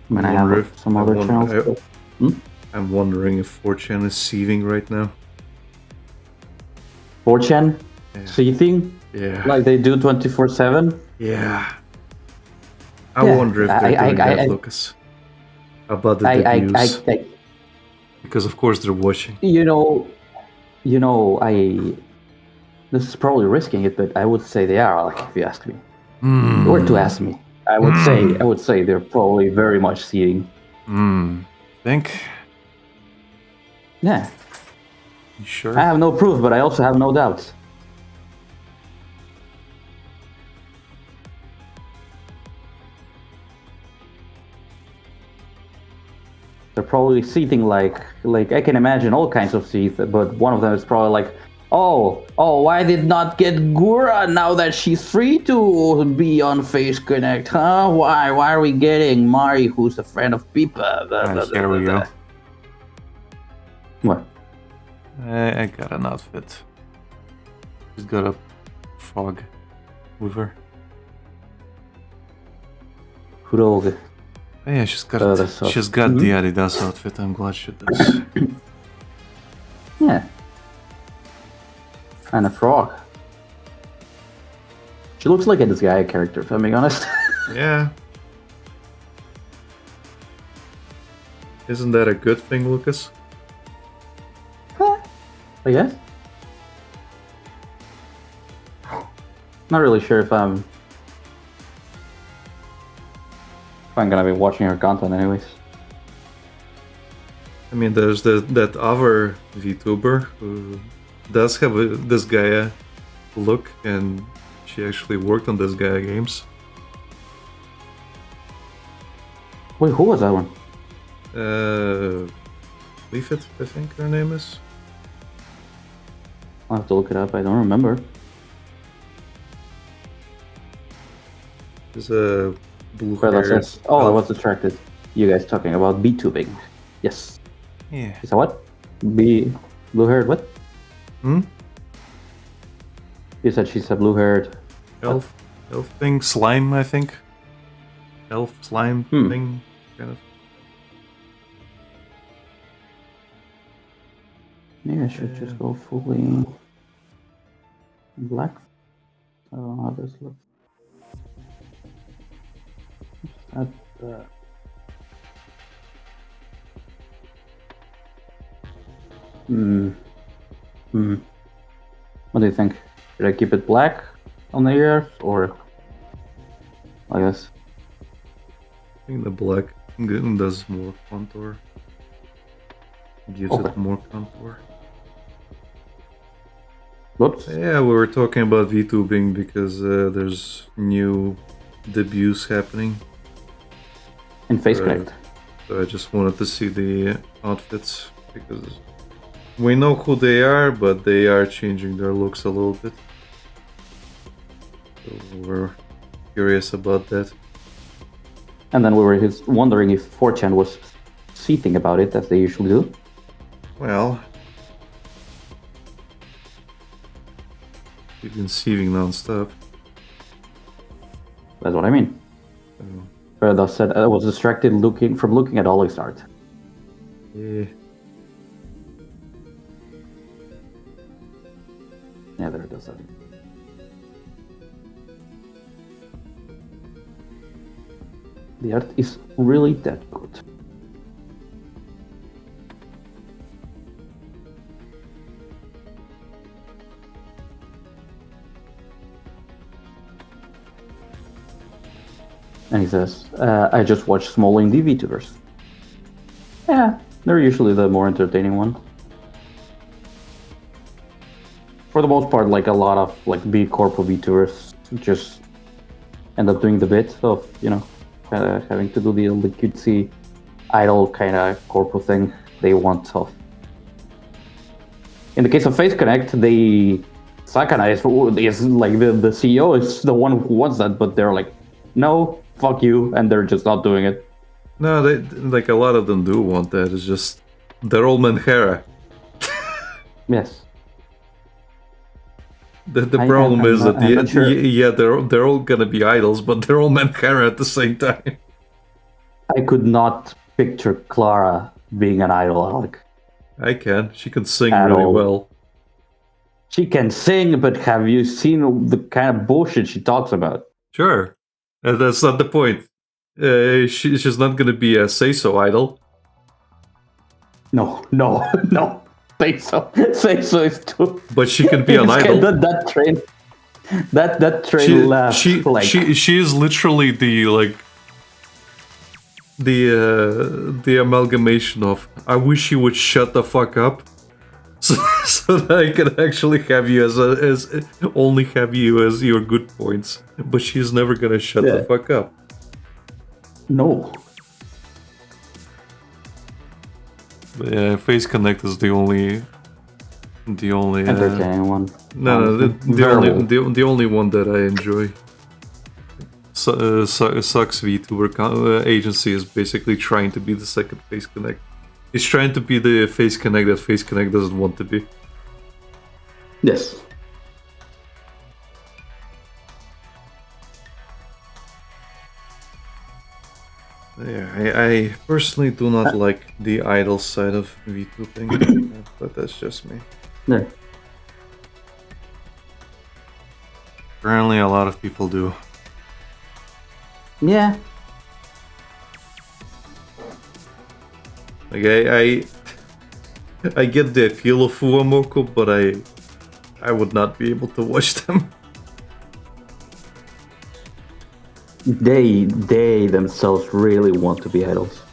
I mean, I wonder have if- some I other wonder- channels. but- I'm wondering if 4chan is seething right now. 4chan? Yeah. Seething? Yeah. Like they do 24/7? Yeah. I Yeah, wonder if they're doing that, Lucas. About the debuts. Because of course they're watching. This is probably risking it, but I would say they are, like, if you ask me. Mm. Or to ask me. I would say they're probably very much seeing. Think? Yeah. You sure? I have no proof, but I also have no doubts. They're probably seething like I can imagine all kinds of seeth, but one of them is probably like, oh, why did not get Gura now that she's free to be on Face Connect, huh? Why are we getting Mari, who's a friend of Pipa? Here we go. What? I got an outfit. She's got a frog with her. Frog. Oh, yeah, she's got that's so- she's got the Adidas outfit. I'm glad she does. Yeah. And a frog. She looks like a Disgaea character, if I'm being honest. Yeah. Isn't that a good thing, Lucas? I guess. Not really sure if I'm gonna be watching her content anyways. I mean, there's that other VTuber who does have this Gaia look, and she actually worked on this Gaia games. Wait, who was that one? Leaf It, I think her name is. I'll have to look it up, I don't remember. She's a blue Well, that hair. says, oh, I was distracted. You guys talking about B-tubing. Yes. Yeah. Is that what? Blue-haired what? Hmm? You said she's a blue-haired... Elf thing? Slime, I think. Elf slime thing, kind of. Maybe I should just go fully black. So how this looks. Add that. What do you think? Should I keep it black on the ears or I guess? I think the black does more contour. Gives Okay. it more contour. Whoops. Yeah, we were talking about VTubing because there's new debuts happening. In Face Right. Connect. So I just wanted to see the outfits because we know who they are, but they are changing their looks a little bit. So we're curious about that. And then we were just wondering if 4chan was seething about it as they usually do. Well, you've been sieving non-stop. That's what I mean. So, Thus said I was distracted from looking at Ollie's art. yeah. Yeah, there it is. The art is really that good. And he says, I just watch small indie VTubers. Yeah, they're usually the more entertaining one. For the most part, like a lot of like big corporate VTubers just end up doing the bit of, you know, having to do the cutesy idol kind of corporate thing they want of. In the case of Face Connect, Sakana is like the CEO is the one who wants that, but they're like, no, fuck you, and they're just not doing it. No, they like a lot of them do want that. It's just they're all Menhera. Yes. The problem I'm is not- that I'm not sure. yeah, they're all gonna be idols, but they're all Menhera at the same time. I could not picture Clara being an idol. Like, I can. She can sing At really all. well. she can sing, but have you seen the kind of bullshit she talks about? Sure, that's not the point. She's not gonna be a say-so idol. No. Say so. Say so is too. But she can be an It's idol. That train. That train left. She is literally the amalgamation of I wish you would shut the fuck up, so that I can actually have you as only have you as your good points. But she's never gonna shut the Yeah. fuck up. No. But yeah, Face Connect is the only. Entertaining one. No, the only one that I enjoy. Sucks VTuber agency is basically trying to be the second Face Connect. It's trying to be the Face Connect that Face Connect doesn't want to be. Yes. Yeah, I personally do not like the idol side of VTubing, but that's just me. There. Apparently, a lot of people do. Yeah. Like I get the appeal of Fuwamoco, but I would not be able to watch them. They themselves really want to be idols.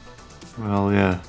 Well, yeah.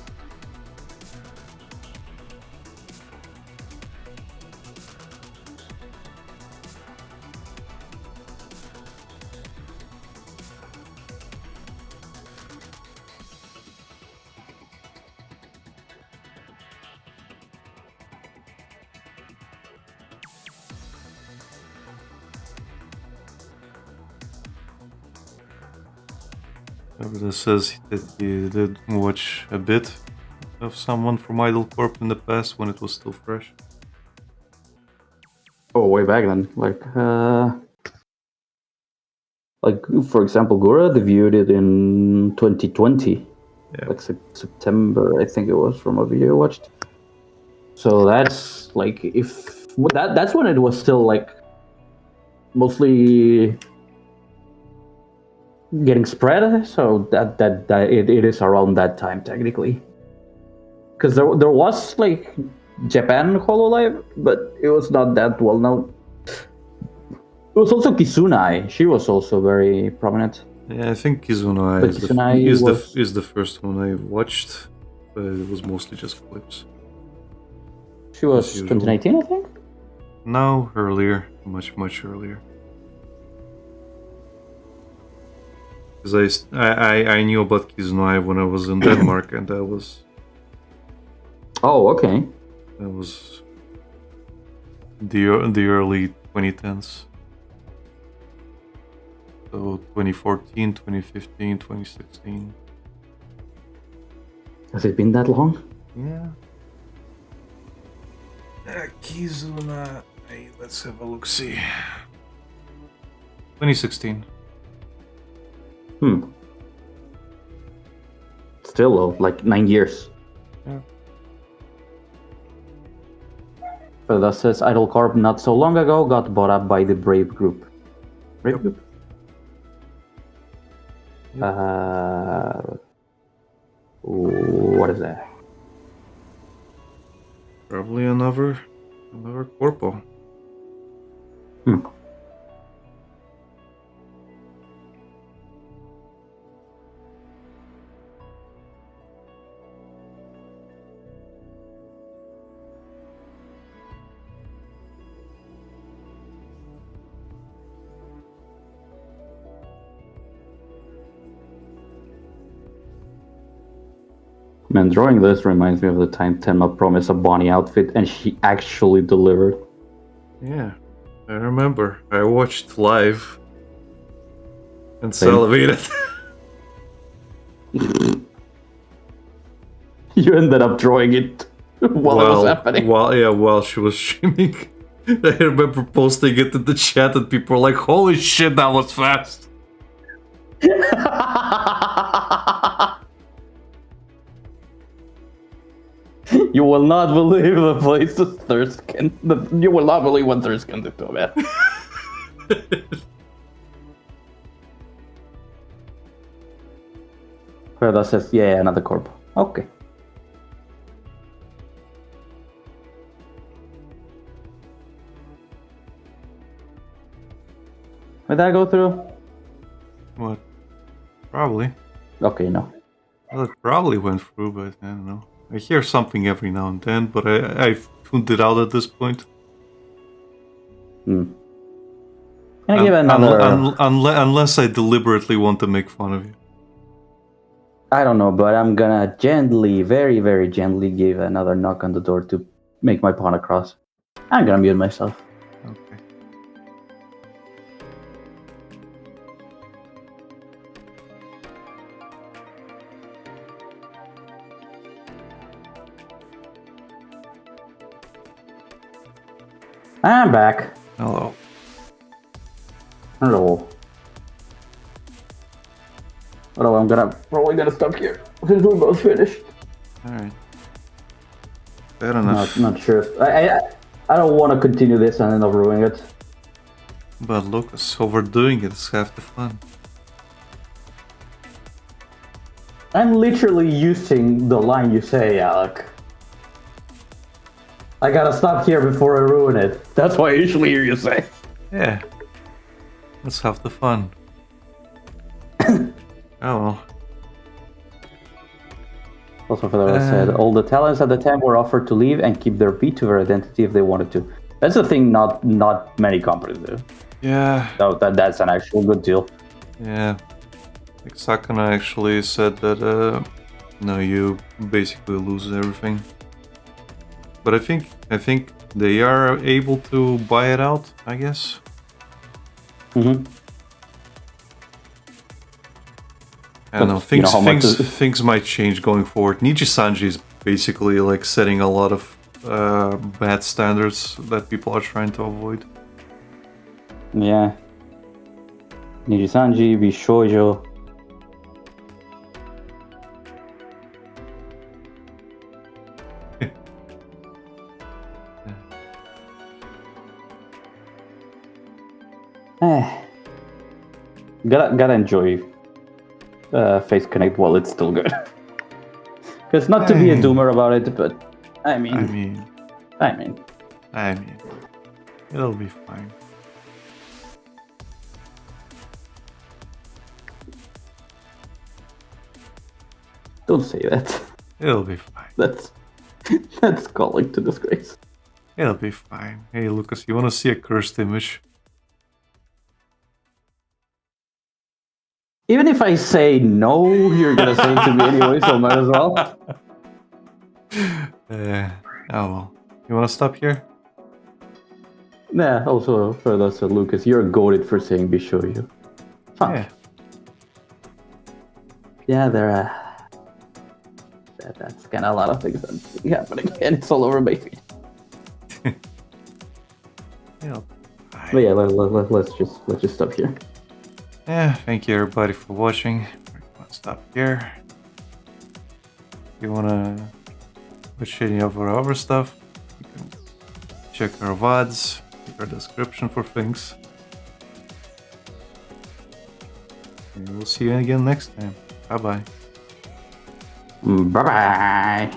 This says that he did watch a bit of someone from Idle Corp in the past when it was still fresh. Oh, way back then. Like for example, Gura debuted it in 2020. Yeah. Like September, I think it was, from a video I watched. So that's like that's when it was still like mostly getting spread. So that it is around that time technically. Because there was like Japan Hololive, but it was not that well known. It was also Kizunai. She was also very prominent. Yeah, I think Kizunai But is, Kizunai is the first one I watched, but it was mostly just clips. She was As usual. 2019, I think. No, earlier, much earlier. Because I knew about Kizunai when I was in Denmark, and that was Oh, okay. the early 2010s. So 2014, 2015, 2016. Has it been that long? Yeah. Kizuna. Hey, let's have a look. See. 2016. Still, like 9 years. Yeah. So that says Idle Corp not so long ago got bought up by the Brave Group. Brave Yep. Group? What is that? Probably another corpo. Man, drawing this reminds me of the time Tenma promised a Bonnie outfit and she actually delivered. Yeah, I remember. I watched live and Same. salivated. You ended up drawing it while it was happening. While she was streaming. I remember posting it in the chat and people were like, holy shit, that was fast. You will not believe the places Thurskin. You will not believe what Thurskin did to man. That says, yeah, another corp. Okay. Did that go through? What? Probably. Okay, no. Well, it probably went through, but I don't know. I hear something every now and then, but I've tuned it out at this point. Can I give another... Unless I deliberately want to make fun of you. I don't know, but I'm gonna gently, very, very gently give another knock on the door to make my pawn across. I'm gonna mute myself. Okay. I'm back. Hello. Hello. Oh, I'm probably gonna stop here since we're both finished. Alright. Fair enough. Not sure. I don't want to continue this and end up ruining it. But Lucas, overdoing it is half the fun. I'm literally using the line you say, Alec. I gotta stop here before I ruin it. That's what I usually hear you say. Yeah. That's half the fun. Oh well. Also, for the rest said, all the talents at the time were offered to leave and keep their VTuber identity if they wanted to. That's the thing not many companies do. Yeah. So that's an actual good deal. Yeah. Like Sakana actually said that no, you basically lose everything. But I think they are able to buy it out, I guess. Mm-hmm. I don't know. But you know how much Things might change going forward. Niji Sanji is basically like setting a lot of bad standards that people are trying to avoid. Yeah. Nijisanji, Bishoujo. Gotta enjoy Face Connect while it's still good. Because not to be a doomer about it, but I mean, I mean, it'll be fine. don't say that. It'll be fine. That's calling to disgrace. It'll be fine. Hey, Lucas, you want to see a cursed image? Even if I say no, you're gonna say it to me anyway, so might as well. Oh well. You want to stop here? Yeah, also for us, Lucas, you're goated for saying Bishoujo. Fuck. Yeah. Yeah, that's kind of a lot of things that's happening, and it's all over my feed. Yeah. But yeah, let's just stop here. Yeah, thank you everybody for watching. Let's stop here. If you wanna watch any of our other stuff, you can check our VODs, check our description for things. And we'll see you again next time. Bye bye. Bye bye.